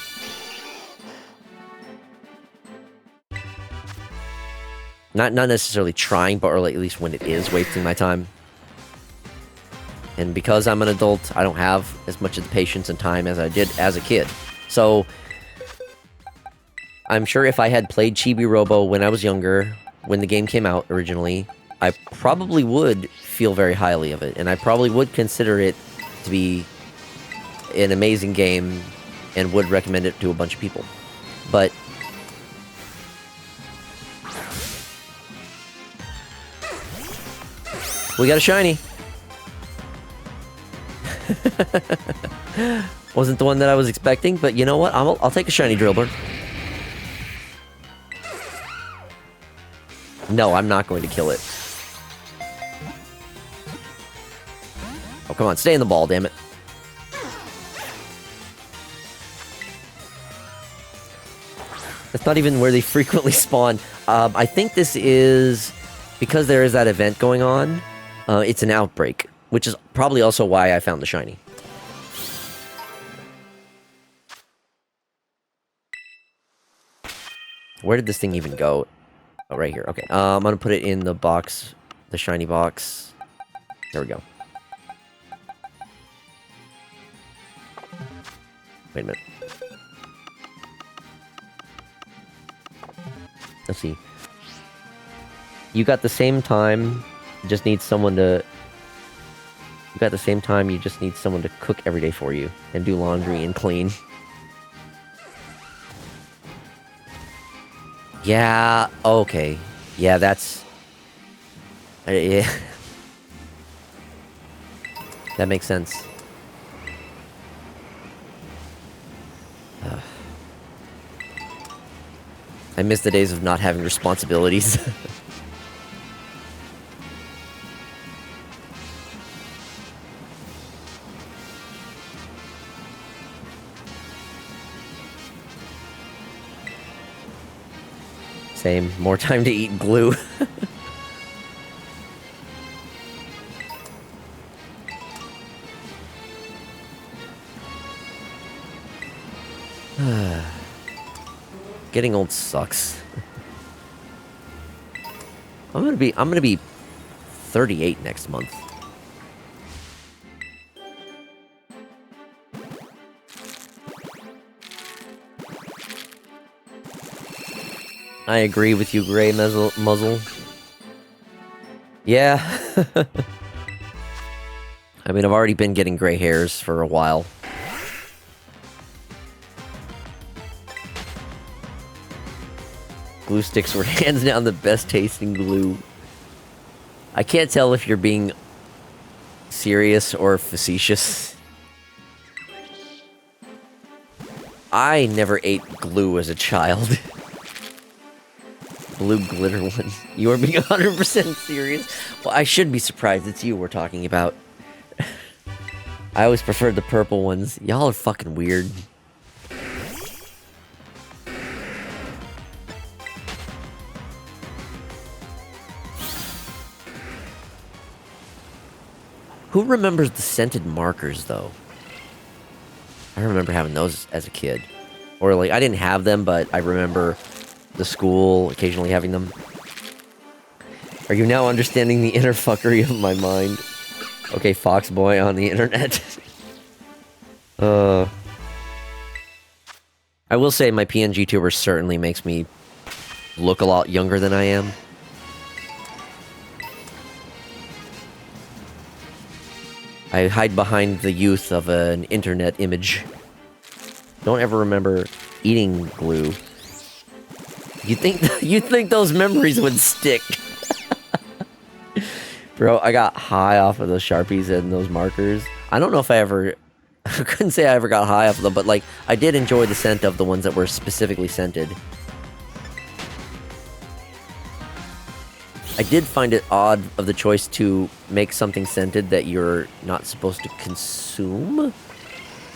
Not necessarily trying, but at least when it is wasting my time. And because I'm an adult, I don't have as much of the patience and time as I did as a kid. So I'm sure if I had played Chibi Robo when I was younger, when the game came out originally, I probably would feel very highly of it, and I probably would consider it to be an amazing game and would recommend it to a bunch of people. But we got a shiny. Wasn't the one that I was expecting, but you know what? I'll take a shiny Drillbur. No, I'm not going to kill it. Oh, come on. Stay in the ball, damn it. That's not even where they frequently spawn. I think this is... Because there is that event going on, it's an outbreak. Which is probably also why I found the shiny. Where did this thing even go? Oh, right here. Okay. I'm gonna put it in the box. The shiny box. There we go. Wait a minute. Let's see. You got the same time. You just need someone to... You got the same time. You just need someone to cook every day for you. And do laundry and clean. Yeah, okay. Yeah, that's... yeah. That makes sense. I miss the days of not having responsibilities. Same. More time to eat glue. Getting old sucks. I'm gonna be 38 next month. I agree with you, Gray Muzzle. Yeah. I mean, I've already been getting gray hairs for a while. Glue sticks were hands down the best tasting glue. I can't tell if you're being serious or facetious. I never ate glue as a child. Blue glitter one. You are being 100% serious? Well, I should be surprised. It's you we're talking about. I always preferred the purple ones. Y'all are fucking weird. Who remembers the scented markers, though? I remember having those as a kid. Or, like, I didn't have them, but I remember the school occasionally having them. Are you now understanding the inner fuckery of my mind? Okay, Foxboy on the internet. I will say my PNG tuber certainly makes me look a lot younger than I am. I hide behind the youth of an internet image. Don't ever remember eating glue. You think those memories would stick? Bro, I got high off of those Sharpies and those markers. I don't know if I couldn't say I ever got high off of them, but like, I did enjoy the scent of the ones that were specifically scented. I did find it odd of the choice to make something scented that you're not supposed to consume,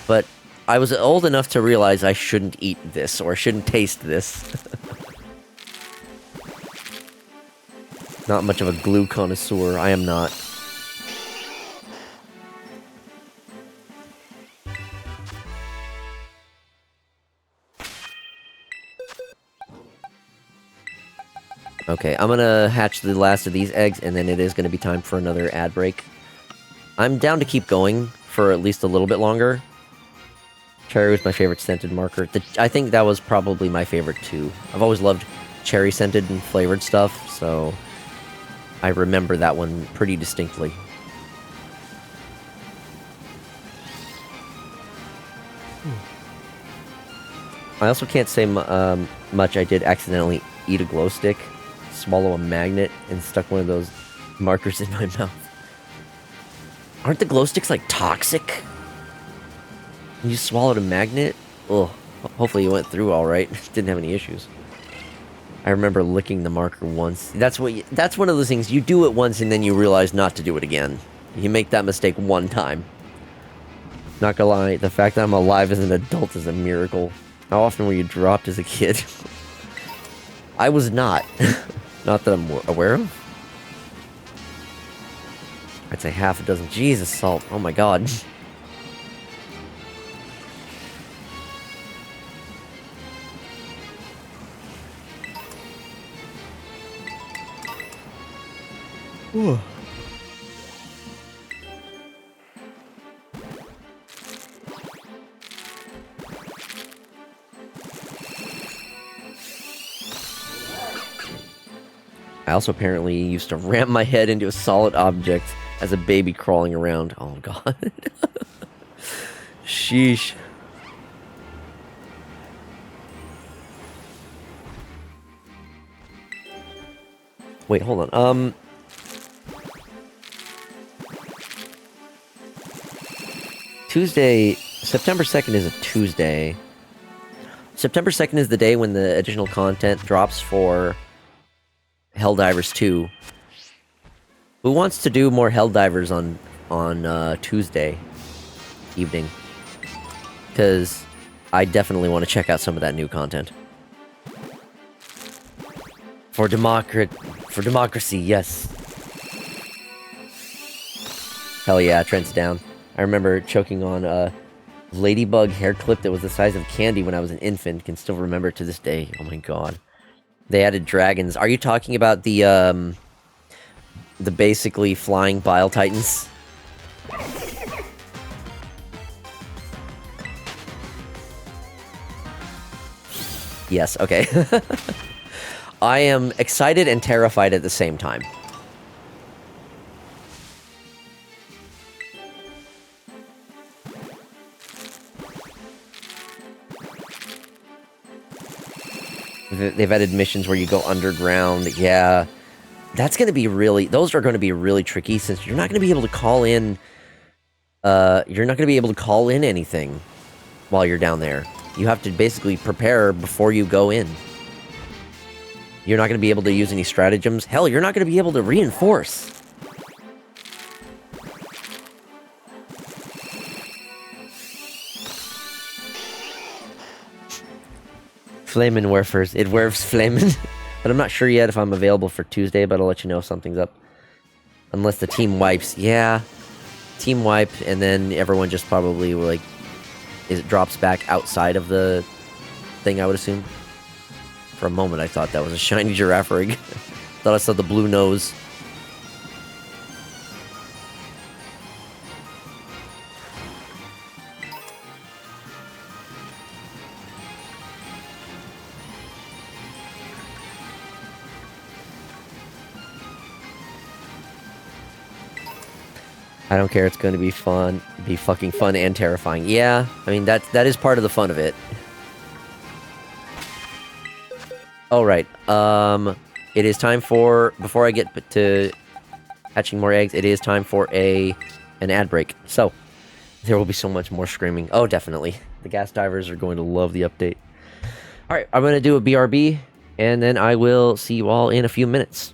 but I was old enough to realize I shouldn't eat this, or shouldn't taste this. Not much of a glue connoisseur, I am not. Okay, I'm gonna hatch the last of these eggs, and then it is gonna be time for another ad break. I'm down to keep going for at least a little bit longer. Cherry was my favorite scented marker. I think that was probably my favorite too. I've always loved cherry scented and flavored stuff, so... I remember that one pretty distinctly. I also can't say much. I did accidentally eat a glow stick, swallow a magnet, and stuck one of those markers in my mouth. Aren't the glow sticks, like, toxic? You swallowed a magnet? Ugh. Hopefully it went through alright. Didn't have any issues. I remember licking the marker once. That's one of those things, you do it once and then you realize not to do it again. You make that mistake one time. Not gonna lie, the fact that I'm alive as an adult is a miracle. How often were you dropped as a kid? I was not. Not that I'm aware of. I'd say half a dozen. Jesus, Salt. Oh my god. Ooh. I also apparently used to ram my head into a solid object as a baby crawling around. Oh god. Sheesh. Wait, hold on. Tuesday, September 2nd is a Tuesday. September 2nd is the day when the additional content drops for Helldivers 2. Who wants to do more Helldivers on Tuesday evening? Because I definitely want to check out some of that new content. For democracy, yes. Hell yeah, Trent's down. I remember choking on a ladybug hair clip that was the size of candy when I was an infant. Can still remember it to this day. Oh my god. They added dragons. Are you talking about the basically flying Bile Titans? Yes, okay. I am excited and terrified at the same time. They've added missions where you go underground. Yeah. That's going to be really... Those are going to be really tricky since you're not going to be able to call in... you're not going to be able to call in anything while you're down there. You have to basically prepare before you go in. You're not going to be able to use any stratagems. Hell, you're not going to be able to reinforce. Flamin' Werfers. It werfs flamin'. But I'm not sure yet if I'm available for Tuesday, but I'll let you know if something's up. Unless the team wipes. Yeah. Team wipe, and then everyone just probably, like... It drops back outside of the thing, I would assume. For a moment, I thought that was a shiny giraffe rig. Thought I saw the blue nose. I don't care, it's going to be fun. Be fucking fun and terrifying. Yeah, I mean, that is part of the fun of it. Alright, it is time for, before I get to hatching more eggs, it is time for an ad break. So, there will be so much more screaming. Oh, definitely. The gas divers are going to love the update. Alright, I'm going to do a BRB, and then I will see you all in a few minutes.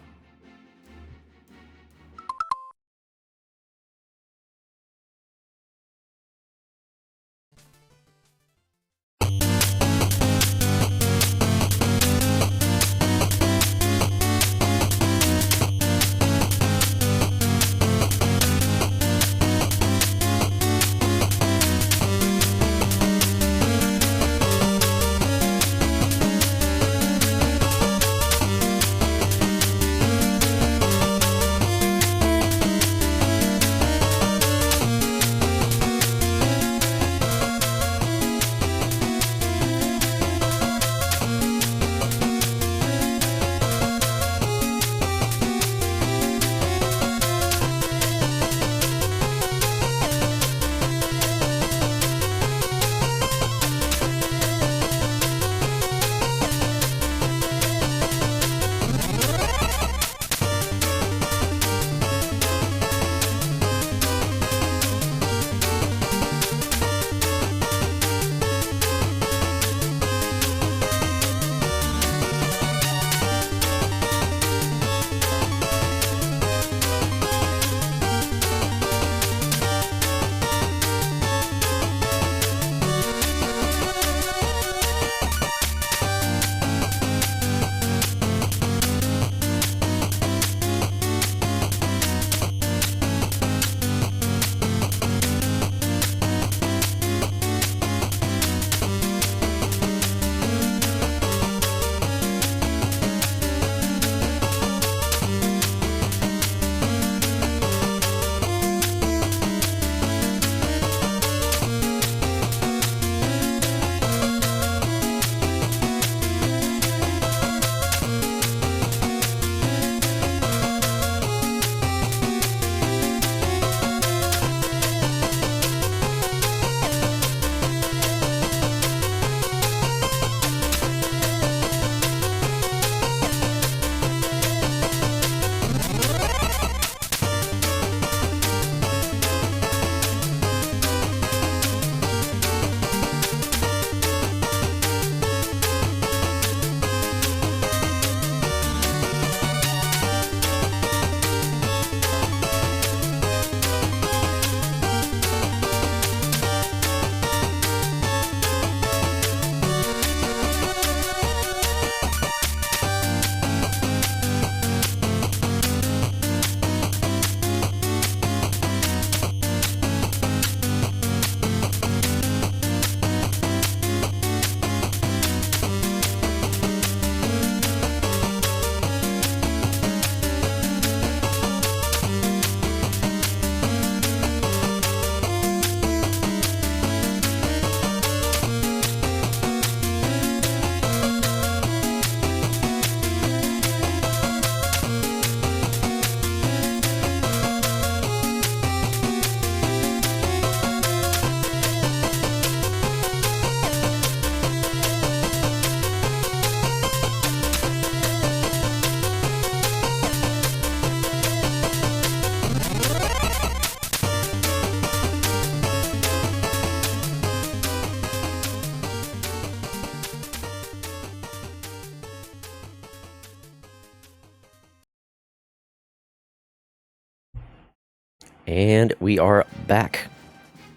And we are back.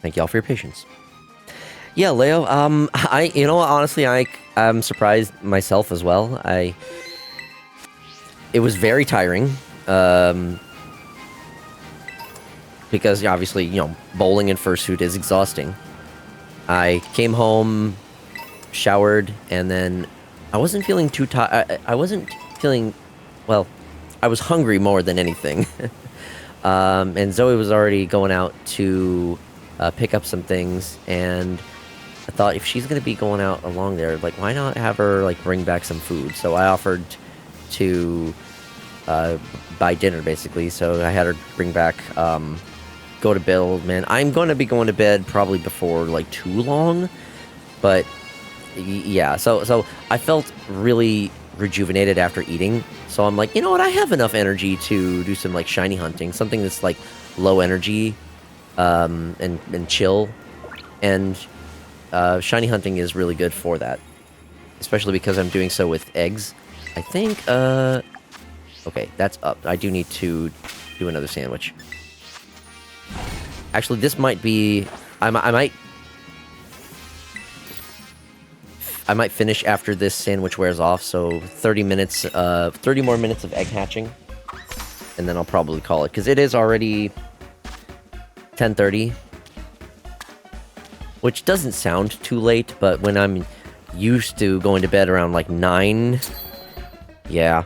Thank y'all for your patience. Yeah, Leo, honestly, I'm surprised myself as well. It was very tiring, because obviously, bowling in fursuit is exhausting. I came home, showered, and then I wasn't feeling too tired. I wasn't feeling, well, I was hungry more than anything. And Zoe was already going out to pick up some things, and I thought if she's going to be going out along there, like, why not have her, like, bring back some food? So I offered to buy dinner, basically, so I had her bring back, go to bed, man. I'm going to be going to bed probably before, like, too long, but, yeah, so I felt really rejuvenated after eating, so I'm like, you know what, I have enough energy to do some, like, shiny hunting, something that's, like, low energy, and chill, and shiny hunting is really good for that, especially because I'm doing so with eggs. I think, okay, that's up. I do need to do another sandwich. Actually, this might be, I might finish after this sandwich wears off, so 30 more minutes of egg hatching, and then I'll probably call it, because it is already 10:30, which doesn't sound too late, but when I'm used to going to bed around, like, 9, yeah.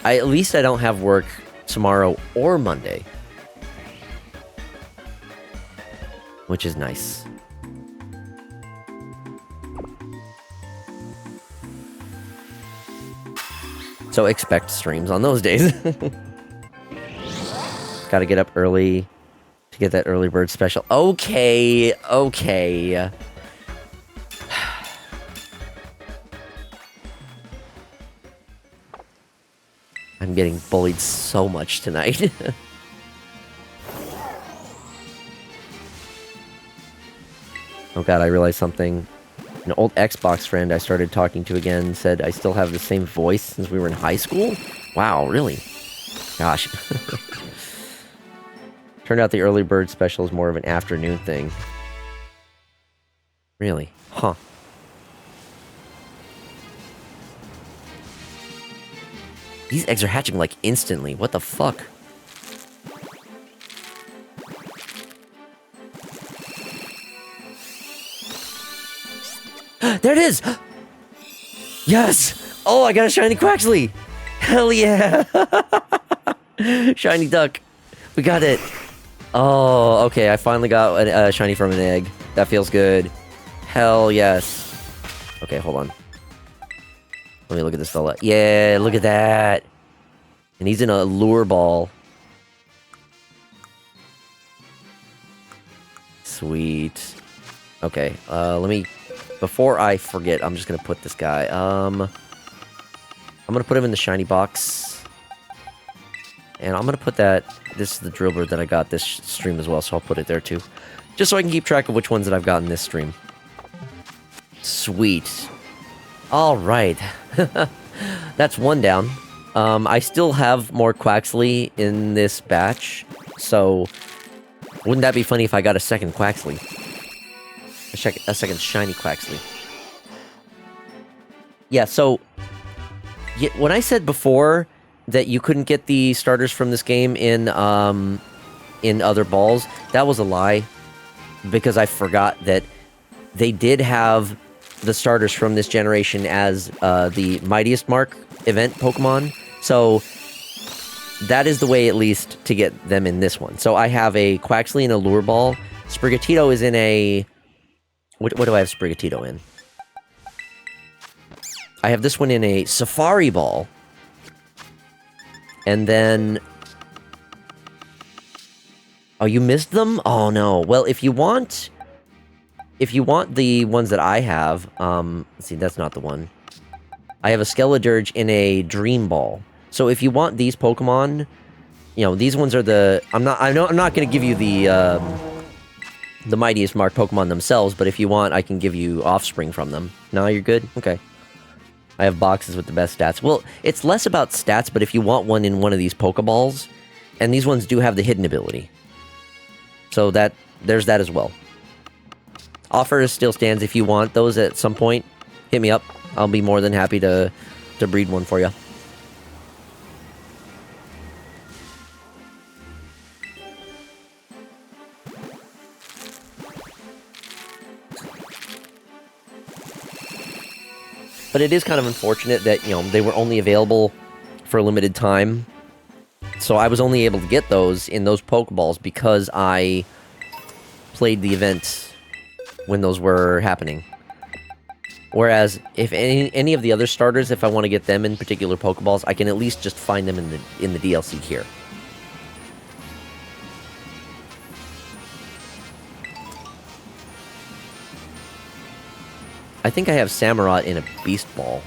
At least I don't have work tomorrow or Monday, which is nice. So expect streams on those days. Gotta get up early to get that early bird special. Okay. I'm getting bullied so much tonight. Oh god, I realized something. An old Xbox friend I started talking to again said I still have the same voice since we were in high school? Wow, really? Gosh. Turned out the early bird special is more of an afternoon thing. Really? Huh. These eggs are hatching, like, instantly. What the fuck? There it is! Yes! Oh, I got a shiny Quaxley! Hell yeah! Shiny duck. We got it. Oh, okay, I finally got a shiny from an egg. That feels good. Hell yes. Okay, hold on. Let me look at this fella. Yeah, look at that. And he's in a lure ball. Sweet. Okay, let me... Before I forget, I'm just gonna put this guy. I'm gonna put him in the shiny box. And I'm gonna put that... This is the drill bird that I got this stream as well, so I'll put it there too. Just so I can keep track of which ones that I've gotten this stream. Sweet. Alright. That's one down. I still have more Quaxley in this batch, so... Wouldn't that be funny if I got a second Quaxley? A second shiny Quaxley. Yeah, so... when I said before that you couldn't get the starters from this game in other balls, that was a lie. Because I forgot that they did have the starters from this generation as the Mightiest Mark event Pokemon. So that is the way, at least, to get them in this one. So I have a Quaxley in a Lure Ball. Sprigatito is in a... What do I have Sprigatito in? I have this one in a Safari Ball. And then... Oh, you missed them? Oh, no. Well, if you want the ones that I have... let's see, that's not the one. I have a Skeledirge in a Dream Ball. So if you want these Pokemon... You know, these ones are the... I'm not going to give you the Mightiest Mark Pokemon themselves, but if you want, I can give you offspring from them. No, you're good? Okay. I have boxes with the best stats. Well, it's less about stats, but if you want one in one of these Pokeballs, And these ones do have the hidden ability. So there's that as well. Offer still stands if you want those at some point. Hit me up. I'll be more than happy to breed one for you. But it is kind of unfortunate that, you know, they were only available for a limited time. So I was only able to get those in those Pokeballs because I played the event when those were happening. Whereas, if any of the other starters, if I want to get them in particular Pokeballs, I can at least just find them in the DLC here. I think I have Samurott in a Beast Ball.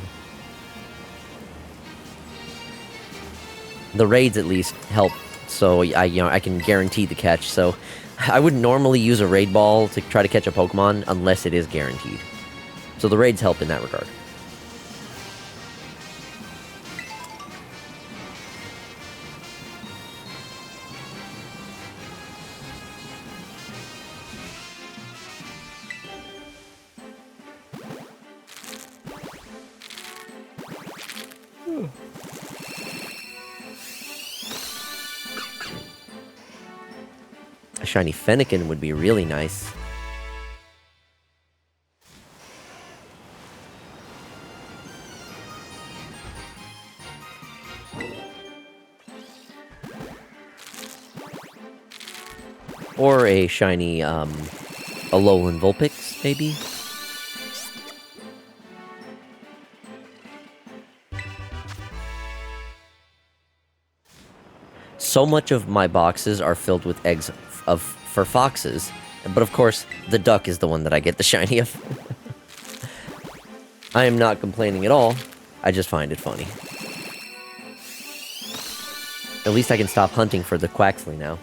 The raids at least help, so I can guarantee the catch. So I wouldn't normally use a raid ball to try to catch a Pokemon unless it is guaranteed. So the raids help in that regard. A shiny Fennekin would be really nice. Or a shiny, Alolan Vulpix, maybe? So much of my boxes are filled with eggs for foxes, but of course, the duck is the one that I get the shiny of. I am not complaining at all, I just find it funny. At least I can stop hunting for the Quaxley now.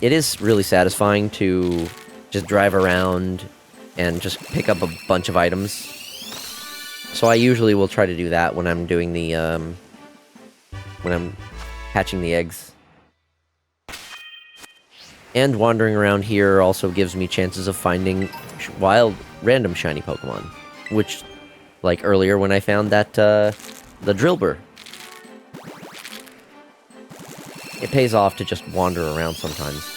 It is really satisfying to just drive around and just pick up a bunch of items. So I usually will try to do that when I'm doing the, when I'm hatching the eggs. And wandering around here also gives me chances of finding random shiny Pokemon. Which, like earlier when I found that, the Drillbur. It pays off to just wander around sometimes.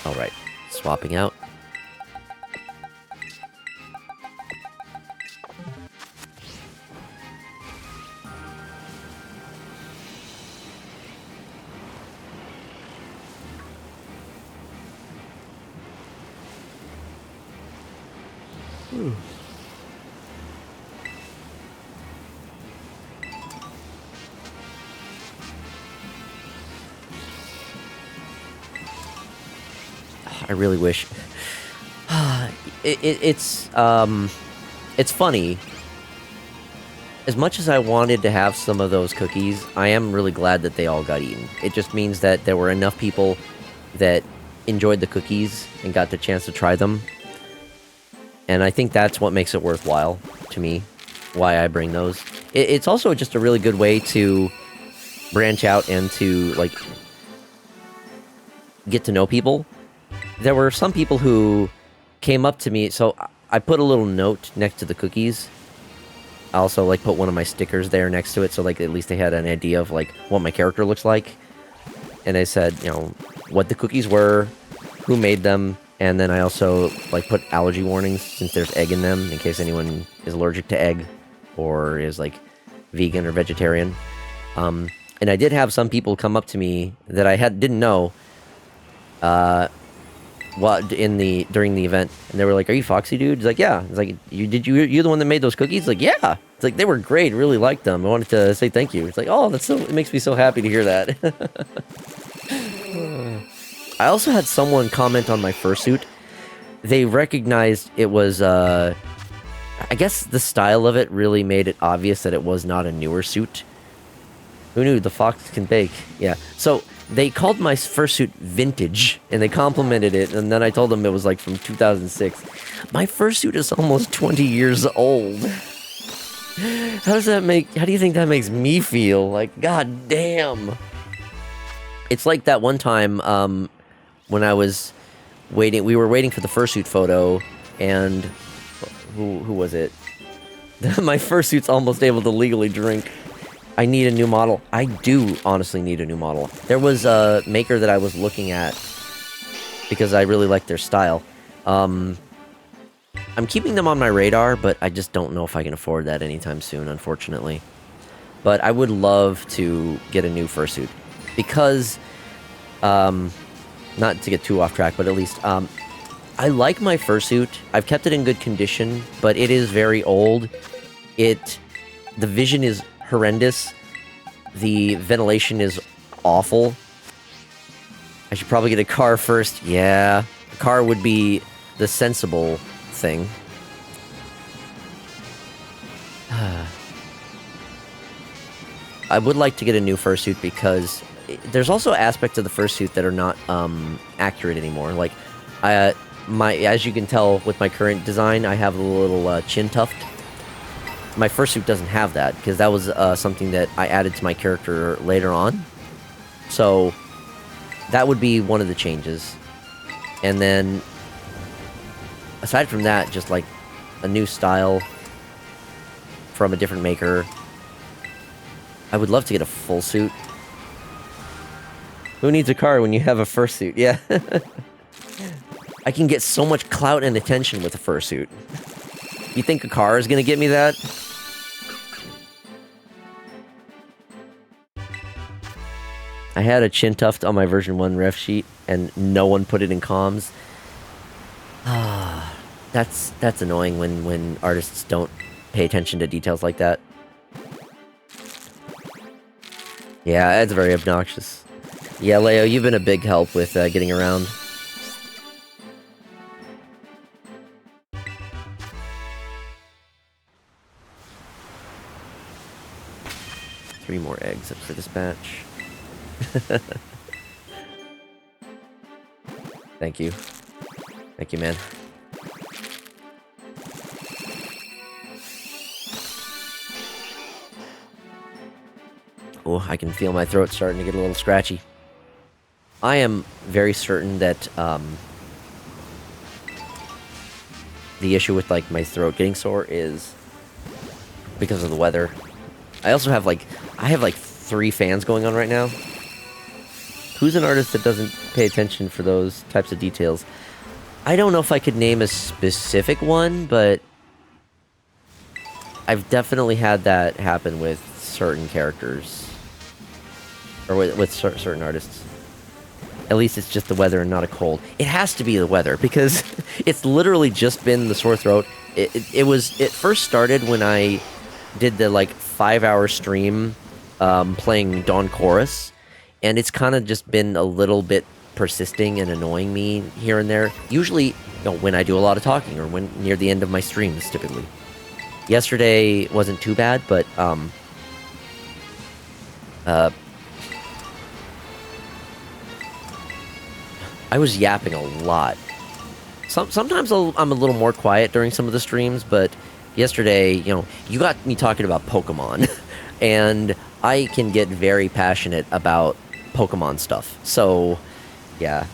Alright, swapping out. I really wish. It's funny. As much as I wanted to have some of those cookies, I am really glad that they all got eaten. It just means that there were enough people that enjoyed the cookies and got the chance to try them. And I think that's what makes it worthwhile to me, why I bring those. It's also just a really good way to branch out and to, like, get to know people. There were some people who came up to me, so I put a little note next to the cookies. I also, like, put one of my stickers there next to it, so, like, at least they had an idea of, like, what my character looks like. And I said, you know, what the cookies were, who made them, and then I also, like, put allergy warnings, since there's egg in them, in case anyone is allergic to egg, or is, like, vegan or vegetarian. And I did have some people come up to me that I didn't know, during the event, and they were like, "Are you FoxyDude?" It's like, "Yeah." It's like, "You're the one that made those cookies?" It's like, "Yeah." It's like, "They were great. Really liked them. I wanted to say thank you." It's like, "Oh, it makes me so happy to hear that." I also had someone comment on my fursuit. They recognized it was I guess the style of it really made it obvious that it was not a newer suit. Who knew the fox can bake? Yeah. So they called my fursuit vintage, and they complimented it, and then I told them it was like from 2006. My fursuit is almost 20 years old. How do you think that makes me feel? Like, god damn. It's like that one time, when I was we were waiting for the fursuit photo, and who was it? My fursuit's almost able to legally drink. I need a new model. I do honestly need a new model. There was a maker that I was looking at because I really like their style. I'm keeping them on my radar, but I just don't know if I can afford that anytime soon, unfortunately. But I would love to get a new fursuit because, not to get too off track, but at least, I like my fursuit. I've kept it in good condition, but it is very old. The vision is horrendous. The ventilation is awful. I should probably get a car first. Yeah, a car would be the sensible thing. I would like to get a new fursuit because there's also aspects of the fursuit that are not accurate anymore. Like, as you can tell with my current design, I have a little chin tuft. My fursuit doesn't have that, because that was something that I added to my character later on. So, that would be one of the changes. And then, aside from that, just like a new style from a different maker. I would love to get a full suit. Who needs a car when you have a fursuit? Yeah. I can get so much clout and attention with a fursuit. You think a car is gonna get me that? I had a chin tuft on my version 1 ref sheet, and no one put it in comms. That's annoying when artists don't pay attention to details like that. Yeah, it's very obnoxious. Yeah, Leo, you've been a big help with getting around. Three more eggs up for this batch. Thank you. Thank you, man. Oh, I can feel my throat starting to get a little scratchy. I am very certain that, the issue with, like, my throat getting sore is because of the weather. I also have, like, 3 fans going on right now. Who's an artist that doesn't pay attention for those types of details? I don't know if I could name a specific one, but I've definitely had that happen with certain characters. Or with certain artists. At least it's just the weather and not a cold. It has to be the weather, because it's literally just been the sore throat. It first started when I did the, like, 5-hour stream playing Dawn Chorus, and it's kind of just been a little bit persisting and annoying me here and there. Usually, when I do a lot of talking, or when near the end of my streams, typically. Yesterday wasn't too bad, but I was yapping a lot. Sometimes I'm a little more quiet during some of the streams, but yesterday, you got me talking about Pokemon, and I can get very passionate about Pokemon stuff. So, yeah,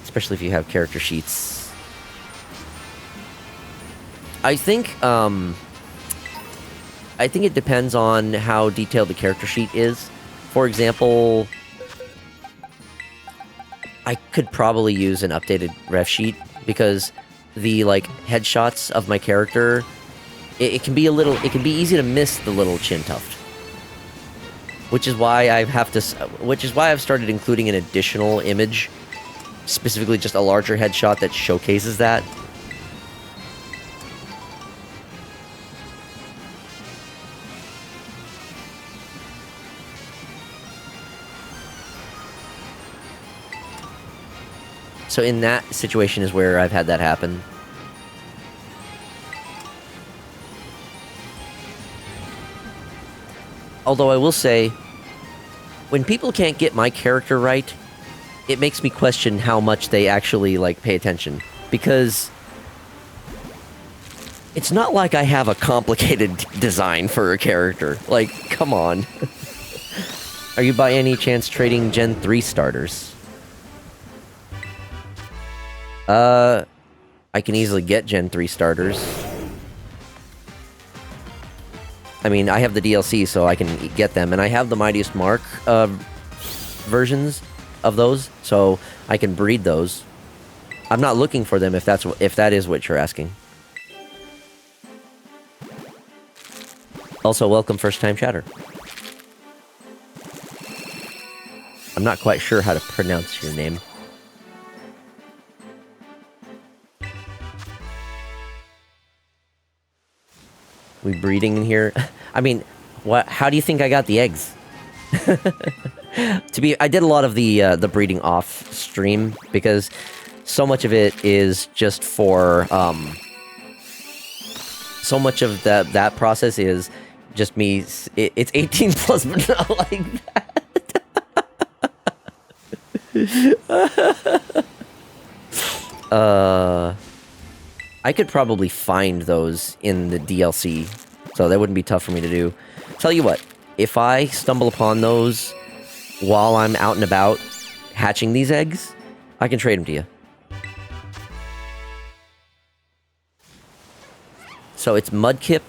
especially if you have character sheets. I think it depends on how detailed the character sheet is. For example, I could probably use an updated ref sheet, because the, like, headshots of my character, it can be easy to miss the little chin tuft. Which is why I've started including an additional image, specifically just a larger headshot that showcases that. So in that situation is where I've had that happen. Although I will say, when people can't get my character right, it makes me question how much they actually, like, pay attention. Because it's not like I have a complicated design for a character. Like, come on. Are you by any chance trading Gen 3 starters? I can easily get Gen 3 starters. I mean, I have the DLC, so I can get them. And I have the Mightiest Mark versions of those, so I can breed those. I'm not looking for them if that is what you're asking. Also, welcome first-time chatter. I'm not quite sure how to pronounce your name. We breeding in here? I mean, what? How do you think I got the eggs? I did a lot of the breeding off stream because so much of it is just for so much of that process is just me. It's 18 plus, but not like that. I could probably find those in the DLC, so that wouldn't be tough for me to do. Tell you what, if I stumble upon those while I'm out and about hatching these eggs, I can trade them to you. So it's Mudkip.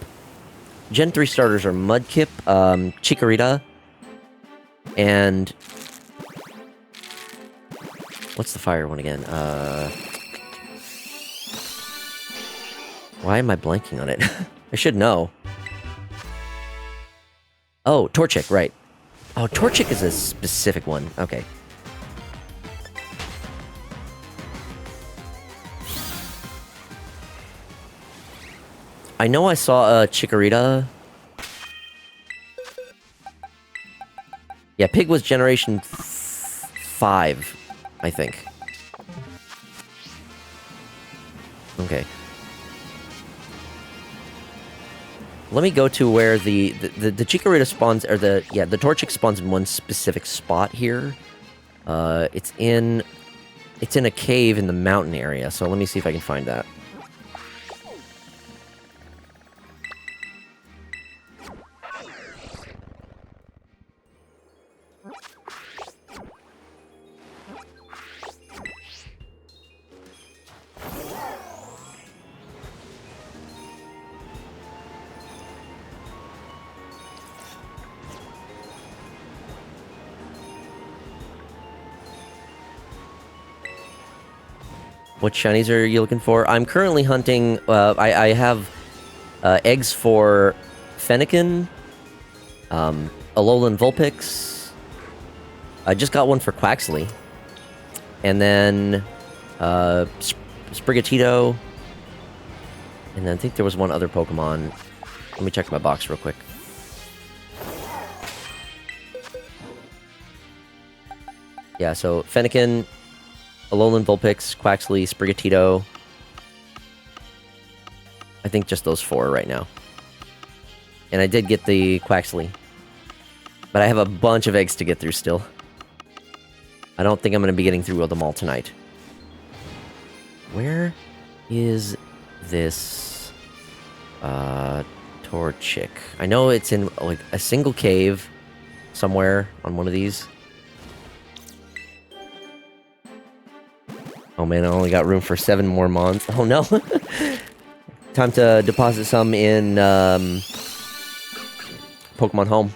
Gen 3 starters are Mudkip, Chikorita, and... what's the fire one again? Why am I blanking on it? I should know. Oh, Torchic, right. Oh, Torchic is a specific one. Okay. I know I saw a Chikorita. Yeah, Pig was generation 5, I think. Okay. Let me go to where the Chikorita spawns, or the Torchic spawns in one specific spot here. It's in a cave in the mountain area, so let me see if I can find that. What shinies are you looking for? I'm currently hunting, I have eggs for Fennekin, Alolan Vulpix. I just got one for Quaxley. And then Sprigatito. And then I think there was one other Pokemon. Let me check my box real quick. Yeah, so Fennekin, Alolan Vulpix, Quaxley, Sprigatito. I think just those 4 right now. And I did get the Quaxley. But I have a bunch of eggs to get through still. I don't think I'm going to be getting through them all tonight. Where is this Torchic? I know it's in like a single cave somewhere on one of these. Oh man, I only got room for 7 more mons. Oh no. Time to deposit some in Pokemon Home.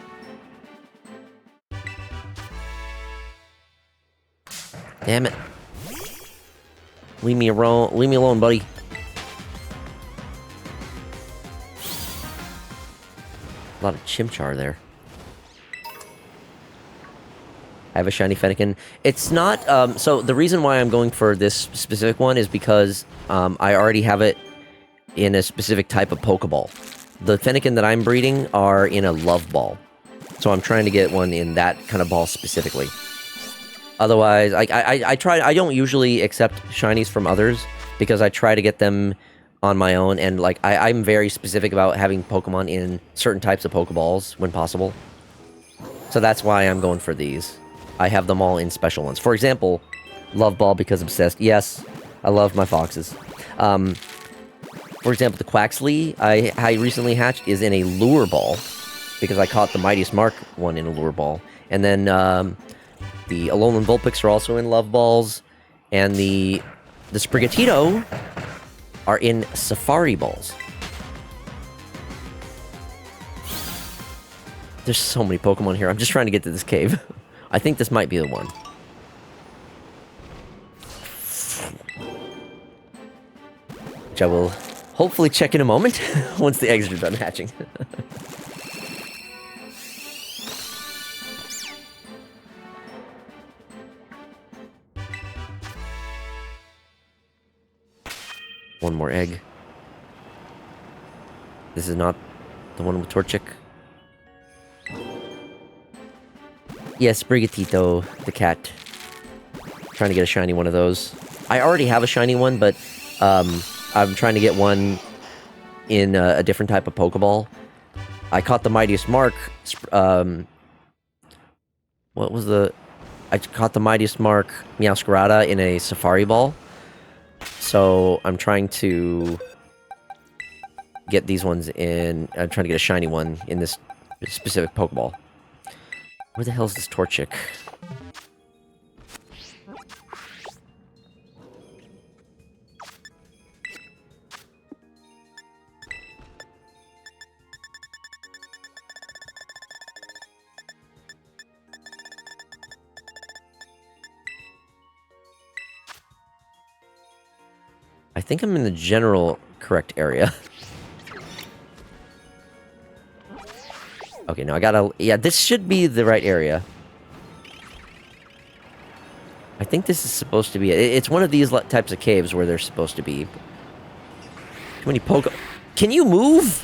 Damn it. Leave me alone, buddy. A lot of Chimchar there. I have a shiny Fennekin. It's not, so the reason why I'm going for this specific one is because I already have it in a specific type of Pokeball. The Fennekin that I'm breeding are in a Love Ball. So I'm trying to get one in that kind of ball specifically. Otherwise, I don't usually accept shinies from others because I try to get them on my own, and like I'm very specific about having Pokemon in certain types of Pokeballs when possible. So that's why I'm going for these. I have them all in special ones. For example, Love Ball because obsessed. Yes, I love my foxes. For example, the Quaxley I recently hatched is in a lure ball because I caught the Mightiest Mark one in a lure ball. And then the Alolan Vulpix are also in Love Balls, and the Sprigatito are in Safari Balls. There's so many Pokemon here. I'm just trying to get to this cave. I think this might be the one. Which I will hopefully check in a moment once the eggs are done hatching. One more egg. This is not the one with Torchic. Yes, Brigatito, the cat. Trying to get a shiny one of those. I already have a shiny one, but I'm trying to get one in a different type of Pokeball. I caught the Mightiest Mark. What was the... I caught the Mightiest Mark Meowscarada in a Safari Ball. So I'm trying to get these ones in... I'm trying to get a shiny one in this specific Pokeball. Where the hell is this Torchic? I think I'm in the general correct area. Okay, no, I gotta... Yeah, this should be the right area. I think this is supposed to be... It's one of these types of caves where they're supposed to be. Too many Poke... Can you move?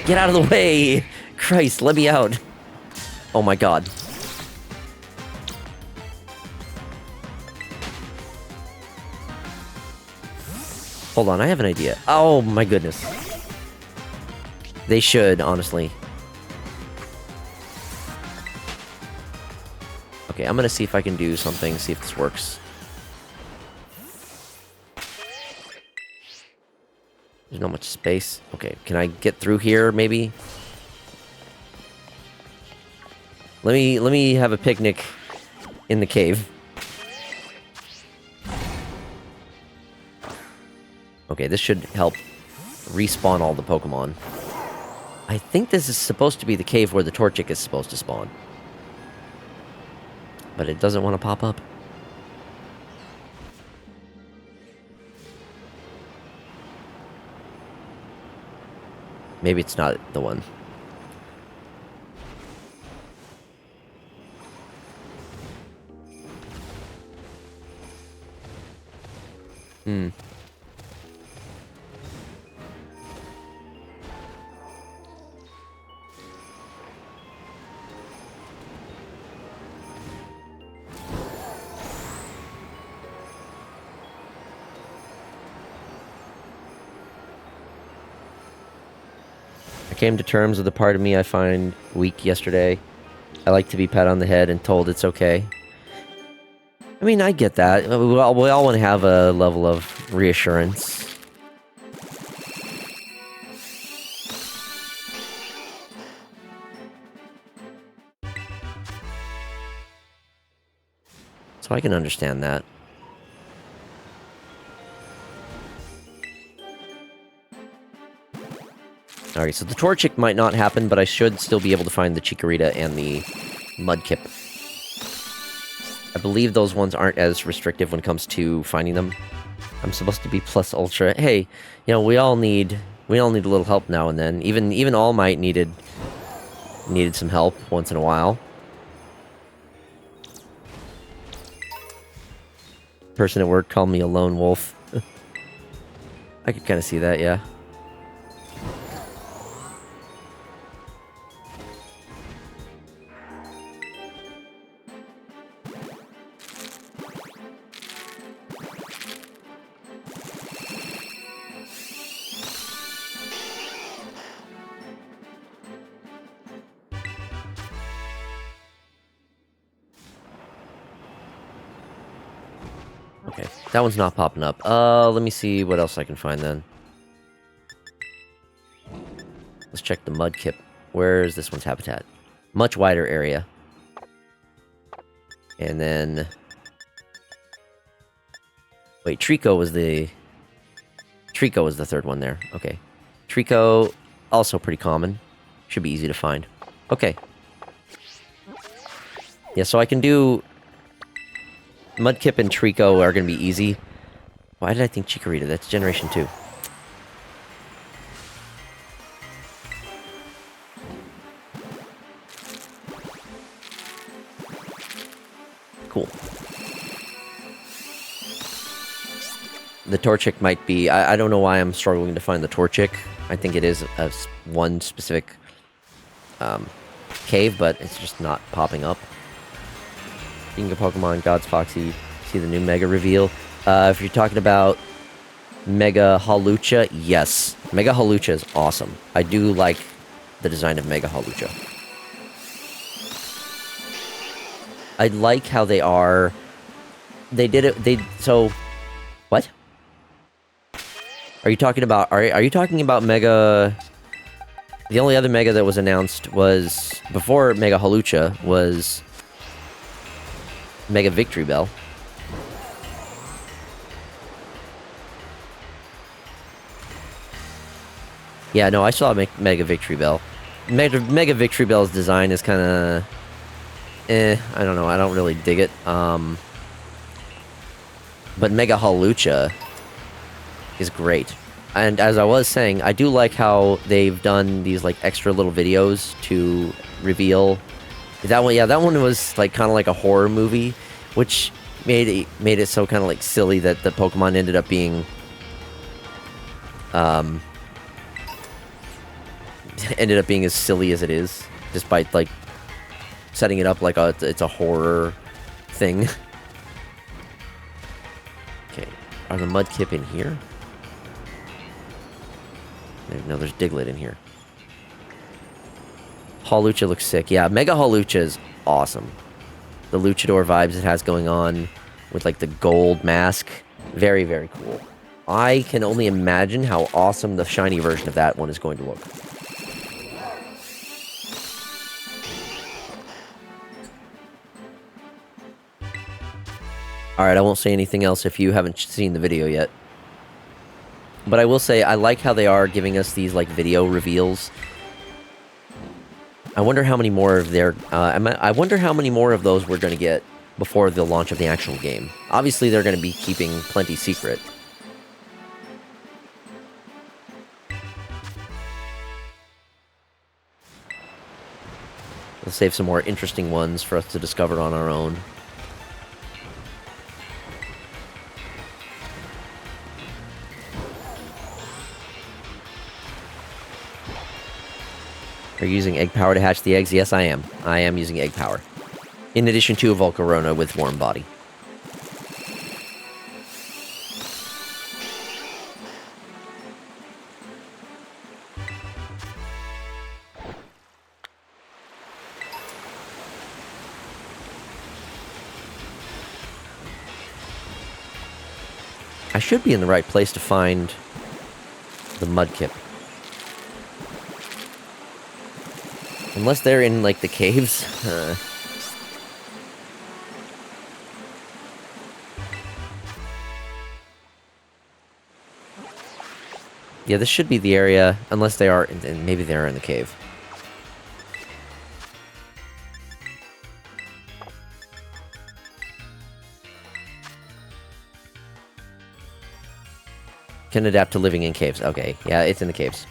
Get out of the way! Christ, let me out. Oh my god. Hold on, I have an idea. Oh my goodness. They should, honestly. Okay, I'm gonna see if I can do something, see if this works. There's not much space. Okay, can I get through here, maybe? Let me have a picnic in the cave. Okay, this should help respawn all the Pokemon. I think this is supposed to be the cave where the Torchic is supposed to spawn. But it doesn't want to pop up. Maybe it's not the one. I came to terms with the part of me I find weak yesterday. I like to be pat on the head and told it's okay. I mean, I get that. We all want to have a level of reassurance. So I can understand that. Alright, so the Torchic might not happen, but I should still be able to find the Chikorita and the Mudkip. I believe those ones aren't as restrictive when it comes to finding them. I'm supposed to be plus ultra. Hey, you know, we all need a little help now and then. Even All Might needed some help once in a while. Person at work called me a lone wolf. I could kind of see that, yeah. Okay, that one's not popping up. Let me see what else I can find then. Let's check the mudkip. Where is this one's habitat? Much wider area. And then... Wait, Trico was the third one there. Okay. Trico, also pretty common. Should be easy to find. Okay. Yeah, so I can do... Mudkip and Trico are going to be easy. Why did I think Chikorita? That's Generation 2. Cool. The Torchic might be... I don't know why I'm struggling to find the Torchic. I think it is one specific cave, but it's just not popping up. King of Pokemon, Gods Foxy, see the new Mega reveal. If you're talking about Mega Hawlucha, yes. Mega Hawlucha is awesome. I do like the design of Mega Hawlucha. I like how they are... They did it... So... What? Are you talking about... Are you talking about Mega... The only other Mega that was announced was... Before Mega Hawlucha was... Mega Victory Bell. Yeah, no, I saw Mega Victory Bell. Mega Victory Bell's design is kind of... I don't know, I don't really dig it. But Mega Hawlucha is great. And as I was saying, I do like how they've done these, like, extra little videos to reveal... That one, yeah, that one was, like, kind of like a horror movie, which made it so kind of, like, silly that the Pokemon ended up being... ended up being as silly as it is, despite, like, setting it up like it's a horror thing. Okay, are the Mudkip in here? No, there's Diglett in here. Hawlucha looks sick. Yeah, Mega Hawlucha is awesome. The Luchador vibes it has going on with, like, the gold mask. Very, very cool. I can only imagine how awesome the shiny version of that one is going to look. Alright, I won't say anything else if you haven't seen the video yet. But I will say, I like how they are giving us these, like, video reveals. I wonder how many more of their... I wonder how many more of those we're going to get before the launch of the actual game. Obviously, they're going to be keeping plenty secret. We'll save some more interesting ones for us to discover on our own. Are you using egg power to hatch the eggs? Yes, I am. I am using egg power. In addition to a Volcarona with warm body. I should be in the right place to find the Mudkip. Unless they're in, like, the caves. Yeah, this should be the area, unless they are, and maybe they are in the cave. Can adapt to living in caves. Okay, yeah, it's in the caves.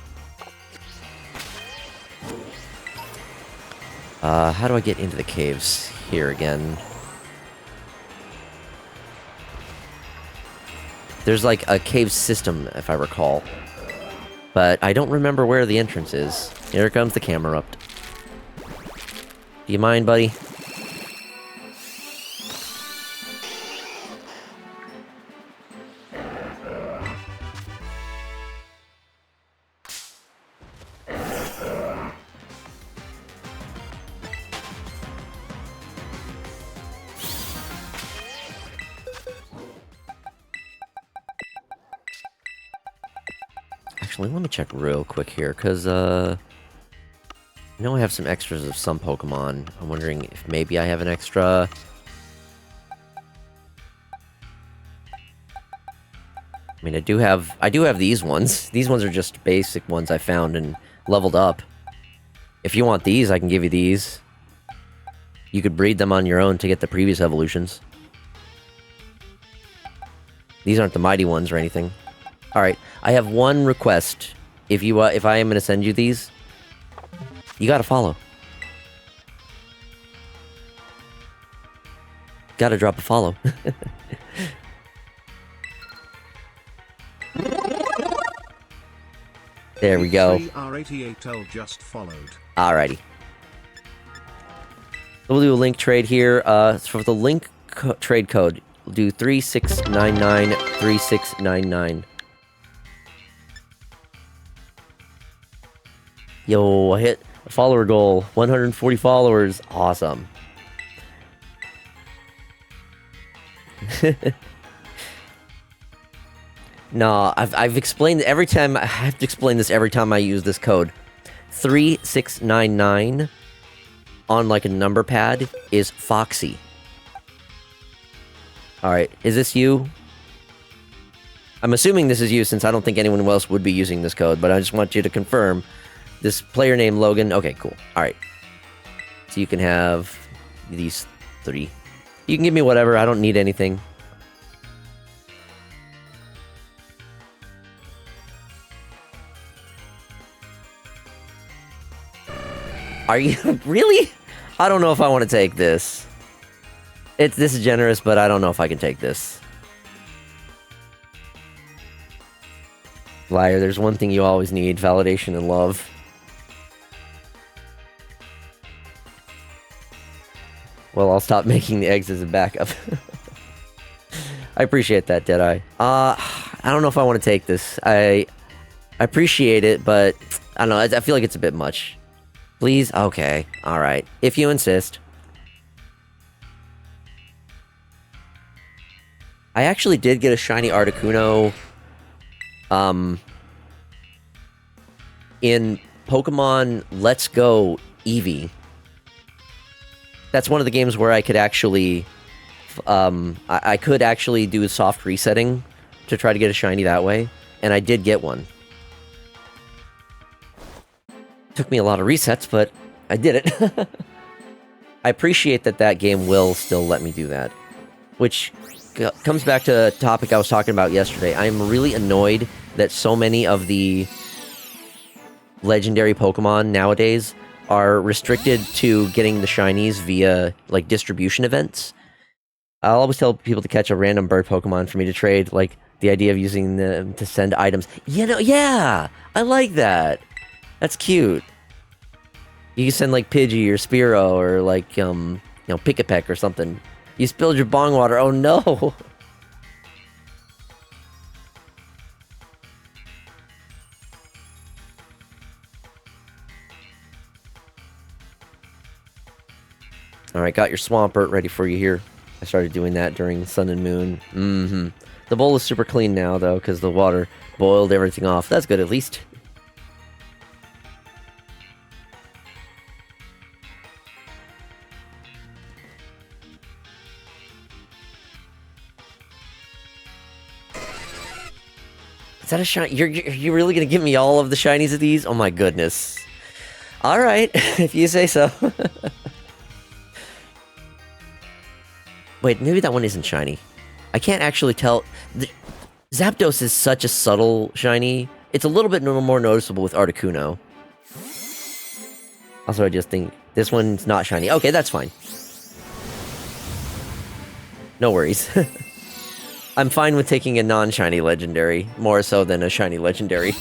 How do I get into the caves here again? There's, like, a cave system, if I recall. But I don't remember where the entrance is. Here comes the Camerupt. Do you mind, buddy? Actually, let me check real quick here, because, I know I have some extras of some Pokemon. I'm wondering if maybe I have an extra. I mean, I do have these ones. These ones are just basic ones I found and leveled up. If you want these, I can give you these. You could breed them on your own to get the previous evolutions. These aren't the mighty ones or anything. Alright, I have one request. If I am gonna send you these, you gotta follow. Gotta drop a follow. There we go. Just followed. Alrighty. We'll do a link trade here. For the link trade code, we'll do 3699 3699. Yo, I hit a follower goal. 140 followers. Awesome. No, I've explained every time. I have to explain this every time I use this code. 3699 on like a number pad is Foxy. Alright, is this you? I'm assuming this is you since I don't think anyone else would be using this code, but I just want you to confirm. This player name Logan. Okay, cool. Alright. So you can have these 3. You can give me whatever. I don't need anything. Are you really? I don't know if I want to take this. This is generous, but I don't know if I can take this. Liar, there's one thing you always need: validation and love. Well, I'll stop making the eggs as a backup. I appreciate that, Deadeye. I don't know if I want to take this. I appreciate it, but I don't know. I feel like it's a bit much. Please? Okay. Alright. If you insist. I actually did get a shiny Articuno, in Pokemon Let's Go Eevee. That's one of the games where I could actually, I could actually do a soft resetting to try to get a shiny that way, and I did get one. Took me a lot of resets, but I did it. I appreciate that game will still let me do that. Which comes back to a topic I was talking about yesterday. I am really annoyed that so many of the legendary Pokemon nowadays are restricted to getting the shinies via, like, distribution events. I'll always tell people to catch a random bird Pokemon for me to trade, like, the idea of using them to send items. You know, yeah! I like that! That's cute. You can send, like, Pidgey or Spearow or, like, you know, Pick-a-Peck or something. You spilled your bong water. Oh, no! Alright, got your Swampert ready for you here. I started doing that during Sun and Moon. The bowl is super clean now, though, because the water boiled everything off. That's good, at least. Is that a shiny? You're really gonna give me all of the shinies of these? Oh my goodness. Alright, if you say so. Wait, maybe that one isn't shiny. I can't actually tell. Zapdos is such a subtle shiny. It's a little bit more noticeable with Articuno. Also, I just think this one's not shiny. Okay, that's fine. No worries. I'm fine with taking a non-shiny legendary, more so than a shiny legendary.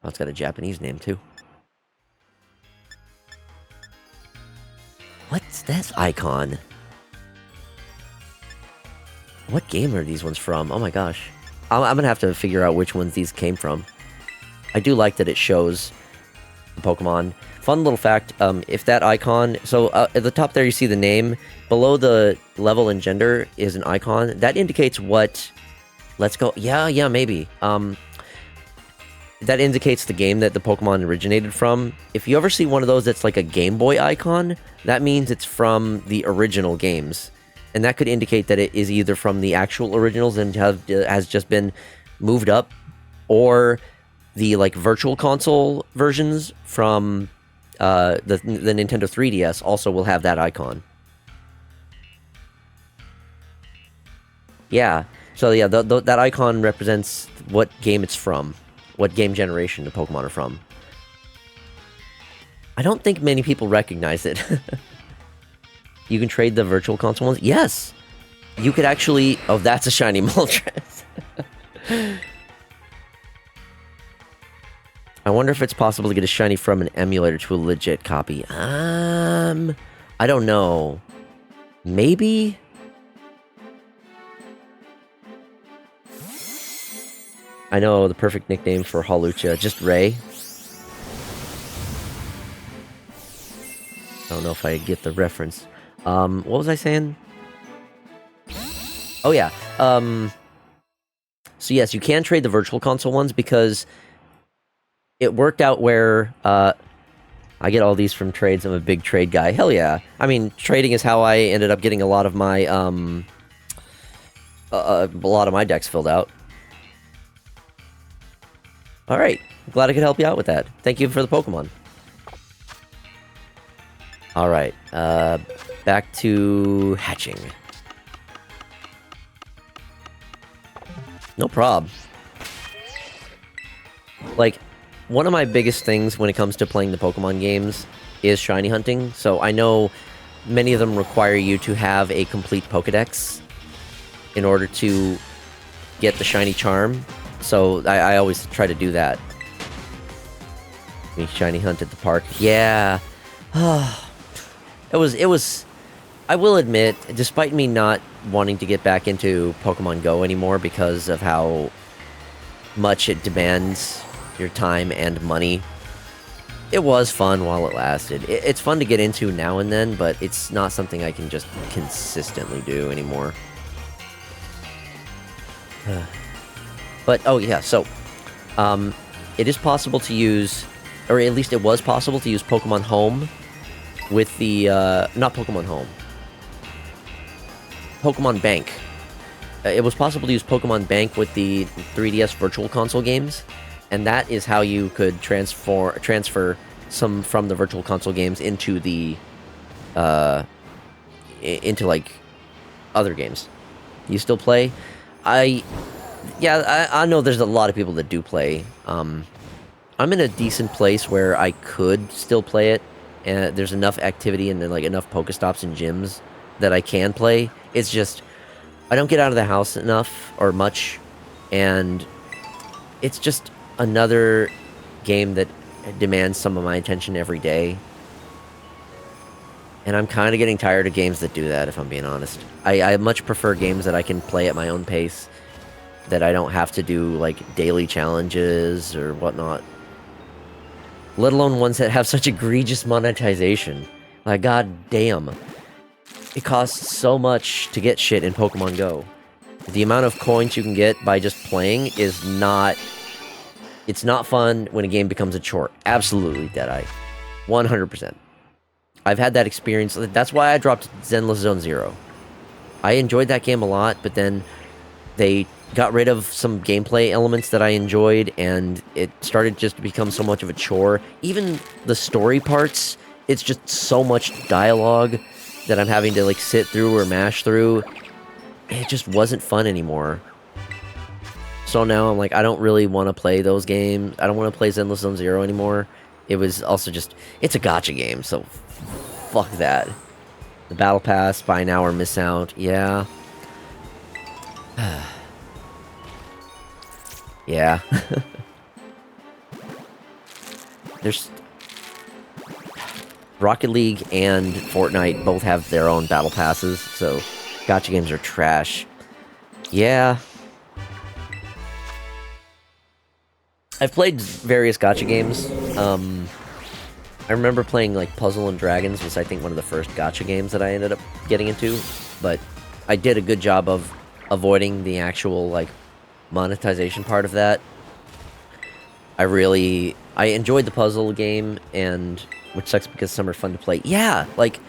Oh, it's got a Japanese name, too. What's this icon? What game are these ones from? Oh my gosh. I'm gonna have to figure out which ones these came from. I do like that it shows the Pokemon. Fun little fact, if that icon, so at the top there you see the name, below the level and gender is an icon, that indicates what, let's go, yeah, maybe, that indicates the game that the Pokemon originated from. If you ever see one of those that's like a Game Boy icon, that means it's from the original games. And that could indicate that it is either from the actual originals and has just been moved up, or the like virtual console versions from the Nintendo 3DS also will have that icon. Yeah, so yeah, that icon represents what game it's from, what game generation the Pokemon are from. I don't think many people recognize it. You can trade the virtual console ones? Yes! You could actually... Oh, that's a shiny Moltres. I wonder if it's possible to get a shiny from an emulator to a legit copy. I don't know. Maybe? I know the perfect nickname for Hawlucha, just Ray. I don't know if I get the reference. What was I saying? Oh yeah, so yes, you can trade the virtual console ones because it worked out where, I get all these from trades. I'm a big trade guy. Hell yeah. I mean, trading is how I ended up getting a lot of my, decks filled out. Alright, glad I could help you out with that. Thank you for the Pokemon. Alright, back to hatching. No prob. Like, one of my biggest things when it comes to playing the Pokemon games is shiny hunting, so I know many of them require you to have a complete Pokedex in order to get the shiny charm, so I always try to do that. We shiny hunt at the park. Yeah. It was... I will admit, despite me not wanting to get back into Pokemon Go anymore because of how much it demands your time and money, it was fun while it lasted. It's fun to get into now and then, but it's not something I can just consistently do anymore. But, oh yeah, so, it is possible to use, or at least it was possible to use Pokemon Home with the, not Pokemon Home, Pokemon Bank. It was possible to use Pokemon Bank with the 3DS Virtual Console games, and that is how you could transfer some from the Virtual Console games into the, into, like, other games. You still play? I know there's a lot of people that do play. I'm in a decent place where I could still play it, and there's enough activity and like enough Pokestops and gyms that I can play. It's just, I don't get out of the house enough, or much, and it's just another game that demands some of my attention every day. And I'm kind of getting tired of games that do that, if I'm being honest. I much prefer games that I can play at my own pace, that I don't have to do, like, daily challenges or whatnot. Let alone ones that have such egregious monetization. Like, god damn. It costs so much to get shit in Pokemon Go. The amount of coins you can get by just playing is not... It's not fun when a game becomes a chore. Absolutely, Deadeye. 100%. I've had that experience. That's why I dropped Zenless Zone Zero. I enjoyed that game a lot, but then they got rid of some gameplay elements that I enjoyed, and it started just to become so much of a chore. Even the story parts, it's just so much dialogue that I'm having to, like, sit through or mash through. It just wasn't fun anymore. So now I'm like, I don't really want to play those games. I don't want to play Zenless Zone Zero anymore. It was also just... It's a gacha game, so fuck that. The Battle Pass, buy now or miss out. Yeah. Yeah. There's... Rocket League and Fortnite both have their own battle passes, so gacha games are trash. Yeah. I've played various gacha games. I remember playing like Puzzle and Dragons was I think one of the first gacha games that I ended up getting into, but I did a good job of avoiding the actual like monetization part of that. I enjoyed the puzzle game, and which sucks because some are fun to play. Yeah, like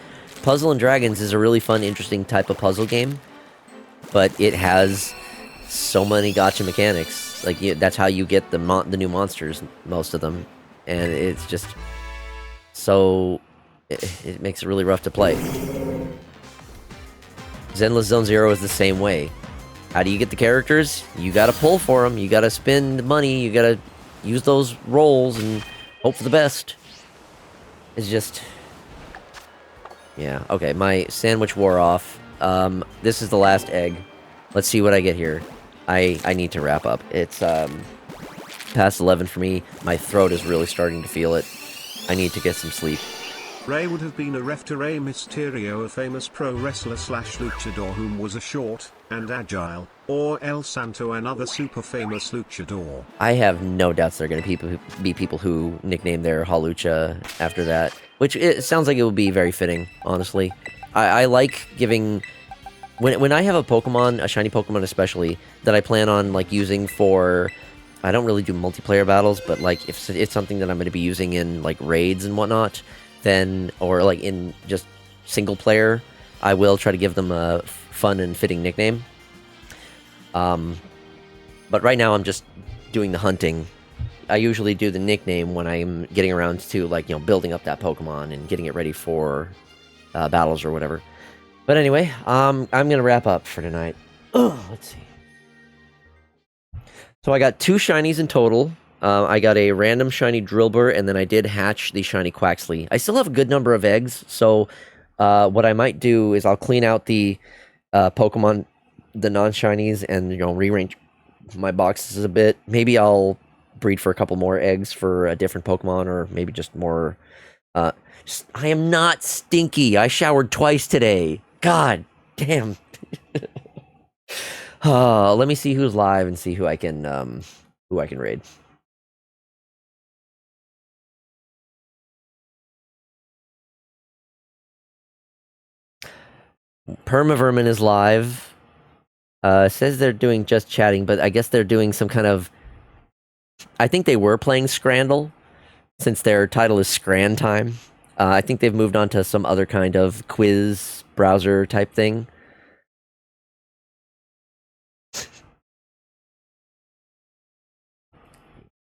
Puzzle and Dragons is a really fun, interesting type of puzzle game, but it has so many gotcha mechanics. Like that's how you get the new monsters, most of them, and it's just so it makes it really rough to play. Zenless Zone Zero is the same way. How do you get the characters? You gotta pull for them. You gotta spend money. You gotta use those rolls and hope for the best. It's just... yeah, okay, my sandwich wore off. This is the last egg. Let's see what I get here. I need to wrap up. It's, past 11 for me. My throat is really starting to feel it. I need to get some sleep. Rey would have been a ref to Rey Mysterio, a famous pro wrestler slash luchador whom was a short and agile, or El Santo, another super famous luchador. I have no doubts there are going to be people who nickname their Halucha after that, which it sounds like it would be very fitting, honestly. I like giving... When I have a Pokemon, a shiny Pokemon especially, that I plan on like using for... I don't really do multiplayer battles, but like if it's something that I'm going to be using in like raids and whatnot, then, or like in just single player, I will try to give them a fun and fitting nickname. But right now I'm just doing the hunting. I usually do the nickname when I'm getting around to like, you know, building up that Pokemon and getting it ready for battles or whatever. But anyway, I'm gonna wrap up for tonight. Let's see. So I got 2 shinies in total. I got a random shiny Drillbur, and then I did hatch the shiny Quaxly. I still have a good number of eggs, so what I might do is I'll clean out the Pokemon, the non-shinies, and, you know, rearrange my boxes a bit. Maybe I'll breed for a couple more eggs for a different Pokemon, or maybe just more... I am not stinky. I showered twice today. God damn. Let me see who's live and see who I can raid. Permavermin is live. Says they're doing just chatting, but I guess they're doing some kind of... I think they were playing Scrandle, since their title is Scran Time. I think they've moved on to some other kind of quiz browser type thing.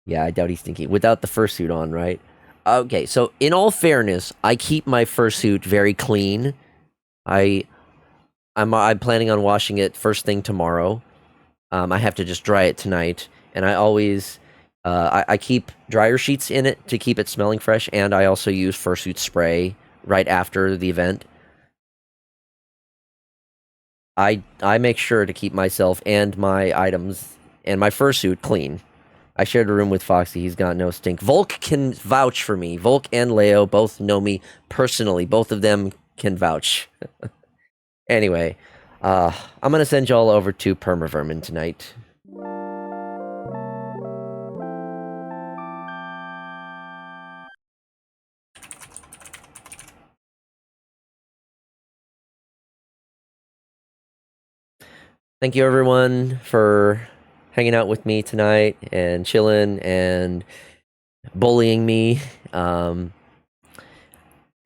Yeah, I doubt he's thinking. Without the fursuit on, right? Okay, so in all fairness, I keep my fursuit very clean. I'm planning on washing it first thing tomorrow. I have to just dry it tonight, and I always I keep dryer sheets in it to keep it smelling fresh, and I also use fursuit spray right after the event. I make sure to keep myself and my items and my fursuit clean. I shared a room with Foxy. He's got no stink. Volk can vouch for me. Volk and Leo both know me personally. Both of them can vouch. Anyway, I'm going to send y'all over to Permavermin tonight. Thank you, everyone, for hanging out with me tonight and chilling and bullying me.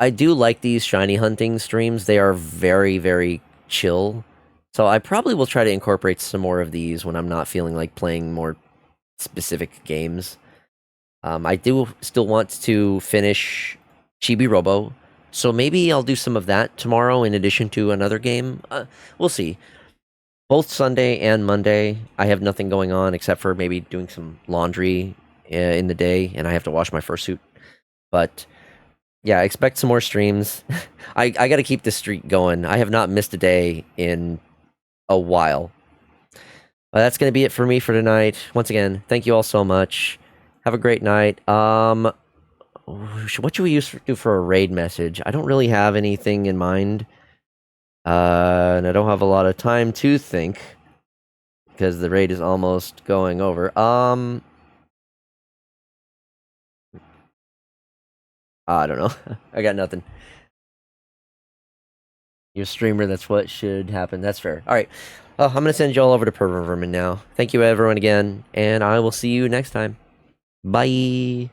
I do like these shiny hunting streams. They are very, very chill. So I probably will try to incorporate some more of these when I'm not feeling like playing more specific games. I do still want to finish Chibi Robo, so maybe I'll do some of that tomorrow in addition to another game. We'll see. Both Sunday and Monday, I have nothing going on except for maybe doing some laundry in the day, and I have to wash my fursuit. But yeah, expect some more streams. I got to keep this streak going. I have not missed a day in a while. But that's going to be it for me for tonight. Once again, thank you all so much. Have a great night. What should we do for a raid message? I don't really have anything in mind. And I don't have a lot of time to think, because the raid is almost going over. I don't know. I got nothing. You're a streamer, that's what should happen. That's fair. Alright. I'm going to send you all over to Pervert Vermin now. Thank you, everyone, again, and I will see you next time. Bye.